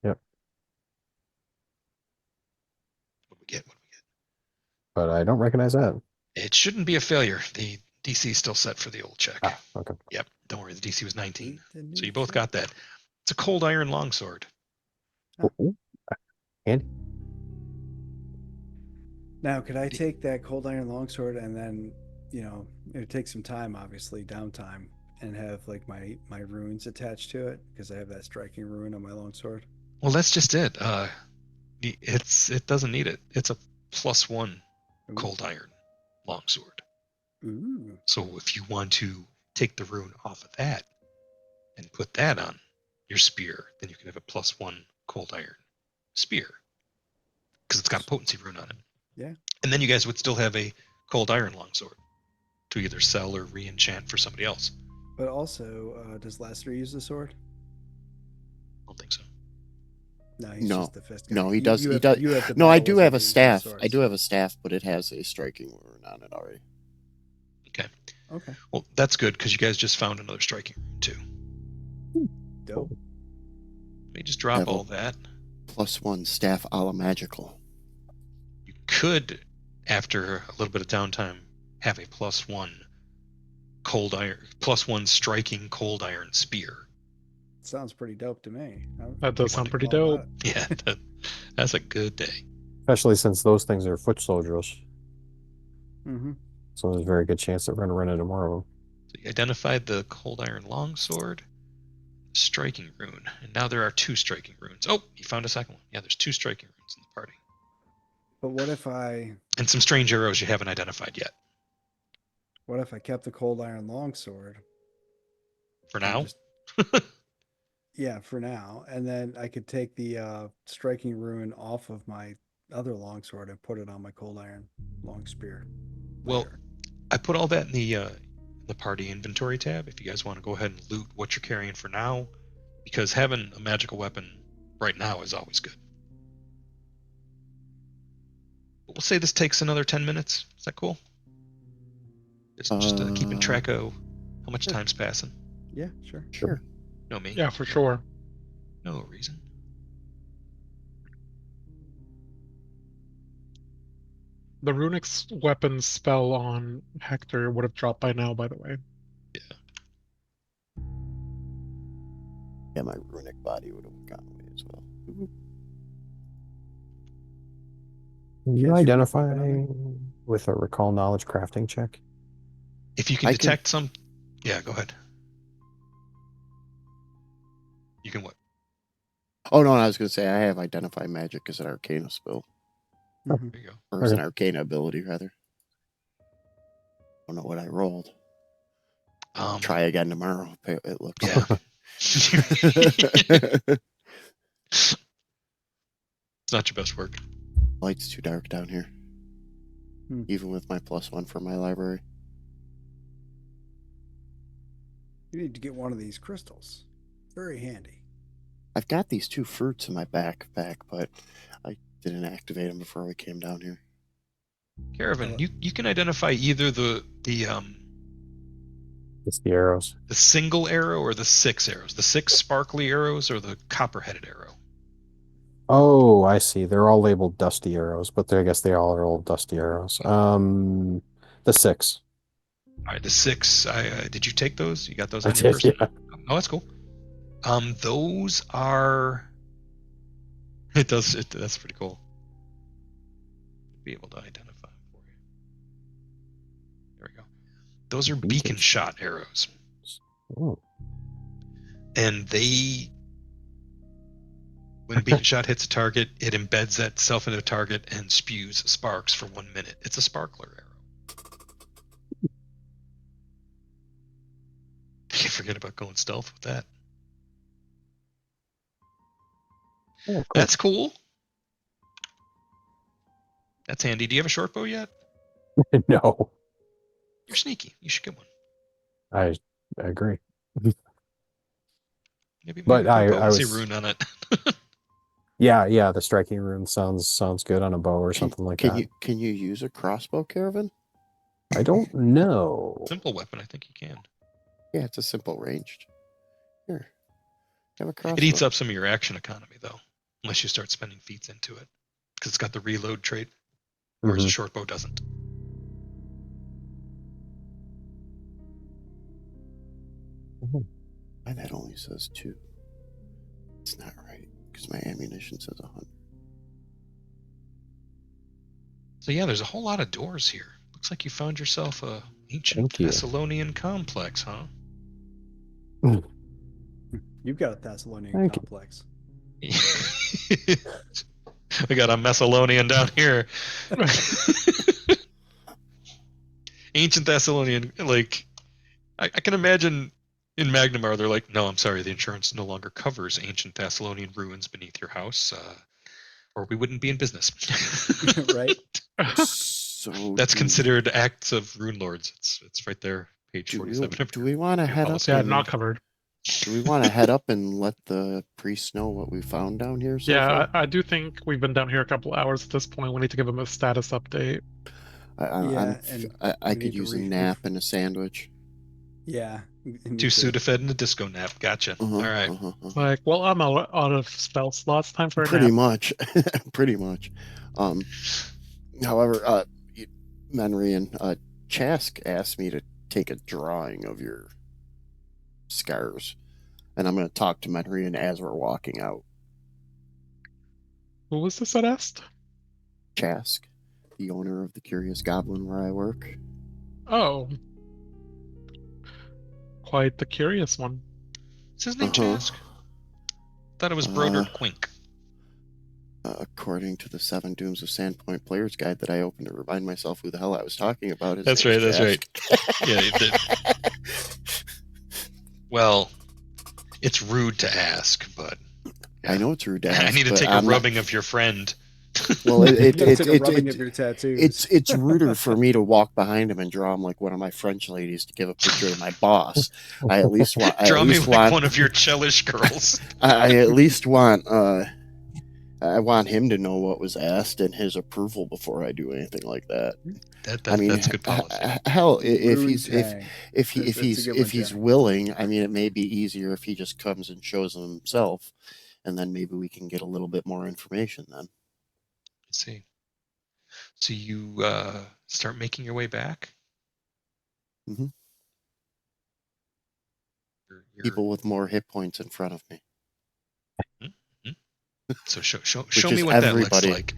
Yep. What do we get? But I don't recognize that. It shouldn't be a failure. The DC is still set for the old check. Ah, okay. Yep. Don't worry. The DC was 19. Eat the So new you both shit. got that. It's a cold iron longsword. Ooh. And Now, could I take that cold iron longsword and then, it takes some time, obviously, downtime, and have like my runes attached to it because I have that striking rune on my longsword. Well, that's just it. It doesn't need it. It's a +1 cold iron longsword. Ooh. So if you want to take the rune off of that and put that on your spear, then you can have a +1 cold iron spear because it's got a potency rune on it. Yeah. And then you guys would still have a cold iron longsword to either sell or re-enchant for somebody else. But also, does Lassiter use the sword? I don't think so. No, he's No. just the fist guy. No, he You- does. you He have- does. you have to No, I battle do with have him a to use the staff. sword, I do so- have a staff, but it has a striking rune on it already. Okay. Okay. Well, that's good because you guys just found another striking rune too. Dope. Let me just drop Have a- all that. +1 staff a la magical. You could, after a little bit of downtime, have a +1 cold iron, +1 striking cold iron spear. Sounds pretty dope to me. That does sound pretty All dope. about it. Yeah, that's a good day. especially since those things are foot soldiers. Mm-hmm. So there's a very good chance that we're going to run into more of them. So you identified the cold iron longsword, striking rune, and now there are 2 striking runes. Oh, you found a second one. Yeah, there's 2 striking runes in the party, But what if I and some strange arrows you haven't identified yet. kept the cold iron longsword? For and now, just- yeah, for now, and then I could take the striking rune off of my other longsword and put it on my cold iron long spear. well, later. I put all that in the party inventory tab. If you guys want to go ahead and loot what you're carrying for now, because having a magical weapon right now is always good. But we'll say this takes another 10 minutes. Is that cool? Just keeping track of how much Sure. time's passing. Yeah, sure. Sure. No me. Yeah, for sure. No reason. The runic weapon spell on Hector would have dropped by now, by the way. Yeah, my runic body would have gone away as well. Can you Cast your identify weapon on with a recall knowledge crafting check? If you can I can- detect some, yeah, go ahead. You can what? Oh no, I was going to say I have identify magic as an arcana spell, Mhm. There you go. or as an Okay. arcana ability rather. I don't know what I rolled. Try again tomorrow. It looks. Yeah. It's not your best work. Light's too dark down here. Even with my +1 from my library. You need to get one of these crystals. Very handy. I've got these 2 fruits in my backpack, but I didn't activate them before we came down here. Caravan, you can identify either the It's the arrows. single arrow or the 6 arrows. The 6 sparkly arrows or the copper-headed arrow. Oh, I see. They're all labeled dusty arrows, but I guess they all are old dusty arrows. The 6. All right, the 6. Did you take those? You got those I on your did, person? yeah. Oh, that's cool. Those are. That's pretty cool. Be able to identify them for you. There we go. Those are beacon shot arrows, Oh. and when a beacon shot hits a target, it embeds that itself into a target and spews sparks for 1 minute. It's a sparkler arrow. You forget about going stealth with that. Oh, cool. That's cool. That's handy. Do you have a short bow yet? No, You're sneaky. You should get one. I agree. Maybe But a bow I with a was- rune on it. Yeah, the striking rune sounds good on a bow or something like that. Can you use a crossbow, Caravan? I don't know. Simple weapon, I think you can. Yeah, it's a simple ranged. Here, have a crossbow. It eats up some of your action economy, though, unless you start spending feats into it, because it's got the reload trait, whereas a short bow doesn't. Why that only says 2? It's not right because my ammunition says 100. So yeah, there's a whole lot of doors here. Looks like you found yourself a ancient Thank you. Thessalonian complex, huh? You've got a Thessalonian Thank you. complex. We got a Messalonian down here. Ancient Thessalonian, like I can imagine in Magnamar, they're like, no, I'm sorry, the insurance no longer covers ancient Thessalonian ruins beneath your house, or we wouldn't be in business. Right? So That's do- considered acts of rune lords. It's right there, page Do we, 47. do we want to your head up? policy. Yeah, and- not covered. Do we want to head up and let the priest know what we found down here? So Yeah, far? I do think we've been down here a couple hours at this point. We need to give him a status update. Yeah, and I we could need to use a nap and a sandwich. Yeah. me Two too. Sudafed and a disco nap. Gotcha. Uh-huh, All right. uh-huh, uh-huh. Like, well, I'm out of spell slots. Time for a Pretty nap. much, pretty much. However, Menry and Chask asked me to take a drawing of your scars, and I'm going to talk to Menry as we're walking out. Who was this that asked? Chask, the owner of the Curious Goblin where I work. Oh. Quite the curious one. Is his name Uh-huh. Chask? Thought it was Broder Quink. According to the 7 Dooms of Sandpoint Player's Guide that I opened to remind myself who the hell I was talking about. his That's name's right, that's right. Chask. Yeah, it did. Well, it's rude to ask, but I know it's rude to ask, I need to but take a I'm not- rubbing of your friend. Well, You gotta take a rubbing of your tattoos. it's ruder for me to walk behind him and draw him like one of my French ladies to give a picture of my boss. I at least want. Draw me like one of your Chelish girls. I at least want I want him to know what was asked and his approval before I do anything like that. I mean, That's good policy. hell, if he's Tang. if he's willing, I mean, it may be easier if he just comes and shows them himself, and then maybe we can get a little bit more information then. Let's see. So you start making your way back. Mhm. You're- People with more hit points in front of me, So show which me is what that everybody. looks like.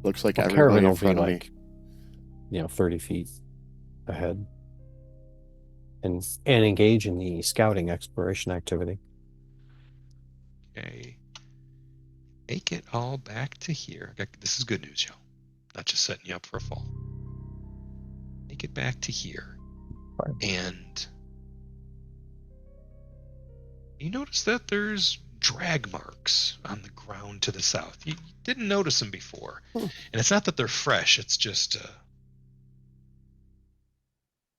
Looks like Well, everybody Caravan in will be front of me. like, 30 feet ahead, and engage in the scouting exploration activity. Okay. Make it all back to here. This is good news, Joe. Not just setting you up for a fall. Make it back to here. Fine. And you notice that there's drag marks on the ground to the south. You didn't notice them before. Hmm. And it's not that they're fresh, it's just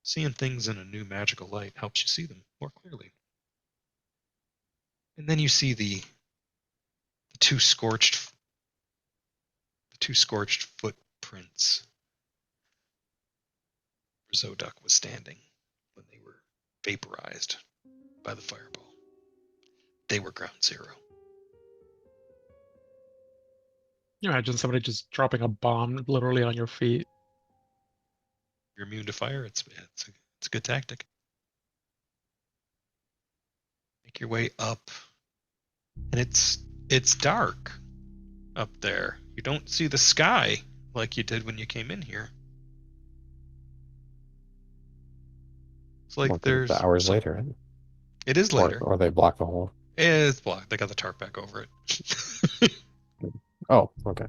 seeing things in a new magical light helps you see them more clearly. And then you see the two scorched footprints where Zoduk was standing when they were vaporized by the fireball. They were ground zero. You imagine somebody just dropping a bomb literally on your feet. You're immune to fire. It's a good tactic. Make your way up, and it's dark up there. You don't see the sky like you did when you came in here. It's like there's the hours some, later, right? It is later. Or they block the hole. It's blocked. They got the tarp back over it. Oh, okay.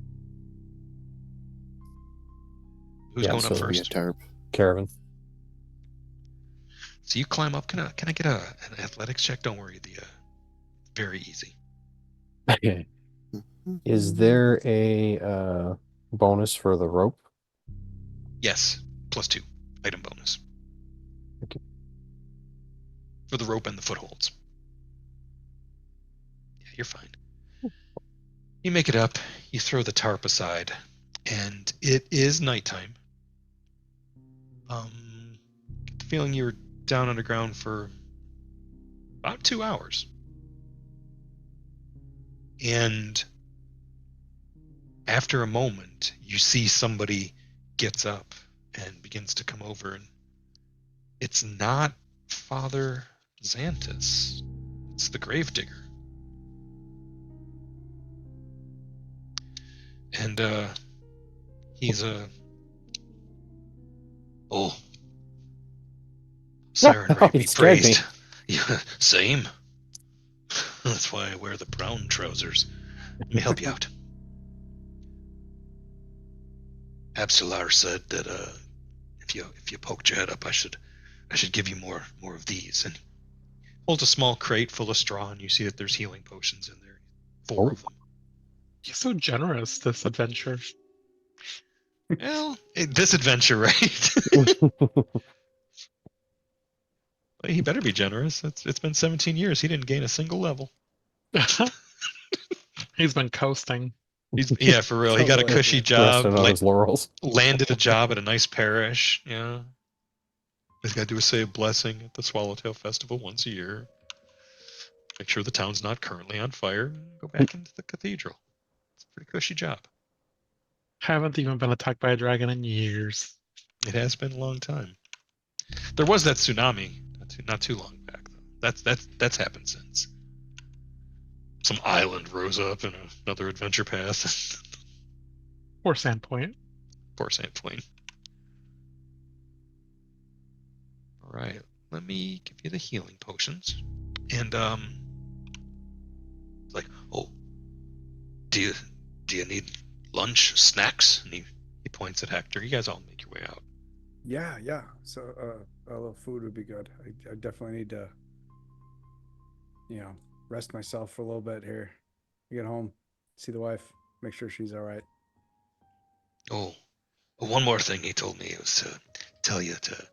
Who's going up So we first? get tarp. Caravan. So you climb up. Can I get an athletics check? Don't worry. Very easy. Is there a bonus for the rope? Yes, +2 item bonus. Okay. For the rope and the footholds. Yeah, you're fine. You make it up. You throw the tarp aside, and it is nighttime. Get the feeling you were down underground for about 2 hours. And after a moment, you see somebody gets up and begins to come over, and it's not Father Xantus. It's the gravedigger. And he's oh, Siren Ray be You scared me. praised. Yeah, same. That's why I wear the brown trousers. Let me help you out. Absalar said that if you poked your head up, I should give you more of these. And he holds a small crate full of straw, and you see that there's healing potions in there. 4 of them. He's so generous, this adventure. Well, this adventure, right? He better be generous. It's been 17 years. He didn't gain a single level. He's been coasting. Yeah, for real. He got a Totally, cushy yeah. job. Rested on his laurels. Landed a job at a nice parish. Yeah. He's got to do a save blessing at the Swallowtail Festival once a year. Make sure the town's not currently on fire. Go back into the cathedral. It's a pretty cushy job. Haven't even been attacked by a dragon in years. It has been a long time. There was that tsunami not too long back though. That's happened since. Some island rose up in another adventure path. Or Sandpoint. Poor Sandpoint. All right, let me give you the healing potions. And like, oh, do you need lunch, snacks? And he points at Hector. You guys all make your way out. Yeah. So a little food would be good. I definitely need to, rest myself for a little bit here. Get home, see the wife, make sure she's all right. Oh, well, one more thing he told me was to tell you to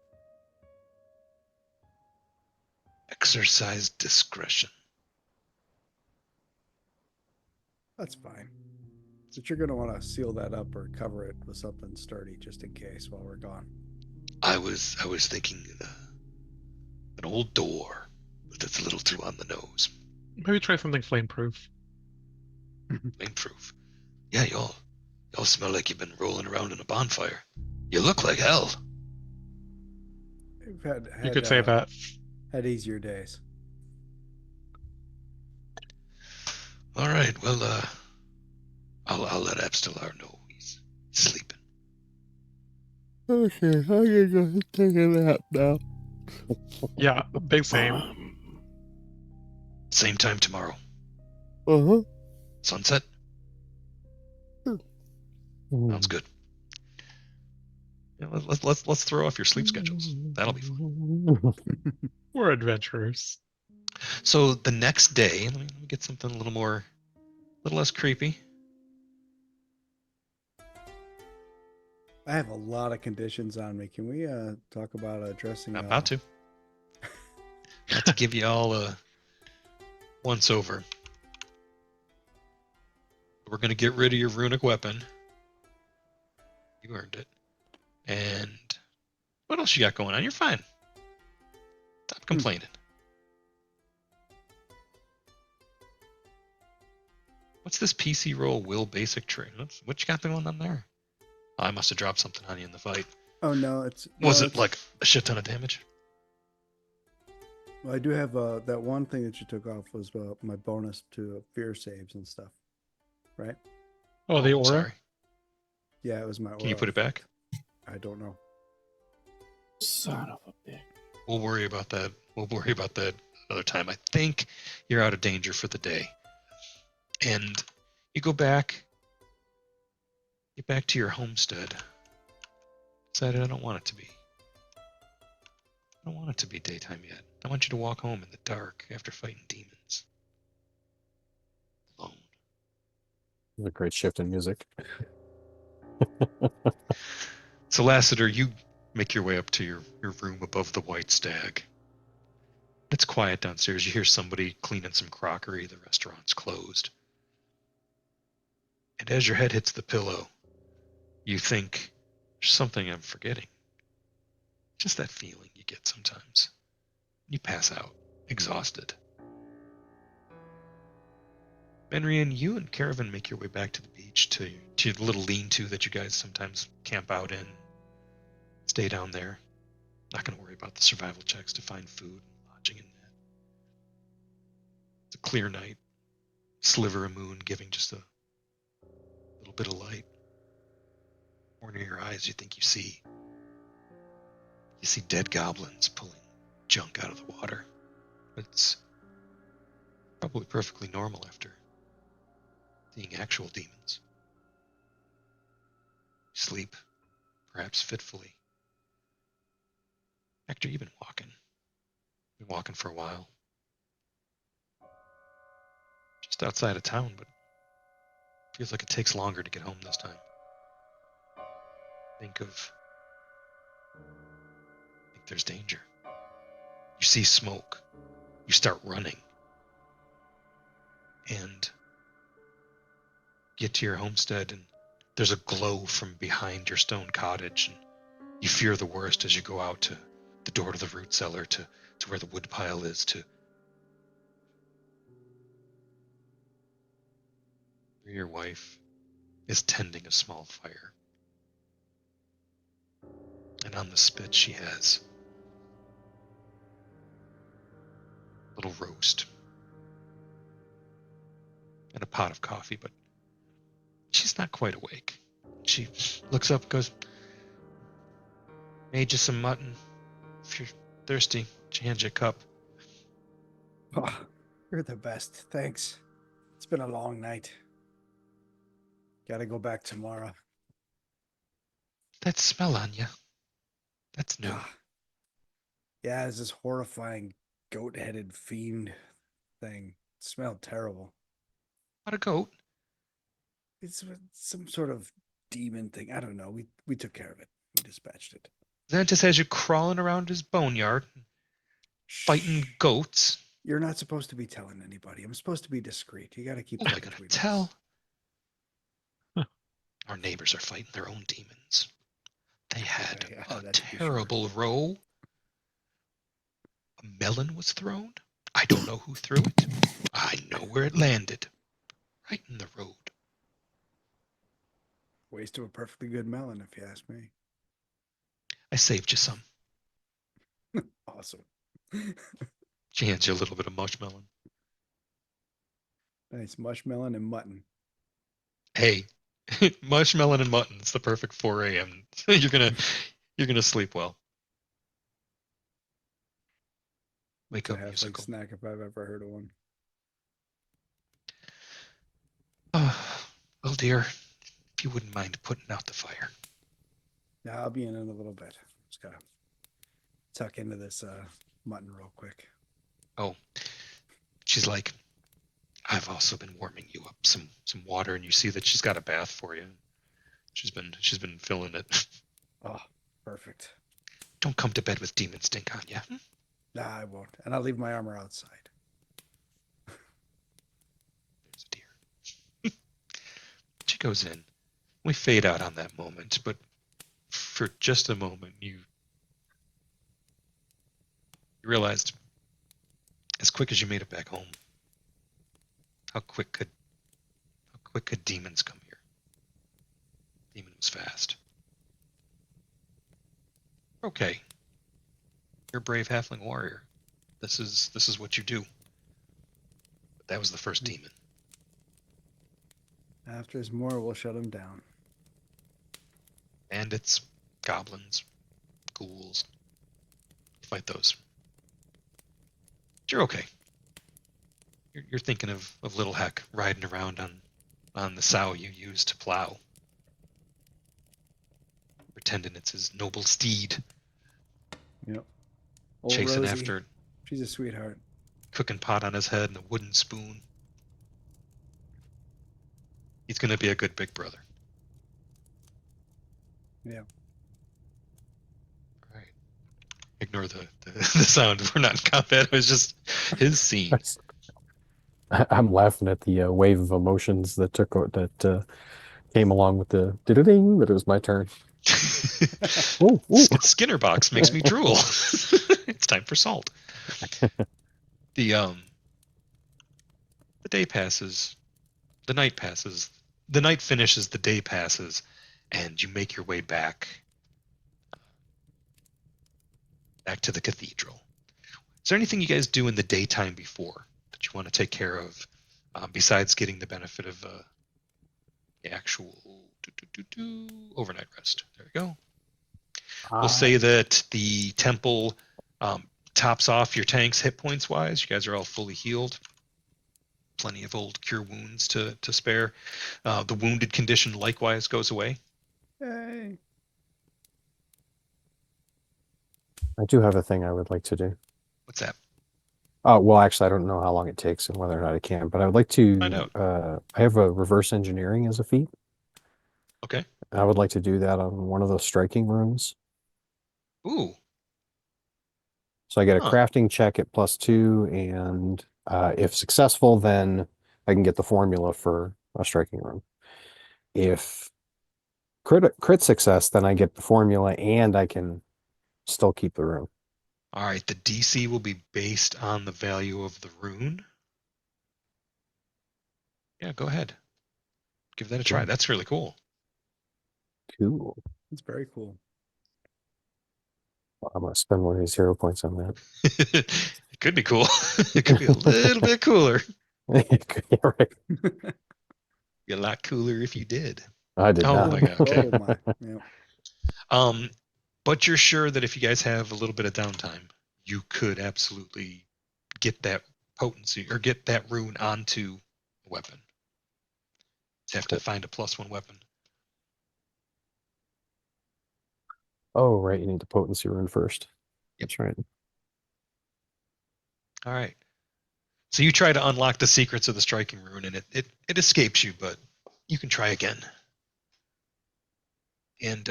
exercise discretion. That's fine. But you're gonna want to seal that up or cover it with something sturdy just in case while we're gone. I was thinking an old door, but that's a little too on the nose. Maybe try something flame-proof. Flameproof. Yeah, y'all smell like you've been rolling around in a bonfire. You look like hell. We've had You could say that. had easier days. All right, well, I'll let Abstelar know he's sleeping. Okay, I'm gonna go take a nap now. Yeah, big same. Same time tomorrow. Uh-huh. Sunset. Sounds good. Yeah, let's throw off your sleep schedules. That'll be fun. We're adventurers. So the next day, let me get something a little less creepy. I have a lot of conditions on me. Can we talk about addressing? I'm about to. About to give you all a once over. We're gonna get rid of your runic weapon. You earned it. And what else you got going on? You're fine. Stop complaining. What's this PC roll will basic trait? What you got going on there? I must have dropped something on you in the fight. Oh no, it's. Was no, it like a shit ton of damage? Well, I do have that one thing that you took off was my bonus to fear saves and stuff, right? Oh, the I'm aura? sorry. Yeah, it was my. Can you aura put it back? I don't know. Son of a bitch. We'll worry about that. We'll worry about that another time. I think you're out of danger for the day. And you get back to your homestead. Decided I don't want it to be. I don't want it to be daytime yet. I want you to walk home in the dark after fighting demons. Alone. A great shift in music. So Lassiter, you make your way up to your room above the White Stag. It's quiet downstairs. You hear somebody cleaning some crockery. The restaurant's closed. And as your head hits the pillow, you think, there's something I'm forgetting. Just that feeling you get sometimes. You pass out, exhausted. Benrian, you and Caravan make your way back to the beach, to the little lean-to that you guys sometimes camp out in. Stay down there. Not going to worry about the survival checks to find food and lodging in that. It's a clear night. Sliver of moon giving just a little bit of light. Corner of your eyes, you think you see dead goblins pulling junk out of the water. It's probably perfectly normal after seeing actual demons. You sleep, perhaps fitfully. Hector, you've been walking. Been walking for a while. Just outside of town, but feels like it takes longer to get home this time. Think there's danger. You see smoke. You start running. And get to your homestead, and there's a glow from behind your stone cottage, and you fear the worst as you go out to the door to the root cellar, to where the wood pile is, to where your wife is tending a small fire. And on the spit she has a little roast and a pot of coffee, but she's not quite awake. She looks up and goes, made you some mutton. If you're thirsty, she hands you a cup. Oh, you're the best. Thanks. It's been a long night. Gotta go back tomorrow. That smell on you. That's new. Ah. Yeah, it's this horrifying goat-headed fiend thing. It smelled terrible. Not a goat. It's some sort of demon thing. I don't know. We took care of it. We dispatched it. Then it just has you crawling around his boneyard, fighting Shh. goats. You're not supposed to be telling anybody. I'm supposed to be discreet. You got to keep What am that I gonna between tell? us. our neighbors are fighting their own demons. They had Yeah, a that's for sure. terrible row. A melon was thrown. I don't know who threw it. I know where it landed. Right in the road. Waste of a perfectly good melon, if you ask me. I saved you some. Awesome. She hands you a little bit of mushmelon. Nice mushmelon and mutton. Hey, mushmelon and mutton. It's the perfect 4 a.m. you're gonna sleep well. Wake It's a up, halfling musical. snack if I've ever heard of one. Well, dear, if you wouldn't mind putting out the fire. Yeah, I'll be in a little bit. Just gotta tuck into this mutton real quick. Oh, she's like, I've also been warming you up some water, and you see that she's got a bath for you. She's been filling it. Oh, perfect. Don't come to bed with demon stink on you. Nah, I won't. And I'll leave my armor outside. There's a deer. She goes in. We fade out on that moment, but for just a moment, you realized, as quick as you made it back home, how quick could demons come here? Demon was fast. Okay, you're a brave halfling warrior. This is what you do. But that was the first demon. After there's more, we'll shut him down. Bandits, goblins, ghouls. Fight those. But you're okay. You're thinking of little Heck riding around on the sow you used to plow. Pretending it's his noble steed. Yep. Old Chasing Rosie. after, She's a sweetheart. cooking pot on his head and a wooden spoon. He's going to be a good big brother. Yeah. All right. Ignore the sound. We're not in combat. It was just his scene. I'm laughing at the wave of emotions that came along with the ding, but it was my turn. Ooh, ooh. Skinner box makes me drool. It's time for salt. The day passes. The night passes. The night finishes. The day passes, and you make your way back to the cathedral. Is there anything you guys do in the daytime before that you want to take care of, besides getting the benefit of the actual overnight rest? There we go. We'll say that the temple tops off your tanks hit points wise. You guys are all fully healed. Plenty of old cure wounds to spare. The wounded condition likewise goes away. Hey. I do have a thing I would like to do. What's that? Well, actually, I don't know how long it takes and whether or not I can, but I would like to. Find out. I have a reverse engineering as a feat. Okay. I would like to do that on one of those striking rooms. Ooh. So I get a Huh. crafting check at +2, and if successful, then I can get the formula for a striking room. If crit success, then I get the formula and I can still keep the room. All right. The DC will be based on the value of the rune. Yeah, go ahead. Give that a try. Cool. That's really cool. Cool. That's very cool. I'm gonna spend one of these hero points on that. It could be cool. It could be a little bit cooler. Yeah, right. Be a lot cooler if you did. I did Oh not. my God, okay. Oh my. Yeah. But you're sure that if you guys have a little bit of downtime, you could absolutely get that potency or get that rune onto a weapon. You have to find a +1 weapon. Oh, right. You need the potency rune first. Yep. That's right. All right. So you try to unlock the secrets of the striking rune, and it escapes you, but you can try again. And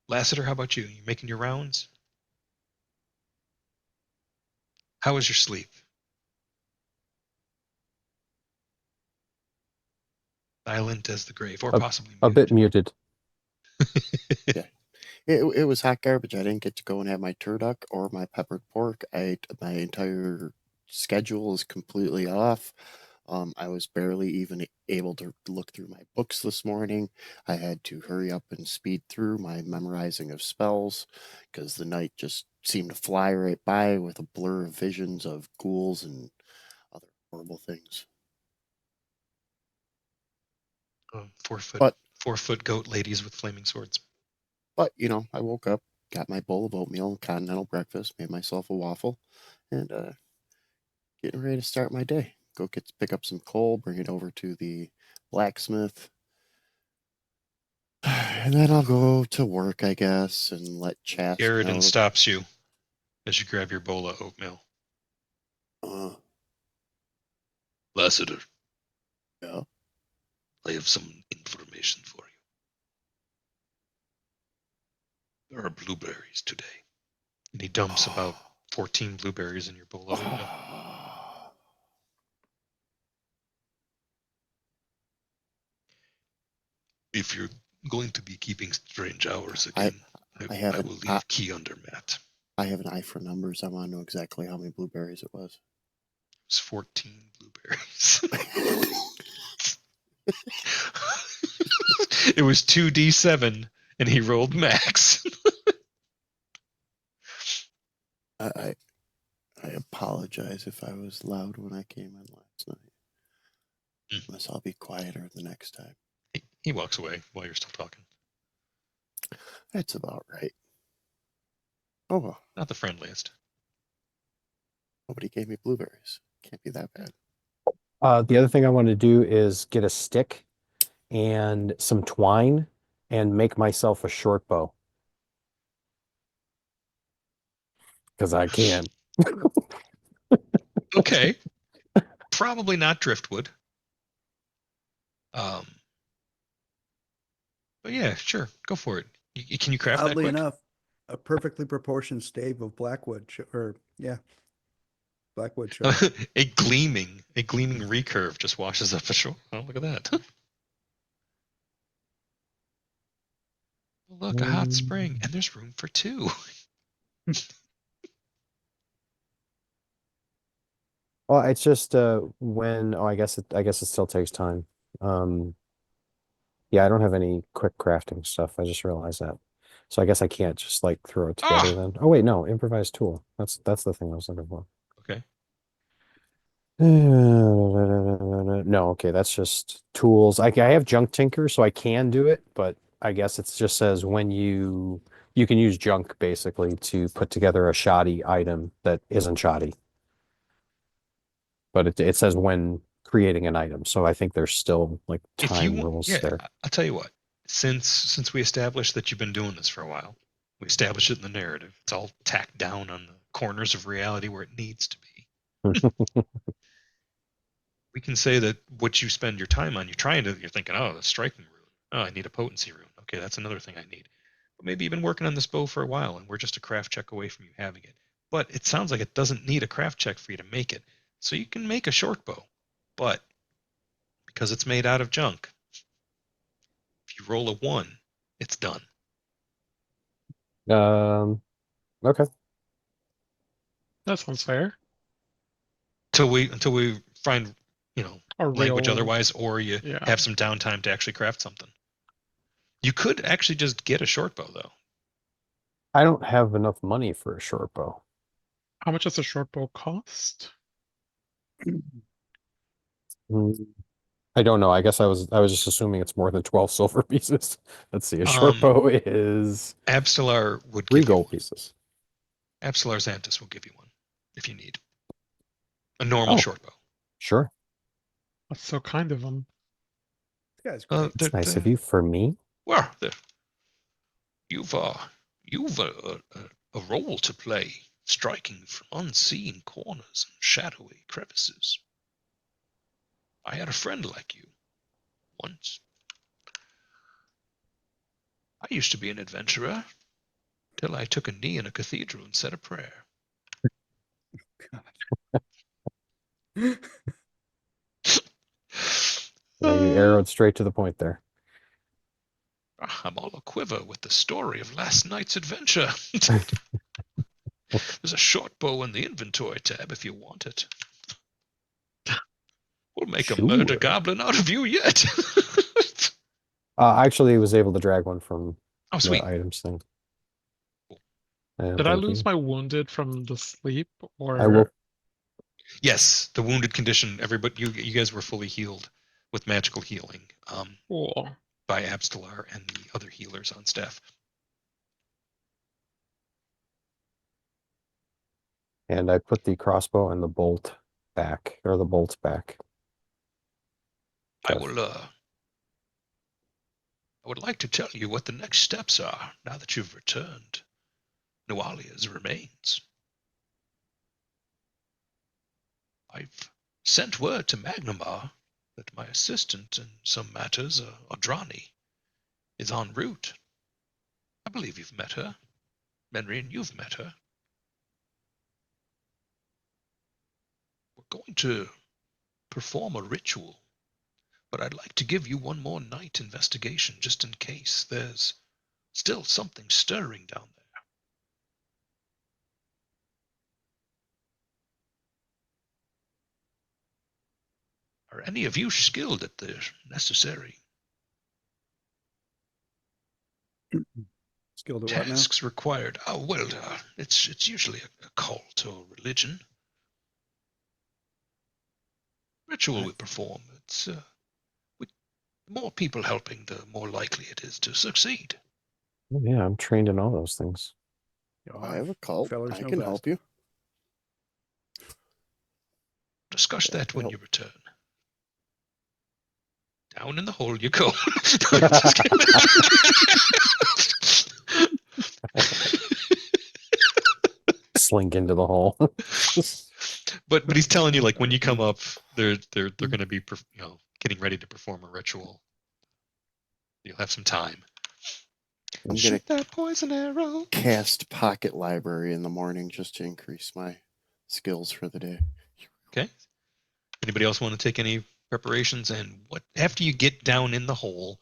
Lassiter, how about you? You making your rounds? How was your sleep? Silent as the grave, or A- possibly A bit muted. muted. It was hot garbage. I didn't get to go and have my turduck or my peppered pork. My entire schedule is completely off. I was barely even able to look through my books this morning. I had to hurry up and speed through my memorizing of spells because the night just seemed to fly right by with a blur of visions of ghouls and other horrible things. 4 foot, But 4 foot goat ladies with flaming swords. But, I woke up, got my bowl of oatmeal, continental breakfast, made myself a waffle, and getting ready to start my day. Go pick up some coal, bring it over to the blacksmith, and then I'll go to work, I guess, and let Chaps Garridan know. stops you as you grab your bowl of oatmeal. Lassiter. Yeah. I have some information for you. There are blueberries today. And he dumps about 14 blueberries in your bowl of oatmeal. If you're going to be keeping strange hours again, I will leave key under mat. I have an eye for numbers. I want to know exactly how many blueberries it was. It was 14 blueberries. It was 2d7, and he rolled max. I apologize if I was loud when I came in last night. Unless I'll be quieter the next time. He walks away while you're still talking. That's about right. Oh well. Not the friendliest. Nobody gave me blueberries. Can't be that bad. The other thing I want to do is get a stick and some twine and make myself a short bow. Because I can. Okay. Probably not driftwood. But yeah, sure. Go for it. Can you craft that Oddly quick? enough, a perfectly proportioned stave of blackwood, blackwood shows. a gleaming recurve just washes up the shore. Oh, look at that. Look, a hot spring, and there's room for 2. Well, it's just I guess it still takes time. Yeah, I don't have any quick crafting stuff. I just realized that. So I guess I can't just like throw it together then. Oh wait, no, improvised tool. That's the thing I was looking for. Okay. No, okay, that's just tools. I have junk tinker, so I can do it, but I guess it just says when you can use junk basically to put together a shoddy item that isn't shoddy. But it says when creating an item, so I think there's still like time rules there. I'll tell you what. Since we established that you've been doing this for a while, we established it in the narrative. It's all tacked down on the corners of reality where it needs to be. We can say that what you spend your time on, you're thinking, oh, the striking rune. Oh, I need a potency rune. Okay, that's another thing I need. But maybe you've been working on this bow for a while, and we're just a craft check away from you having it. But it sounds like it doesn't need a craft check for you to make it. So you can make a short bow, but because it's made out of junk, if you roll a 1, it's done. Okay. That sounds fair. Until we find, A language real- otherwise, or you have some downtime to actually craft something. You could actually just get a short bow, though. I don't have enough money for a short bow. How much does a short bow cost? I don't know. I guess I was just assuming it's more than 12 silver pieces. Let's see. A short bow is Absalar would 3 give gold you pieces. Absalar Xantus will give you one if you need a normal short bow. Sure. That's so kind of them. This guy's great. It's nice of you. For me? Well, you've a role to play, striking from unseen corners and shadowy crevices. I had a friend like you once. I used to be an adventurer till I took a knee in a cathedral and said a prayer. arrowed straight to the point there. I'm all a quiver with the story of last night's adventure. There's a short bow in the inventory tab if you want it. We'll make a murder Sure. goblin out of you yet. I actually was able to drag one from Oh, the sweet. items thing. Cool. And Did I thank lose you. my wounded from the sleep, or I will. Yes, the wounded condition. Everybody, you guys were fully healed with magical healing Cool. by Abstelar and the other healers on staff. And I put the crossbow and the bolt back, or the bolts back. I would like to tell you what the next steps are now that you've returned Nualia's remains. I've sent word to Magnamar that my assistant in some matters, Adrani, is en route. I believe you've met her. Menrian, you've met her. We're going to perform a ritual, but I'd like to give you one more night investigation just in case there's still something stirring down there. Are any of you skilled at the necessary Skilled at what now? tasks required? Oh, well, it's usually a cult or religion. Ritual we perform. It's with more people helping, the more likely it is to succeed. Oh, yeah, I'm trained in all those things. I have a cult. Fellers I know can best. help you. Discuss Yeah, that when help. you return. Down in the hole you go. Just kidding. Slink into the hole. but he's telling you, like, when you come up, they're going to be getting ready to perform a ritual. You'll have some time. I'm gonna Shoot that poison arrow. cast Pocket Library in the morning just to increase my skills for the day. Okay. Anybody else want to take any preparations? And what after you get down in the hole,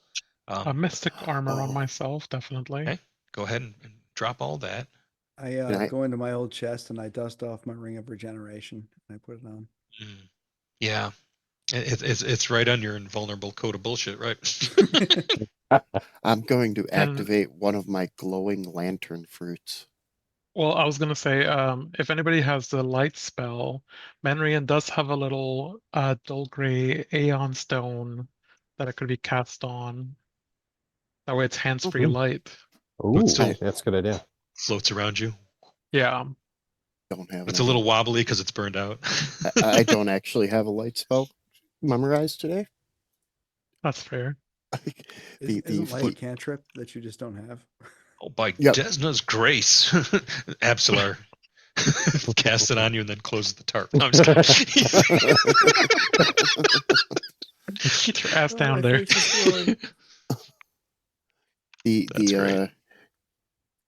a mystic armor on Oh. myself, definitely. Okay. Go ahead and drop all that. I Can I- go into my old chest and I dust off my ring of regeneration and I put it on. Yeah, it's right on your invulnerable code of bullshit, right? I'm going to And- activate one of my glowing lantern fruits. Well, I was gonna say, if anybody has the light spell, Manrian does have a little dull gray Aeon stone that it could be cast on. That way it's hands-free Mhm. light. Ooh, still- that's a good idea. Floats around you. Yeah. Don't have It's an a little idea. wobbly because it's burned out. I don't actually have a light spell memorized today. That's fair. Isn't light a foot- cantrip that you just don't have? Oh, by Yep. Desna's grace, Absalar casts it on you and then closes the tarp. No, I'm just kidding. Get your ass Oh, down my there. face is glowing. That's great.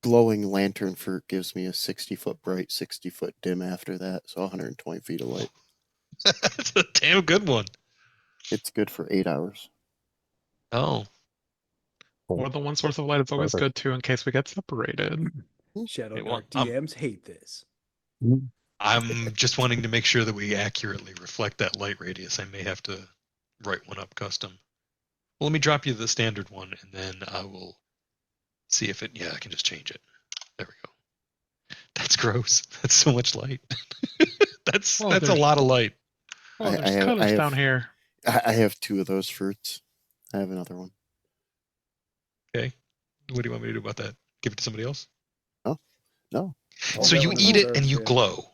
Glowing lantern fruit gives me a 60-foot bright, 60-foot dim after that, so 120 feet of light. That's a damn good one. It's good for 8 hours. Oh, More than one source of light is always Perfect. good too, in case we get separated. Shadow Hey, well, Dark DMs hate this. I'm just wanting to make sure that we accurately reflect that light radius. I may have to write one up custom. Well, let me drop you the standard one, and then I will see if it. Yeah, I can just change it. There we go. That's gross. That's so much light. that's Oh, a there's- lot of light. Oh, I there's have- colors I have- down here. I have 2 of those fruits. I have another one. Okay. What do you want me to do about that? Give it to somebody else? No. So that you one eat it deserves and you to. glow.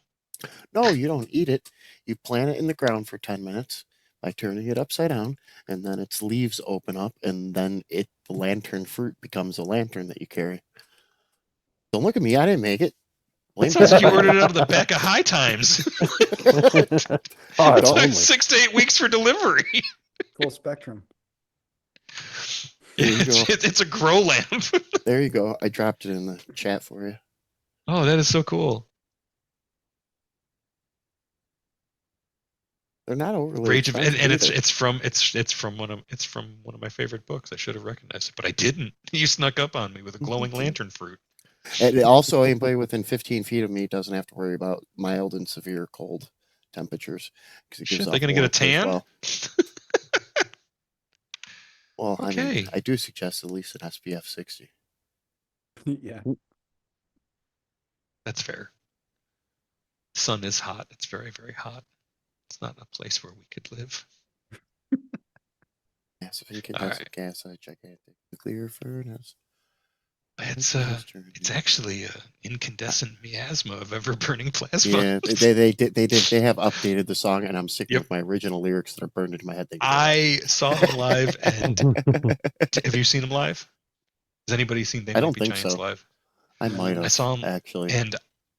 No, you don't eat it. You plant it in the ground for 10 minutes by turning it upside down, and then its leaves open up, and then the lantern fruit becomes a lantern that you carry. Don't look at me. I didn't make it. It sounds like you ordered it out of the back of High Times. Oh, It it's took only. 6 to 8 weeks for delivery. Full spectrum. There you It's a grow lamp. There you go. I dropped it in the chat for you. Oh, that is so cool. They're not overly Rage of expensive and either. it's from one of my favorite books. I should have recognized it, but I didn't. You snuck up on me with a glowing lantern fruit. And also, anybody within 15 feet of me doesn't have to worry about mild and severe cold temperatures because it gives Shit, off they're gonna get a warmth as tan? well. Well, I Okay. mean, I do suggest at least an SPF 60. Yeah. That's fair. Sun is hot. It's very, very hot. It's not a place where we could live. Massive incandescent right. gas in a gigantic nuclear furnace. It's actually an incandescent miasma of ever burning plasma. Yeah, they have updated the song, and I'm sticking Yep. with my original lyrics that are burned into my head. I saw them live, and have you seen them live? Has anybody seen They I Might don't Be think Giants so. live? I might have. I saw them actually, and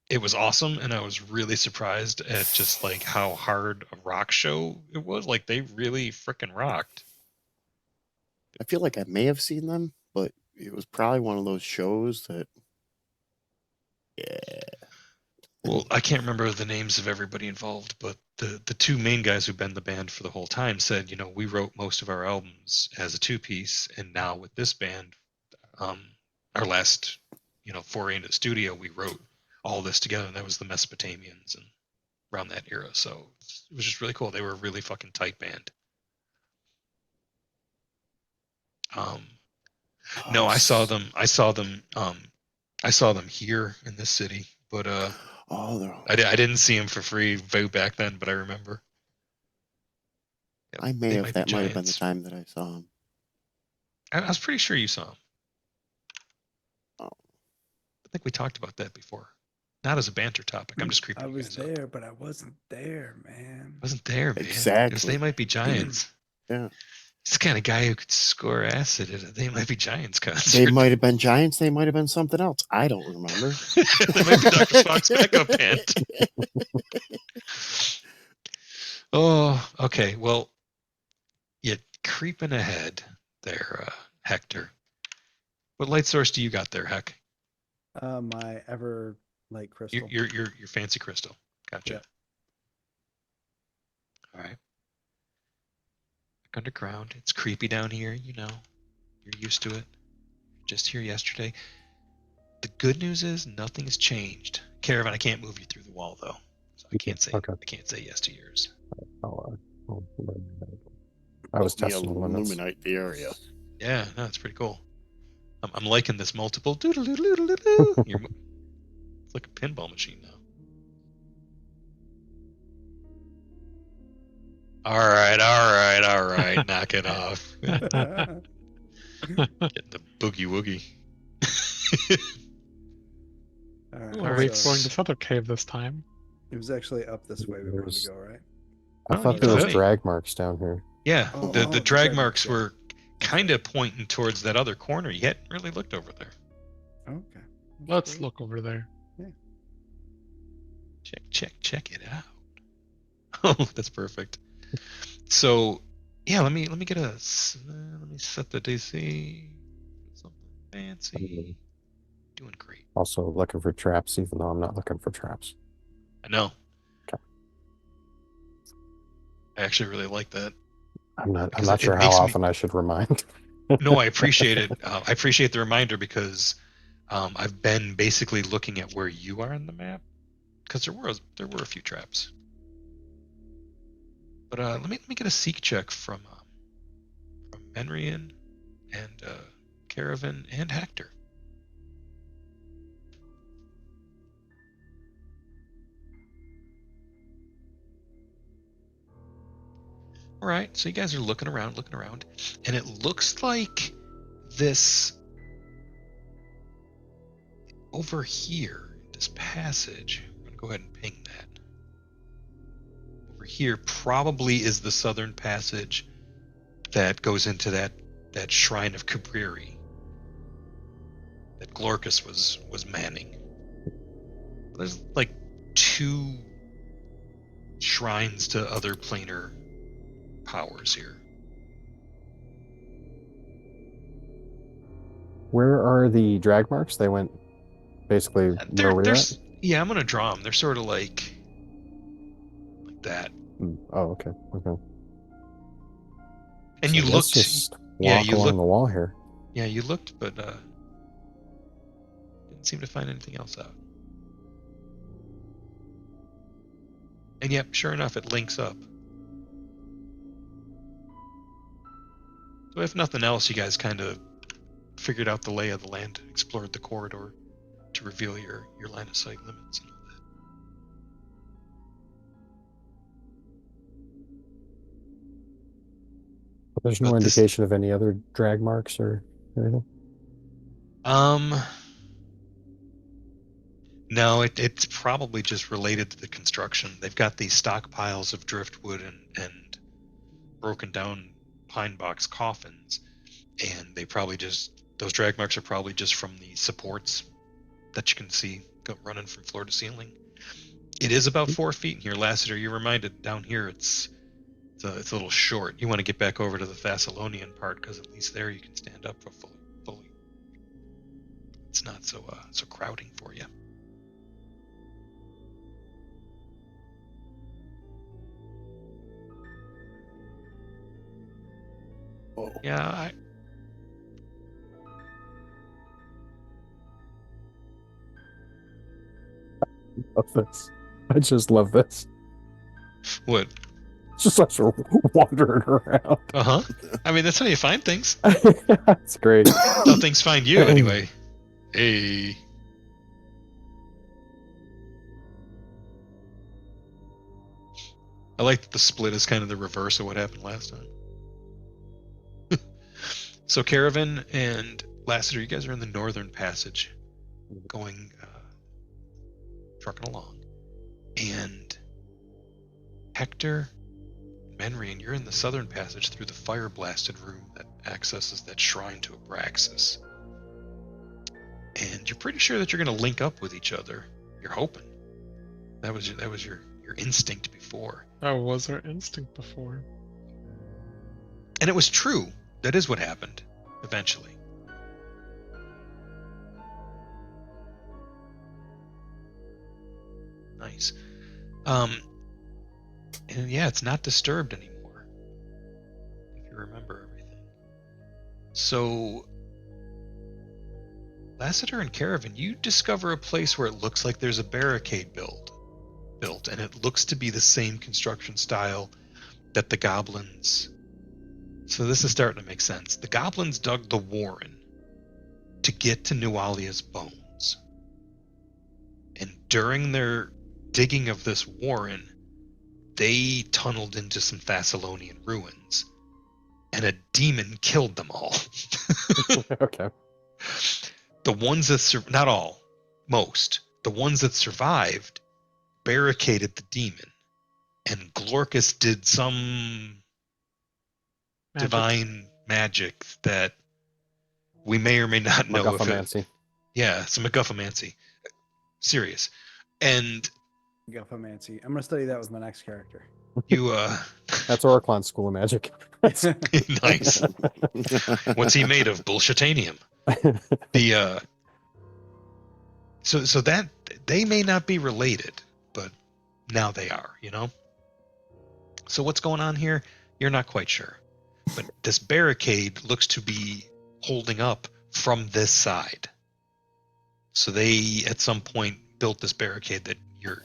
it was awesome, and I was really surprised at just like how hard a rock show it was. Like they really freaking rocked. I feel like I may have seen them, but it was probably one of those shows that. Yeah. Well, I can't remember the names of everybody involved, but the two main guys who've been in the band for the whole time said, we wrote most of our albums as a two-piece, and now with this band, our last, foray into the studio, we wrote all this together, and that was the Mesopotamians and around that era. So it was just really cool. They were a really fucking tight band. No, I saw them. I saw them here in this city, but I didn't see them for free way back then. But I remember. I may have. That might have been the time that I saw them. I was pretty sure you saw them. Oh. I think we talked about that before. Not as a banter topic. I'm just creeping. I was there, up. but I wasn't there, man. Wasn't there, man. Exactly. It was They Might Be Giants. Yeah. It's the kind of guy who could score acid at a They Might Be Giants concert. They might have been Giants. They might have been something else. I don't remember. They might be Dr. Spock's backup band. Oh, okay. Well, you're creeping ahead there, Hector. What light source do you got there, Heck? My ever light crystal. Your fancy crystal. Gotcha. Yeah. All right. Underground. It's creepy down here, You're used to it. Just here yesterday. The good news is nothing has changed. Caravan, I can't move you through the wall though. So I can't say yes to yours. I was testing the limits. Illuminate the area. Yeah, no, it's pretty cool. I'm liking this multiple doodle-doodle-doodle-doo. It's like a pinball machine now. All right. Knock it off. Getting the boogie woogie. All right. Are we exploring this other cave this time? It was actually up this way we wanted to go, right? I thought there you was could. drag marks down here. Yeah, Oh, the the drag drag marks marks, yeah. were kind of pointing towards that other corner. You hadn't really looked over there. Okay. Let's look over there. Check it out. Oh, that's perfect. So, yeah, let me get let me set the DC. Something fancy. Doing great. Also looking for traps, even though I'm not looking for traps. I know. Okay. I actually really like that. I'm not Because it sure how makes me- often I should remind. No, I appreciate it. I appreciate the reminder because I've been basically looking at where you are on the map because there were a few traps. But let me get a seek check from Menrian and Caravan and Hector. All right, so you guys are looking around, and it looks like this over here, this passage. I'm gonna go ahead and ping that. Over here probably is the southern passage that goes into that shrine of Cabriri that Glorcus was manning. There's like 2 shrines to other planar powers here. Where are the drag marks? They went basically where we're at? Yeah, I'm gonna draw them. They're sort of like that. Oh, okay. Okay. And So you let's looked. just yeah, walk you along looked. the wall here. Yeah, you looked, but didn't seem to find anything else out. And yep, sure enough, it links up. So if nothing else, you guys kind of figured out the lay of the land, explored the corridor to reveal your line of sight limits and all that. But there's no But this- indication of any other drag marks or anything. No, it's probably just related to the construction. They've got these stockpiles of driftwood and broken down pine box coffins, and they probably just, those drag marks are probably just from the supports that you can see running from floor to ceiling. It is about 4 feet in here. Lassiter, you're reminded down here it's a little short. You want to get back over to the Thessalonian part because at least there you can stand up for fully. It's not so crowding for you. Oh, Yeah, Love this. I just love this. what? Just us wandering around. I mean, that's how you find things. That's great. That's how things find you, anyway. Hey. I like that the split is kind of the reverse of what happened last time. So Caravan and Lassiter, you guys are in the northern passage, going trucking along, and Hector, Menrian, you're in the southern passage through the fire-blasted room that accesses that shrine to Abraxas, and you're pretty sure that you're going to link up with each other. You're hoping. That was your instinct before. That was our instinct before. And it was true. That is what happened, eventually. Nice. And yeah, it's not disturbed anymore, if you remember everything. So, Lassiter and Caravan, you discover a place where it looks like there's a barricade built, and it looks to be the same construction style that the goblins. So this is starting to make sense. The goblins dug the warren to get to Nualia's bones. And during their digging of this warren, they tunneled into some Thessalonian ruins. And a demon killed them all. Okay. The ones that not all, most. The ones that survived barricaded the demon. And Glorkus did some Magic. divine magic that we may or may not know if it, MacGuffamancy. yeah, some MacGuffamancy. Serious. And Guffamancy. I'm gonna study that with my next character. you That's Oriclon's School of Magic. nice. What's he made of? Bullshitanium. The so that they may not be related, but now they are, you know? So what's going on here? You're not quite sure. But this barricade looks to be holding up from this side. So they at some point built this barricade that you're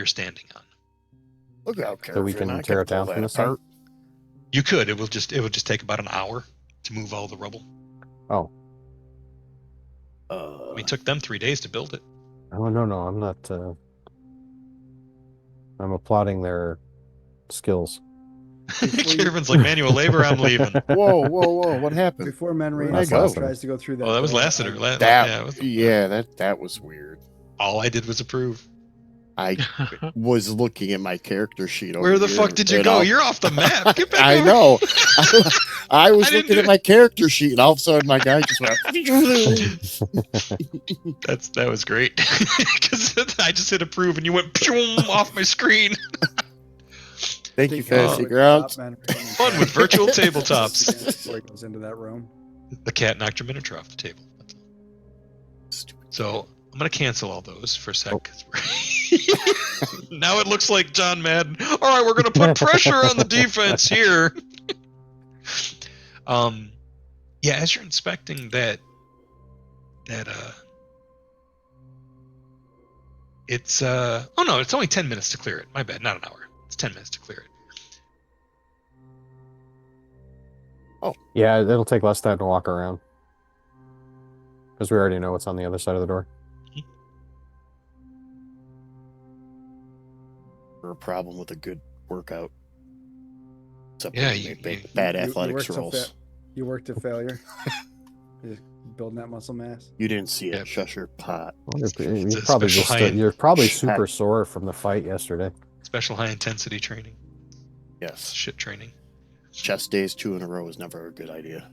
standing on. look out, So we can tear it down from the start. You could. It would just take about an hour to move all the rubble. Oh. I mean, it took them 3 days to build it. Oh, no, I'm not. I'm applauding their skills. Caravan's like, manual labor, I'm leaving. Whoa, what happened? Before Menry That's Lassiter. tries to go through that. Oh, that was door, Lassiter. That was weird. All I did was approve. I was looking at my character sheet. Where over the here, fuck did you and go? I'll- You're off the map. Get back I over. know. I was I didn't looking do at my character sheet, and all of a sudden, my guy just went. That was great. Because I just hit approve and you went off my screen. Thank you, Take Fantasy out Grounds. Menry and Fun with virtual tabletops. Before he goes into that room. The cat knocked your miniature off the table. That's all. So I'm gonna cancel all those for a sec. 'Cause now it looks like John Madden. All right, we're gonna put pressure on the defense here. Yeah, as you're inspecting that it's oh no, it's only 10 minutes to clear it. My bad, not an hour. It's 10 minutes to clear it. Yeah, it'll take less time to walk around. Because we already know what's on the other side of the door. Or a problem with a good workout. Except Yeah, when they make bad athletics rolls. You worked to failure. Just building that muscle mass. You didn't see it. Yep. Shush your pot. You're probably super sore from the fight yesterday. Special high intensity training. Yes. Shit training. Chest days 2 in a row is never a good idea.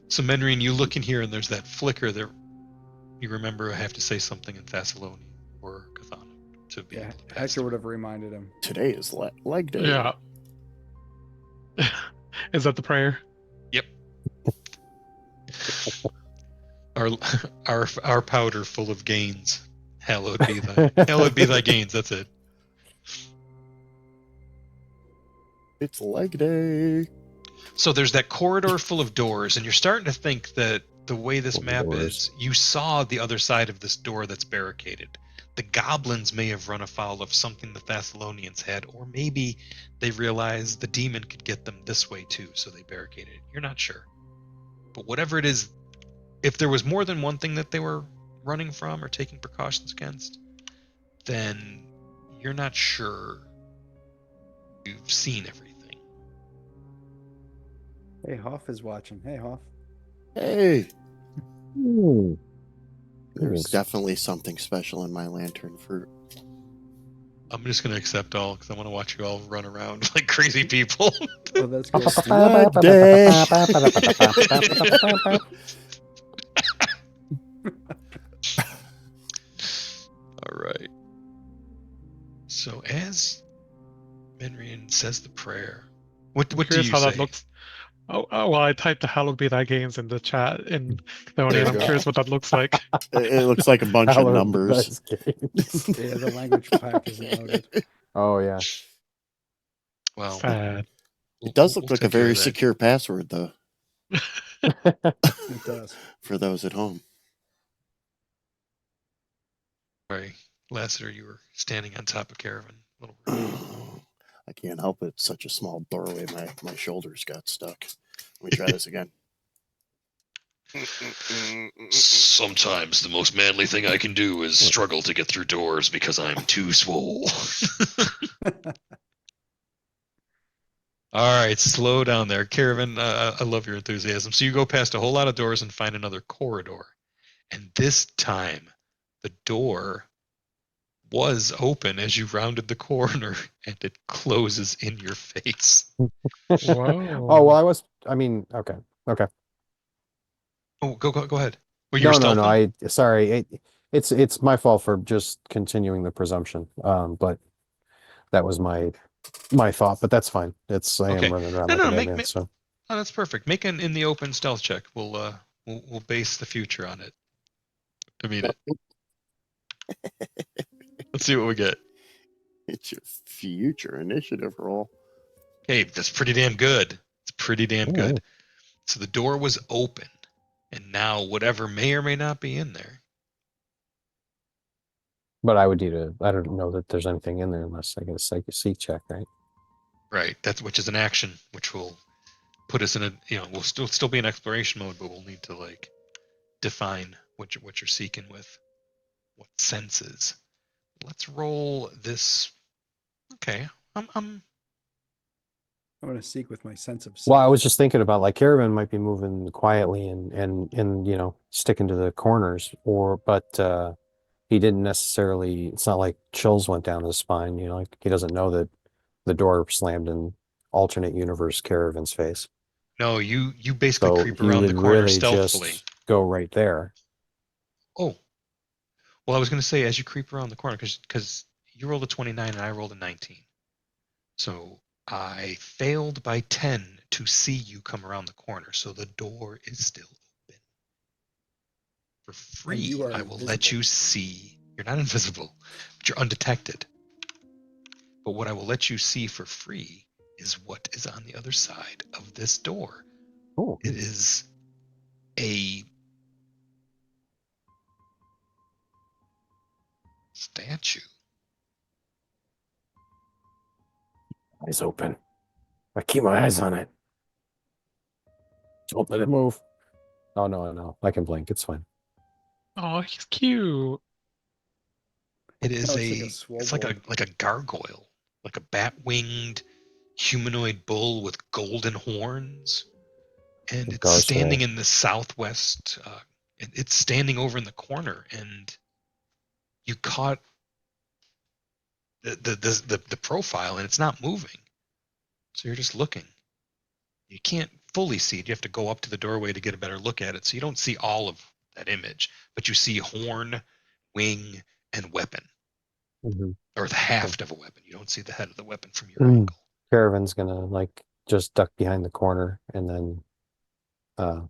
So Menrian, you look in here and there's that flicker there. You remember I have to say something in Thessalonian or Cathana to be able to pass Hector through. would have reminded him. Today is leg day. Yeah. Is that the prayer? Our powder full of gains. Hallowed be thy gains. That's it. It's leg day. So there's that corridor full of doors, and you're starting to think that the way this map is, you saw the other side of this door that's barricaded. The goblins may have run afoul of something the Thessalonians had, or maybe they realized the demon could get them this way too, so they barricaded it. You're not sure. But whatever it is, if there was more than one thing that they were running from or taking precautions against, then you're not sure you've seen everything. Hey, Hoff is watching. Hey, Hoff. Hey. Ooh. There's Thanks. definitely something special in my lantern fruit. I'm just going to accept all because I want to watch you all run around like crazy people. Oh, that's good. Leg day. All right. So as Menrian says the prayer, what do Curious you how say? that looks. Oh, well, I typed the hallowed be thy gains in the chat in Thony, There and you I'm go. curious what that looks like. It looks like a bunch of Hallowed numbers. be thy gains. Yeah, the language pack isn't loaded. Oh, yeah. Well, Sad. It does look we'll like a take care very of that. secure password, though, It does. for those at home. Sorry, Lassiter, you were standing on top of Caravan. A little rude. I can't help it. Such a small doorway. My shoulders got stuck. Let me try this again. Sometimes the most manly thing I can do is struggle to get through doors because I'm too swole. All right, slow down there. Caravan, I love your enthusiasm. So you go past a whole lot of doors and find another corridor. And this time, the door was open as you rounded the corner, and it closes in your face. Whoa. Oh, well, okay. Okay. Oh, go ahead. Well, you were No. stealthing? Sorry. It's my fault for just continuing the presumption. But that was my thought, but that's fine. I Okay. am running around No, like a make, madman, make, so. oh, that's perfect. Make an in the open stealth check. We'll base the future on it. I mean it. Let's see what we get. It's your future initiative roll. Hey, that's pretty damn good. It's pretty damn Ooh. good. So the door was open, and now whatever may or may not be in there. But I don't know that there's anything in there unless I get a seek check, right? Right. Which is an action, which will put us in a we'll still be in exploration mode, but we'll need to like define what you're seeking with what senses. Let's roll this. Okay. I'm I'm going to seek with my sense of Well, I sight. was just thinking about like Caravan might be moving quietly and sticking to the corners, but he didn't necessarily. It's not like chills went down his spine. Like he doesn't know that the door slammed in alternate universe Caravan's face. No, you basically So creep he around the would corner really stealthily. just go right there. Oh. Well, I was going to say as you creep around the corner because you rolled a 29 and I rolled a 19. So I failed by 10 to see you come around the corner, so the door is still open. For free, you are I will let invisible. you see. You're not invisible, but you're undetected. But what I will let you see for free is what is on the other side of this door. Oh, It is a statue. eyes open. I keep my eyes on it. Don't let it move. Oh no, I can blink. It's fine. Oh, he's cute. It is No, it's it's like a like a gargoyle, like a bat-winged humanoid bull with golden horns, and it's standing Gargoyle. in the southwest. It's standing over in the corner, and you caught the profile, and it's not moving. So you're just looking. You can't fully see it. You have to go up to the doorway to get a better look at it. So you don't see all of that image, but you see horn, wing, and weapon, Mm-hmm. or the haft of a weapon. You don't see the head of the weapon from your Mm. angle. Caravan's gonna like just duck behind the corner and then go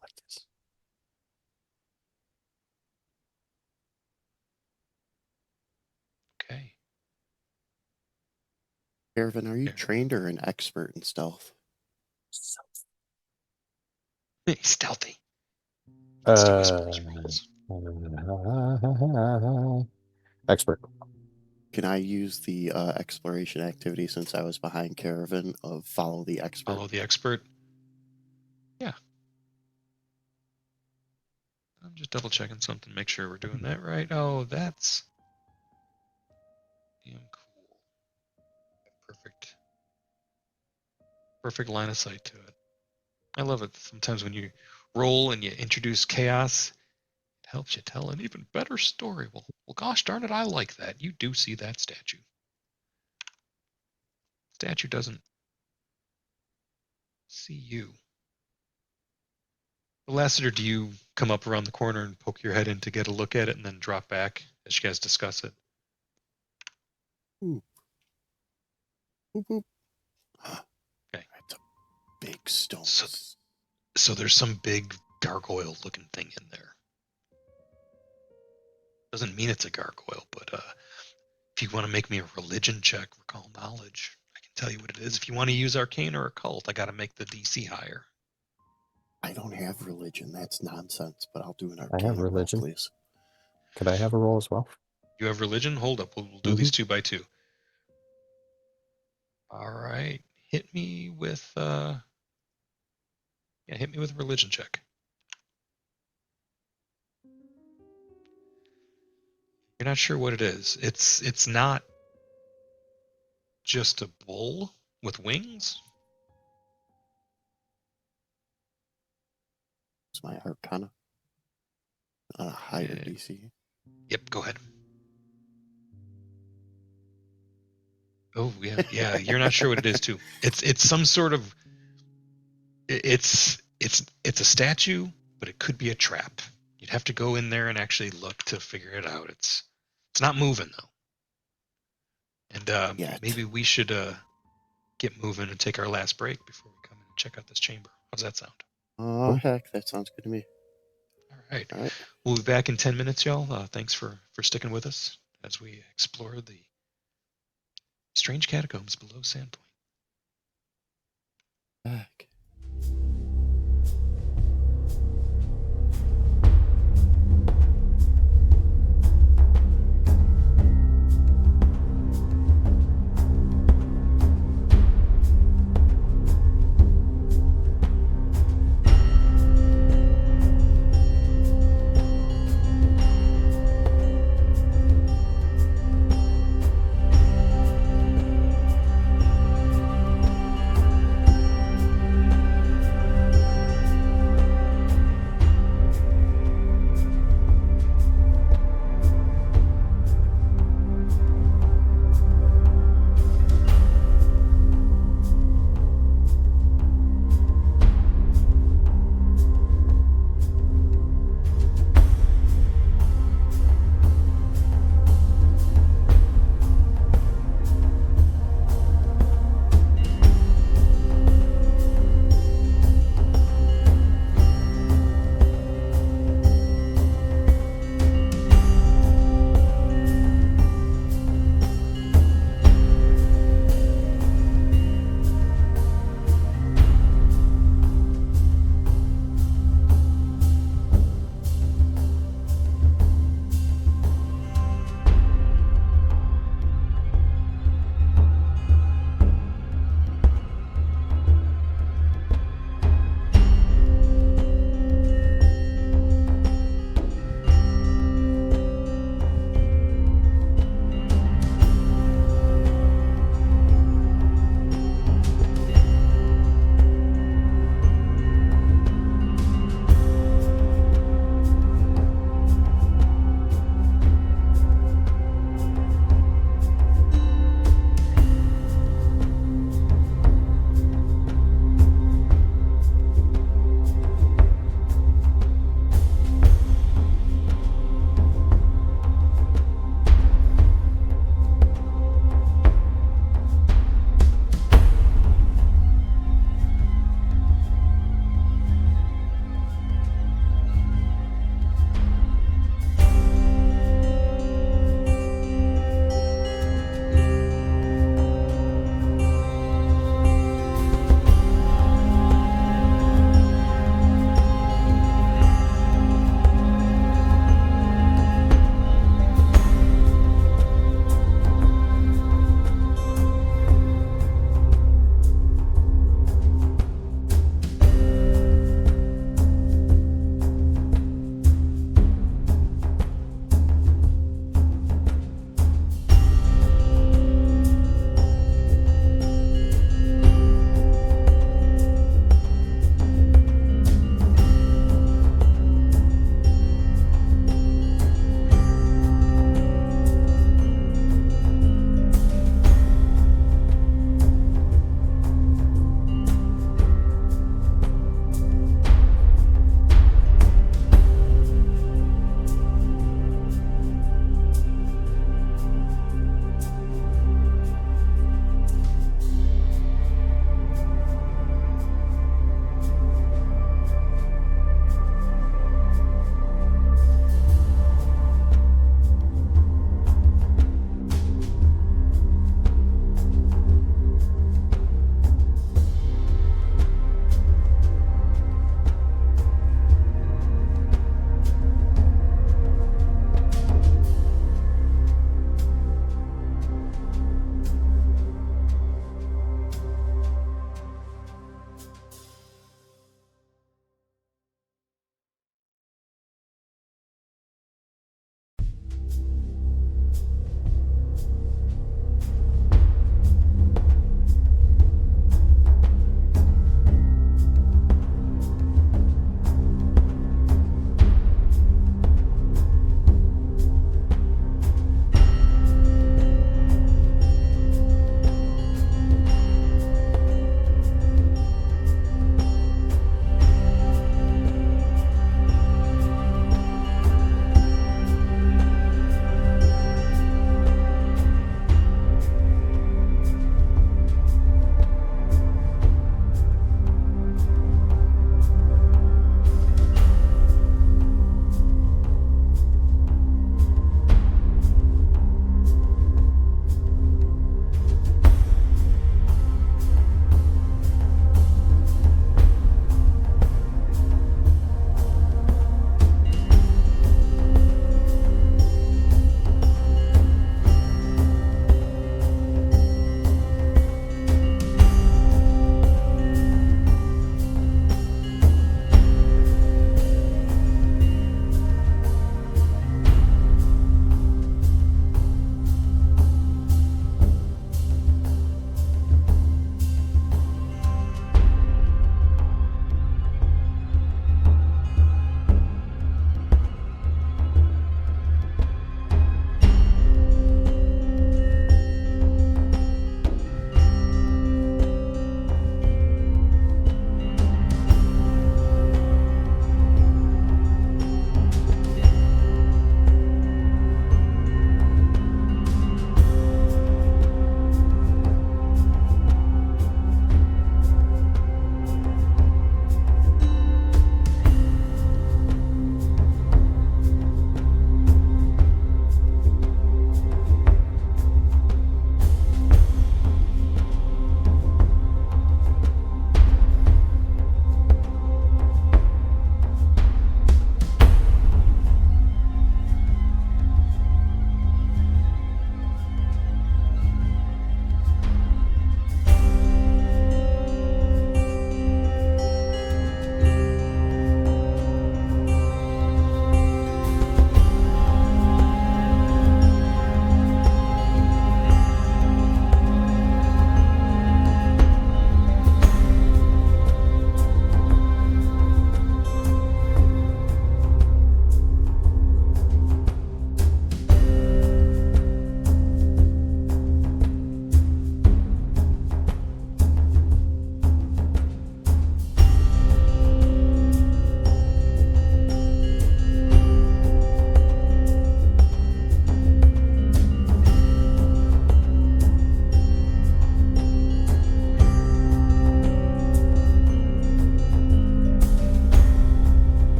like this. Okay. Caravan, are you Yeah. trained or an expert in stealth? Stealthy. Let's do whispers rolls. Expert. Can I use the exploration activity since I was behind Caravan of follow the expert? Follow the expert. Yeah. I'm just double checking something, make sure we're doing that right. Oh, that's damn cool. Perfect. Perfect line of sight to it. I love it. Sometimes when you roll and you introduce chaos, it helps you tell an even better story. Well, gosh darn it, I like that. You do see that statue. Statue doesn't see you. Lassiter, do you come up around the corner and poke your head in to get a look at it and then drop back as you guys discuss it? Boop, boop. Okay. That's a big stone. So there's some big gargoyle looking thing in there. Doesn't mean it's a gargoyle, but if you want to make me a religion check, recall knowledge, I can tell you what it is. If you want to use arcane or occult, I got to make the DC higher. I don't have religion. That's nonsense, but I'll do an I have arcana roll, religion. please. Could I have a roll as well? You have religion? Hold up. We'll do these 2 by 2. All right. Hit me with hit me with a religion check. You're not sure what it is. It's not just a bull with wings. It's my arcana. On a higher Yeah. DC. Yep, go ahead. Oh yeah. You're not sure what it is too. It's some sort of. It's a statue, but it could be a trap. You'd have to go in there and actually look to figure it out. It's not moving though. And maybe we should get moving and take our last break before we come in and check out this chamber. How's that sound? Oh, heck, that sounds good to me. All right. All right. We'll be back in 10 minutes, y'all. Thanks for sticking with us as we explore the strange catacombs below Sandpoint. Back.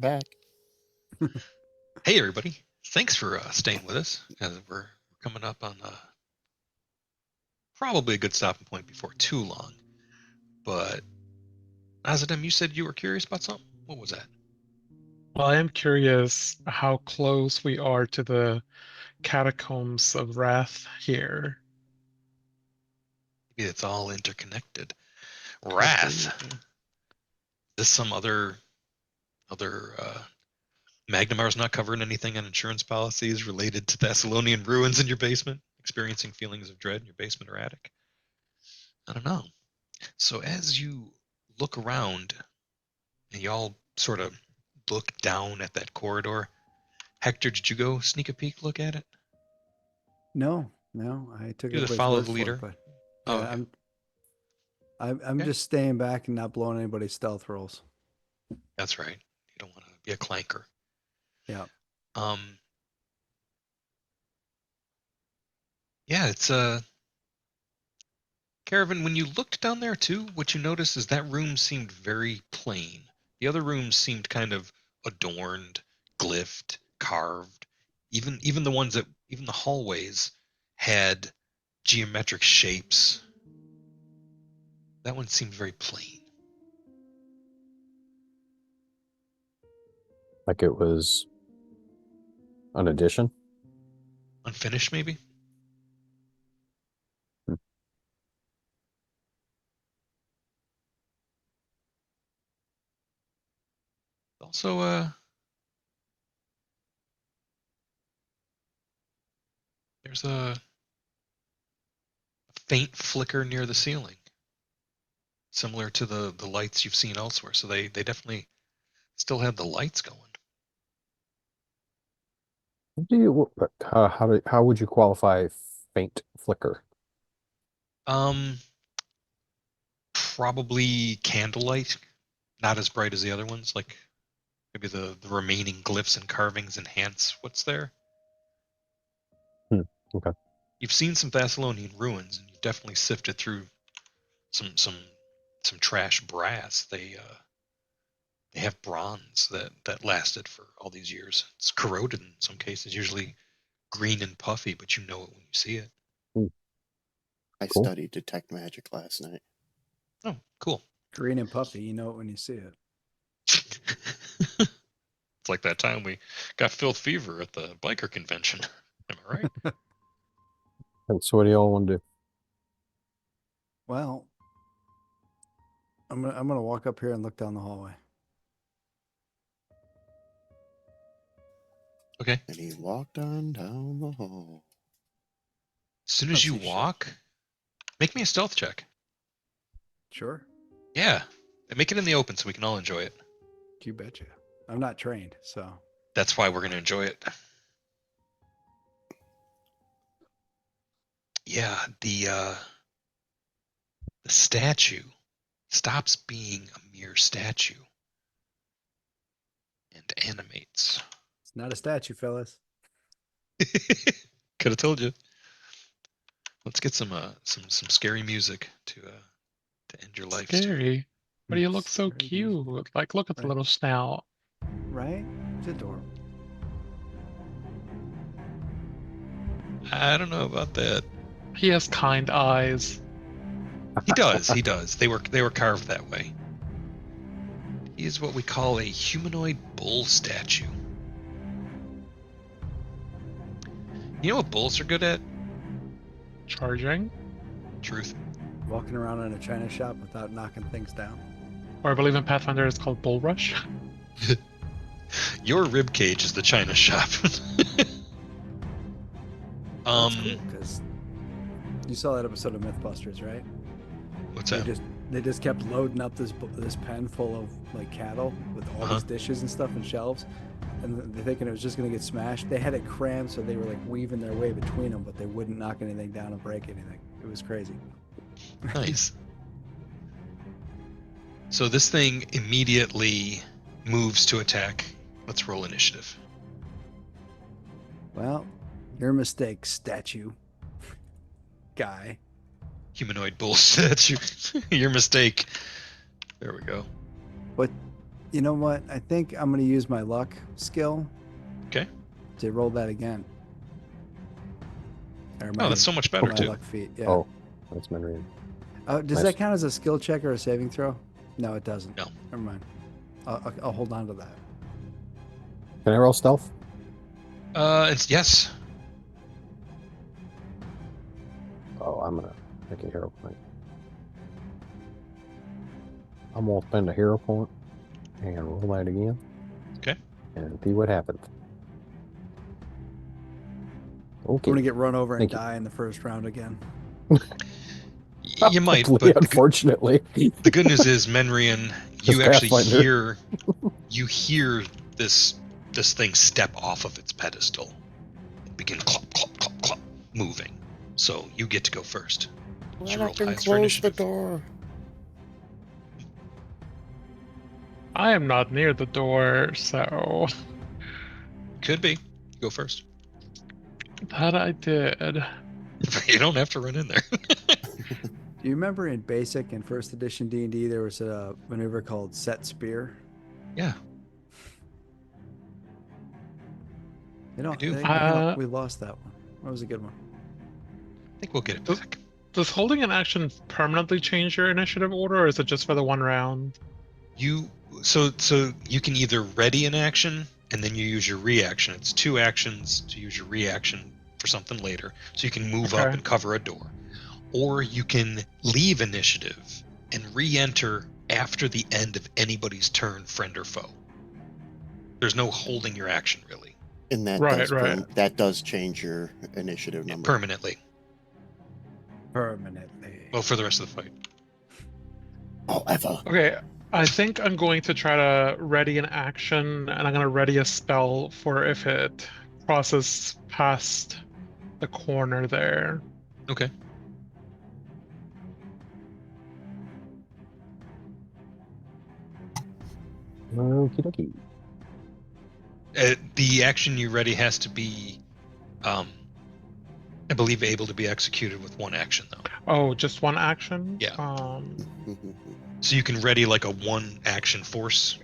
back. Hey, everybody. Thanks for staying with us. We're coming up on probably a good stopping point before too long. But, Azadem, you said you were curious about something? What was that? Well, I am curious how close we are to the catacombs of Wrath here. Maybe it's all interconnected. Could Wrath. be. Is this some other Magnemar's not covering anything on insurance policies related to Thessalonian ruins in your basement? Experiencing feelings of dread in your basement or attic? I don't know. So as you look around and you all sort of look down at that corridor, Hector, did you go sneak a peek look at it? No, I took Do the everybody's follow word the for leader? it, but Oh, yeah, okay. I'm Okay. just staying back and not blowing anybody's stealth rolls. That's right. You don't want to be a clanker. Yeah. Yeah, it's Caravan, when you looked down there too, what you noticed is that room seemed very plain. The other rooms seemed kind of adorned, glyphed, carved. Even the hallways had geometric shapes. That one seemed very plain. Like it was an addition. Unfinished maybe? Hmm. Also there's a faint flicker near the ceiling, similar to the lights you've seen elsewhere. So they definitely still have the lights going. How would you qualify faint flicker? Um, Probably candlelight, not as bright as the other ones. Like maybe the remaining glyphs and carvings enhance what's there. Okay. You've seen some Thessalonian ruins, and you've definitely sifted through some trash brass. They have bronze that lasted for all these years. It's corroded in some cases, usually green and puffy, but you know it when you see it. I Cool. studied detect magic last night. Oh, cool. Green and puffy, you know it when you see it. It's like that time we got filth fever at the biker convention. Am I right? And so what do y'all want to do? Well, I'm gonna walk up here and look down the hallway. Okay. And he walked on down the hall. As soon Don't as you see shit. walk, make me a stealth check. Sure, Yeah. And make it in the open so we can all enjoy it. you betcha. I'm not trained, so That's why we're going to enjoy it. Yeah, the statue stops being a mere statue and animates. it's not a statue, fellas. Could have told you. Let's get some scary music to end your life. Scary. But you look so Very cute. Like, look at the Right. little snout. Right? It's adorable. I don't know about that. He has kind eyes. He does. He does. They were carved that way. He is what we call a humanoid bull statue. You know what bulls are good at? Charging. Truth. Walking around in a china shop without knocking things down. Or I believe in Pathfinder it's called Bull Rush. Your rib cage is the china shop. That's cool because you saw that episode of MythBusters, right? What's They that? just kept loading up this pen full of like cattle with all Uh-huh. these dishes and stuff and shelves, and they're thinking it was just gonna get smashed. They had it crammed so they were like weaving their way between them, but they wouldn't knock anything down and break anything. It was crazy. Nice. So this thing immediately moves to attack. Let's roll initiative. Well, your mistake, statue guy. Humanoid bull statue. Your mistake. There we go. You know what? I think I'm going to use my luck skill. Okay. To roll that again. Or Oh, that's so much better my too. luck feat. Yeah. Oh, that's Menrian. Does nice. that count as a skill check or a saving throw? No, it doesn't. No. Never mind. I'll hold on to that. Can I roll stealth? It's yes. Oh, I'm gonna make a hero point. I'm gonna spend a hero point and roll that again. Okay. And see what happens. I'm Okay. gonna get run over and Thank you. die in the first round again. You might, Probably, but unfortunately. the good news is, Menrian, Just you actually Pathfinder. hear this thing step off of its pedestal and begin clop, clop, clop, clop, moving. So you get to go first. Did you Let roll up and highest for close the initiative? door. I am not near the door, so Could be. Go first. that I did. You don't have to run in there. Do you remember in basic and first edition D&D there was a maneuver called set spear? Yeah. You know, I do. I think we lost that one. That was a good one. I think we'll get it back. Does holding an action permanently change your initiative order, or is it just for the one round? So you can either ready an action and then you use your reaction. It's 2 actions to use your reaction for something later. So you can move up Okay. and cover a door. Or you can leave initiative and re-enter after the end of anybody's turn, friend or foe. There's no holding your action really. And that Right, does right. that does change your initiative number. Permanently. Permanently. Well, for the rest of the fight. Oh, ever. Okay, I think I'm going to try to ready an action, and I'm going to ready a spell for if it crosses past the corner there. Okay. Okie dokie. The action you ready has to be, I believe, able to be executed with 1 action though. Oh, just one action? Yeah. Mm-hmm. So you can ready like a 1 action force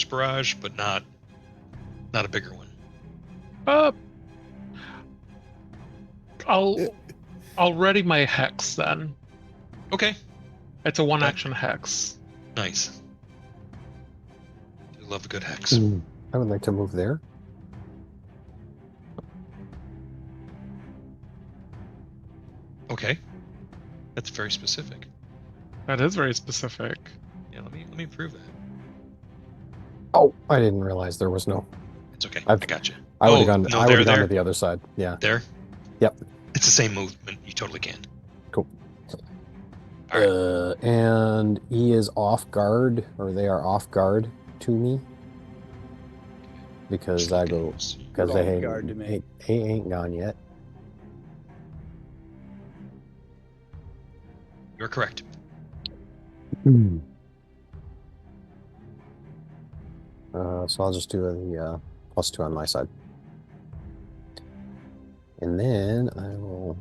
barrage, but not a bigger one. I'll ready my hex then. Okay. It's a 1 Okay. action hex. Nice. I love a good hex. I would like to move there. Okay. That's very specific. That is very specific. Yeah, let me prove that. Oh, I didn't realize there was no. It's okay. I've- I got you. I would have Oh, gone. no, I would they're have gone there. to the other side. Yeah. There? Yep. It's the same movement. You totally can. Cool. All right. And he is off guard, or they are off guard to me, because Just I looking. go because Off they guard to me. ain't gone yet. You're correct. So I'll just do the +2 on my side, and then I will.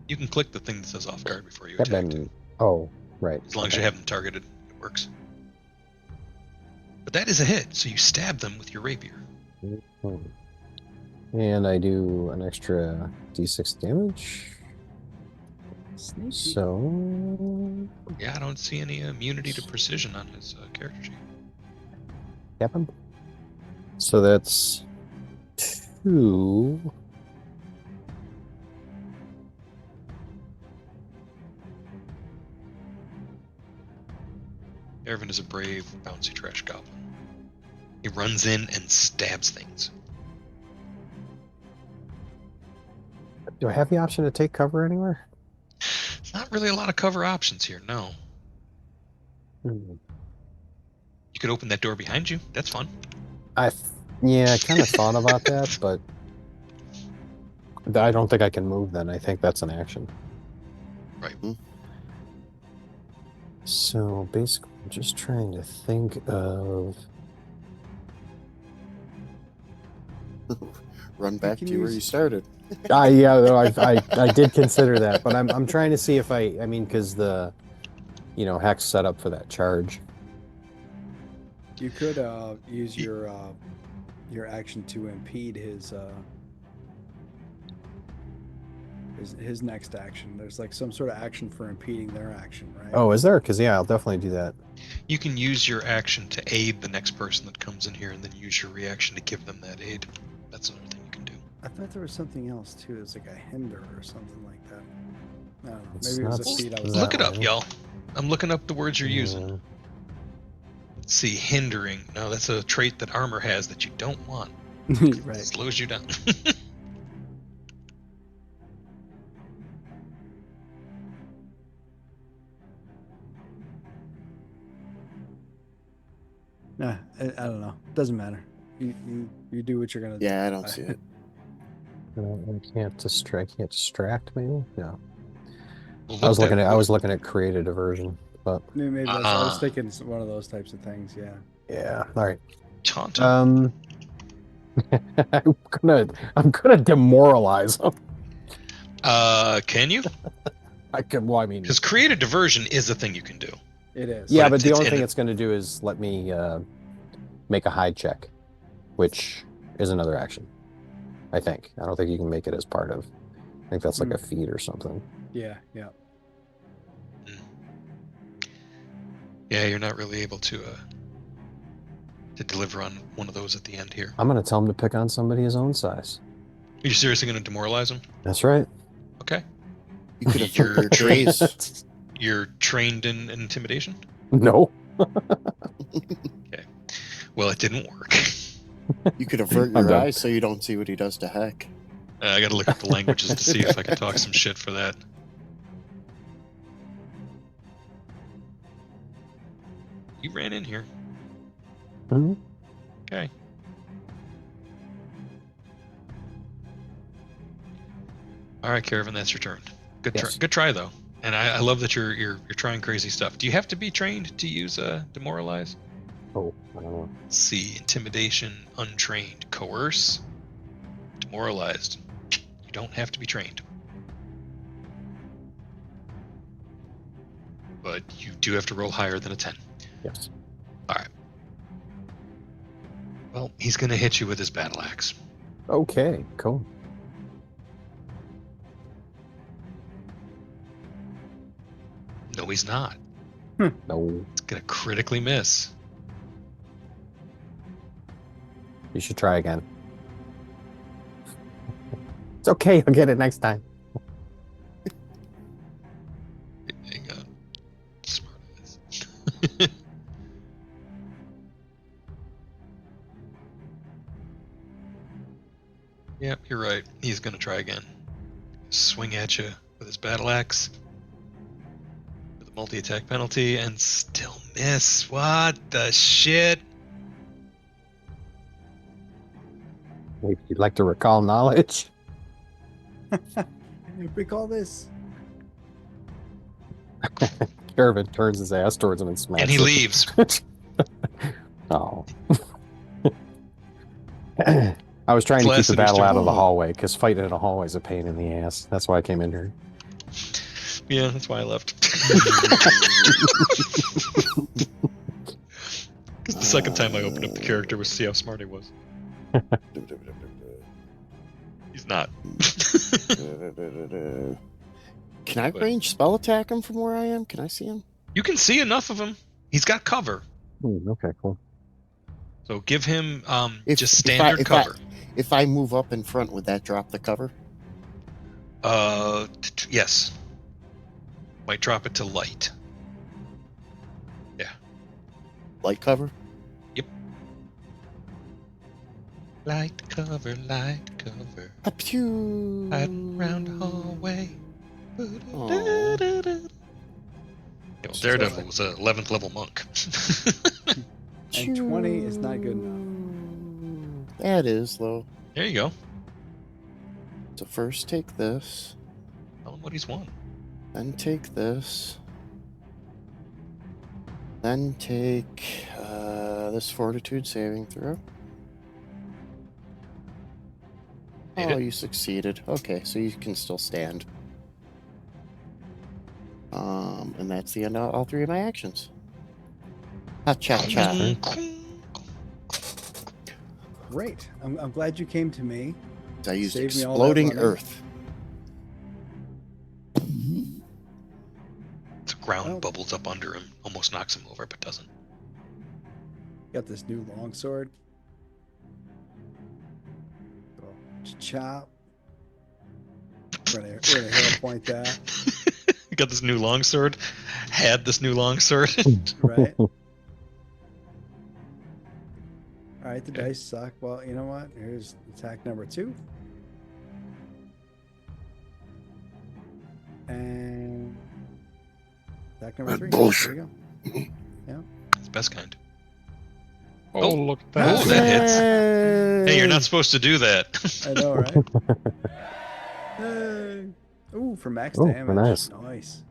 You can click the thing that says off guard before you Yep, attack. then. Oh, right. As long as you have them targeted, it works. But that is a hit, so you stab them with your rapier. And I do an extra d6 damage. Sneaky. So, Yeah, I don't see any immunity to precision on his character sheet. yep. So that's 2. Ervin is a brave, bouncy trash goblin. He runs in and stabs things. Do I have the option to take cover anywhere? There's not really a lot of cover options here, no. Hmm. You could open that door behind you. That's fun. I kind of thought about that, but I don't think I can move then. I think that's an action. Right. So basically, I'm just trying to think of. Run back can to where use- you started. I did consider that, but I'm trying to see if I mean, because the hex set up for that charge. You could use your action to impede his next action. There's like some sort of action for impeding their action, right? Oh, is there? Because yeah, I'll definitely do that. You can use your action to aid the next person that comes in here, and then use your reaction to give them that aid. That's another thing you can do. I thought there was something else too. It's like a hinder or something like that. I don't know. It's Maybe it was a not feat I that was. Look it up, way. y'all. I'm looking up the words you're using. Yeah. Let's see, hindering. No, that's a trait that armor has that you don't want. It Right. slows you down. Nah, I don't know. Doesn't matter. You do what you're gonna do. Yeah, I don't see it. I can't distract. Maybe. Yeah. Well, I was look looking at create a diversion, but Maybe I was thinking it's one of those types of things. Yeah. yeah. All right. Taunt. I'm gonna demoralize him. Can you? I can. Well, I mean, Because create a diversion is a thing you can do. It is. yeah, but but the it's only in thing it. it's going to do is let me make a hide check, which is another action. I think. I don't think you can make it as part of. I think that's like a feat or something. Yeah. Yeah. Yeah, you're not really able to deliver on one of those at the end here. I'm going to tell him to pick on somebody his own size. Are you seriously going to demoralize him? That's right. Okay. You could have You're your trays. You're trained in intimidation? No. Well, it didn't work. You could avert I'm your done. eyes so you don't see what he does to Heck. I got to look at the languages to see if I can talk some shit for that. You ran in here. Mhm. Okay. All right, Caravan, that's your turn. Good Yes. Good try though. And I love that you're trying crazy stuff. Do you have to be trained to use demoralize? Oh, I don't know. Let's see, intimidation, untrained, coerce, demoralized. You don't have to be trained. But you do have to roll higher than a 10. Yes. Well, he's going to hit you with his battle axe. Okay. Cool. No, he's not. No, It's going to critically miss. you should try again. It's okay. I'll get it next time. Hang on. Smart ass. Yep, you're right. He's going to try again. Swing at you with his battle axe. With a multi-attack penalty and still miss. What the shit? Maybe you'd like to recall knowledge. Recall this. Caravan turns his ass towards him and smacks And he him. leaves. Oh. I was trying to keep the Flaccid battle out of the Mr. hallway because fighting in a hallway is a pain in the ass. That's why I came in here. Yeah, that's why I left. Because the second time I opened up the character was to see how smart he was. He's not. Can I But- range spell attack him from where I am? Can I see him? You can see enough of him. He's got cover. Okay, cool. So give him If- just if I- standard if I- cover. If I move up in front, would that drop the cover? Yes. Might drop it to light. Light cover? Light cover, light cover. Pew. Hiding around the hallway. Aw. Daredevil was a 11th level monk. And 20 is not good enough. That is, though. There you go. So first take this, Tell him what he's won. then take this, then take this fortitude saving throw. Made Oh, it. you succeeded. Okay, so you can still stand. And that's the end of all three of my actions. Ha cha cha. Great. I'm glad you came to me. I used Save me all that exploding money. earth. The ground Oh. bubbles up under him, almost knocks him over, but doesn't. Got this new longsword. So, chop. We're gonna hero point that, You got this new longsword. Had this new longsword. right? All right, the Okay. dice suck. Well, you know what? Here's attack number 2. And attack number 3. Bullshit. There you go. It's the best kind. Oh, Oh. look at Oh, that. that hits. Hey, you're not supposed to do that. I know, right? Hey. Ooh, for max Ooh, damage. nice. Nice.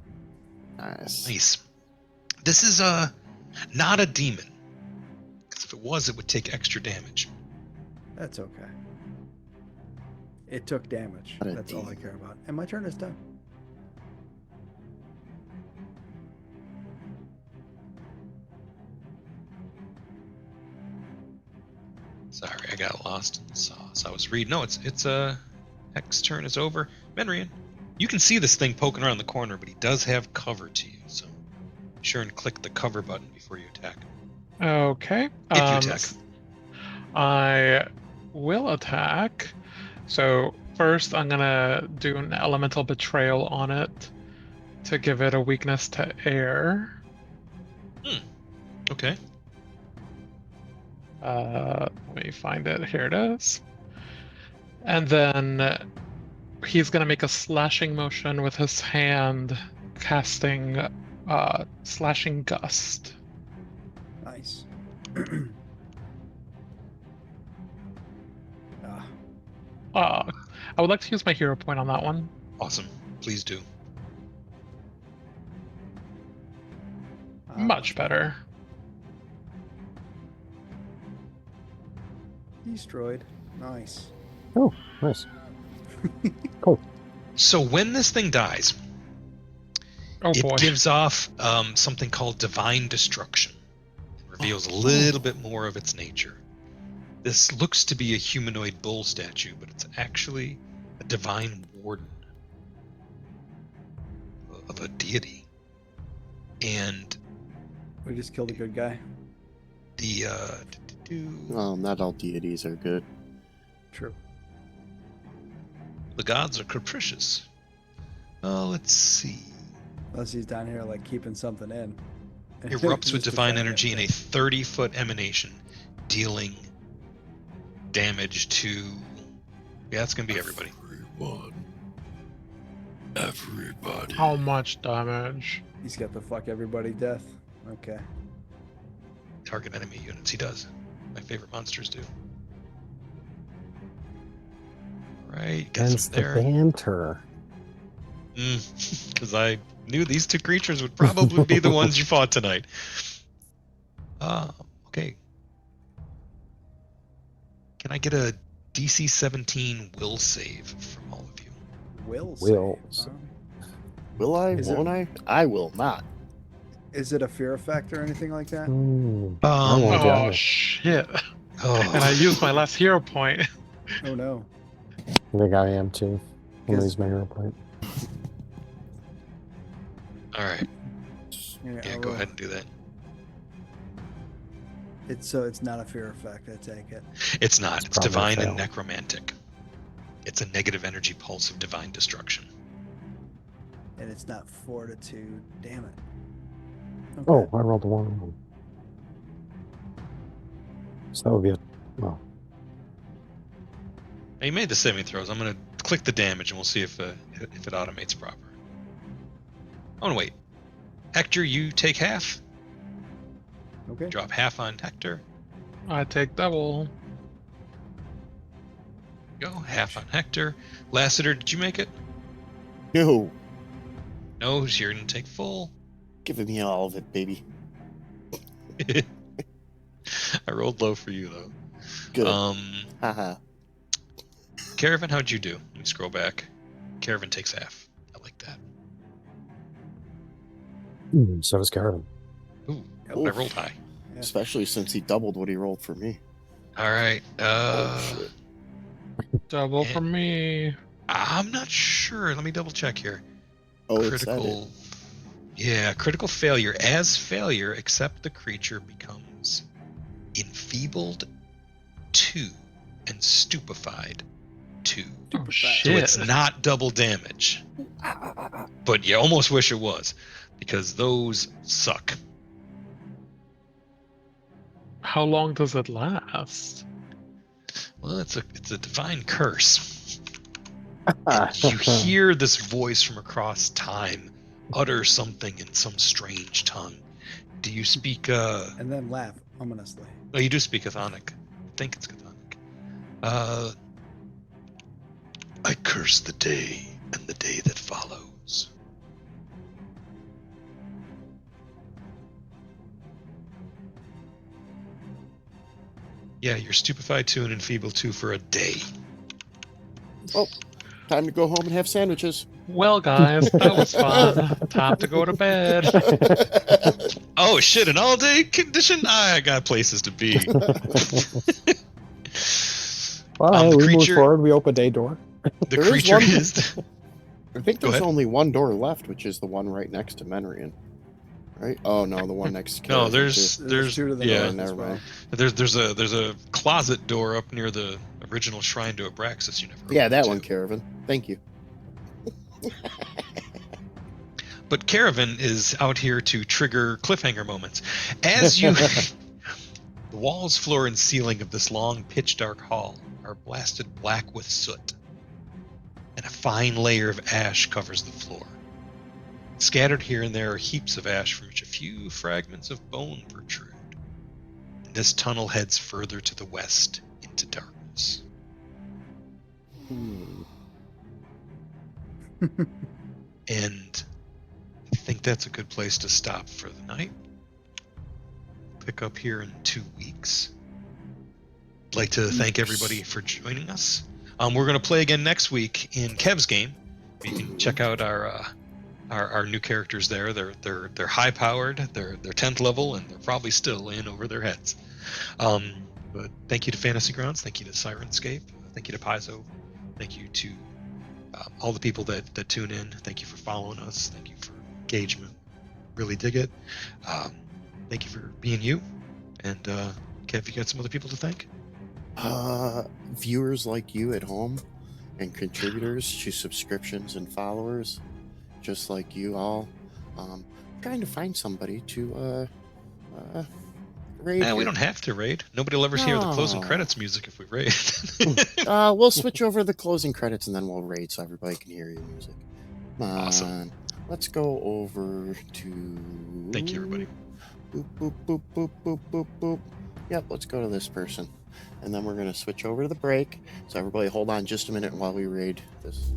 Nice. Nice. This is not a demon. Because if it was, it would take extra damage. That's okay. It took damage. Not a That's all I demon. care about. And my turn is done. Sorry, I got lost in the sauce. I was reading. No, it's Heck's turn is over. Menrian, you can see this thing poking around the corner, but he does have cover to you, so be sure and click the cover button before you attack. Okay. If you attack. I will attack. So first, I'm gonna do an elemental betrayal on it to give it a weakness to air. Okay. Let me find it. Here it is. And then he's gonna make a slashing motion with his hand, casting slashing gust. Nice. Ah, I would like to use my hero point on that one. Awesome. Please do. Much better. Destroyed. Nice. Oh, nice. So when this thing dies, Oh it boy. gives off something called divine destruction. It reveals a little bit more of its nature. This looks to be a humanoid bull statue, but it's actually a divine warden of a deity. And We just killed a good guy. the Well, not all deities are good. True. the gods are capricious. Let's see. Unless he's down here like keeping something in. Erupts with Just divine defending energy in a it. 30-foot emanation, dealing damage to. Yeah, it's gonna be everybody. Everybody. How much damage? He's got the fuck everybody death. Okay. Target enemy units. He does. My favorite monsters do. Right, get Hence some the there. banter. Because I knew these two creatures would probably be the ones you fought tonight. Okay. Can I get a DC 17 will save from all of you? Will. Will. save, huh? Will I? Is it- Won't I? I will not. Is it a fear effect or anything like that? I won't Oh die. shit. Oh, And I used my last hero point. Oh no. I think I am too. I'm gonna Because- use my hero point. all right. Here, Yeah, I'll go roll. ahead and do that. It's not a fear effect. I take it. It's not. It's It's probably a divine and fail. necromantic. It's a negative energy pulse of divine destruction. And it's not fortitude. Damn it. Okay. Oh, I rolled a 1. So that would be a. Well, Now, you made the saving throws. I'm gonna click the damage and we'll see if it automates proper. Oh no, wait. Hector, you take half. Okay. Drop half on Hector. I take double. Go half on Hector. Lassiter, did you make it? No. No, you're gonna take full. Giving me all of it, baby. I rolled low for you though. Good. Um, Haha. Caravan, how'd you do? Let me scroll back. Caravan takes half. I like that. so does Caravan. Ooh, Oof. I rolled high. Yeah. Especially since he doubled what he rolled for me. All right. Oh, shit. Double Eh. for me. I'm not sure. Let me double check here. Oh, it said it. Critical. Yeah, critical failure. As failure, except the creature becomes enfeebled 2 and stupefied 2. Oh So shit! it's not double damage. But you almost wish it was, because those suck. How long does it last? Well, it's a divine curse. And you hear this voice from across time utter something in some strange tongue. Do you speak And then laugh ominously. oh, you do speak Chthonic. I think it's Chthonic. I curse the day and the day that follows. Yeah, you're stupefied 2 and enfeebled 2 for a day. Oh, time to go home and have sandwiches. Well, guys, that was fun. Time to go to bed. Oh shit, an all-day condition? I got places to be. Well, The hey, we move creature- forward. We open a door. The There is creature one- is... I think Go there's ahead. only one door left, which is the one right next to Menrian. Right? Oh no, the one next to No, Caravan, there's too. There's two to the yeah, north as never well. mind. there's a closet door up near the original shrine to Abraxas you never Yeah, opened that to. one, Caravan. Thank you. But Caravan is out here to trigger cliffhanger moments. As you the walls, floor, and ceiling of this long, pitch dark hall are blasted black with soot. And a fine layer of ash covers the floor. Scattered here and there are heaps of ash from which a few fragments of bone protrude. And this tunnel heads further to the west into darkness. Hmm. And I think that's a good place to stop for the night. Pick up here in 2 weeks. I'd like to thank everybody for joining us. We're going to play again next week in Kev's game. You can check out our new characters there. They're high powered. They're 10th level, and they're probably still in over their heads. But thank you to Fantasy Grounds. Thank you to Sirenscape. Thank you to Paizo. Thank you to all the people that tune in. Thank you for following us. Thank you for engagement. Really dig it. Thank you for being you. And Kev, you got some other people to thank? Viewers like you at home and contributors to subscriptions and followers, just like you all. Trying to find somebody to raid. We here. don't have to raid. Nobody will ever hear the closing No. credits music if we raid. We'll switch over the closing credits and then we'll raid so everybody can hear your music. Come on. Awesome. Let's go over to. Thank you, everybody. Boop, boop, boop, boop, boop, boop, boop. Yep, let's go to this person. And then we're going to switch over to the break. So everybody hold on just a minute while we raid this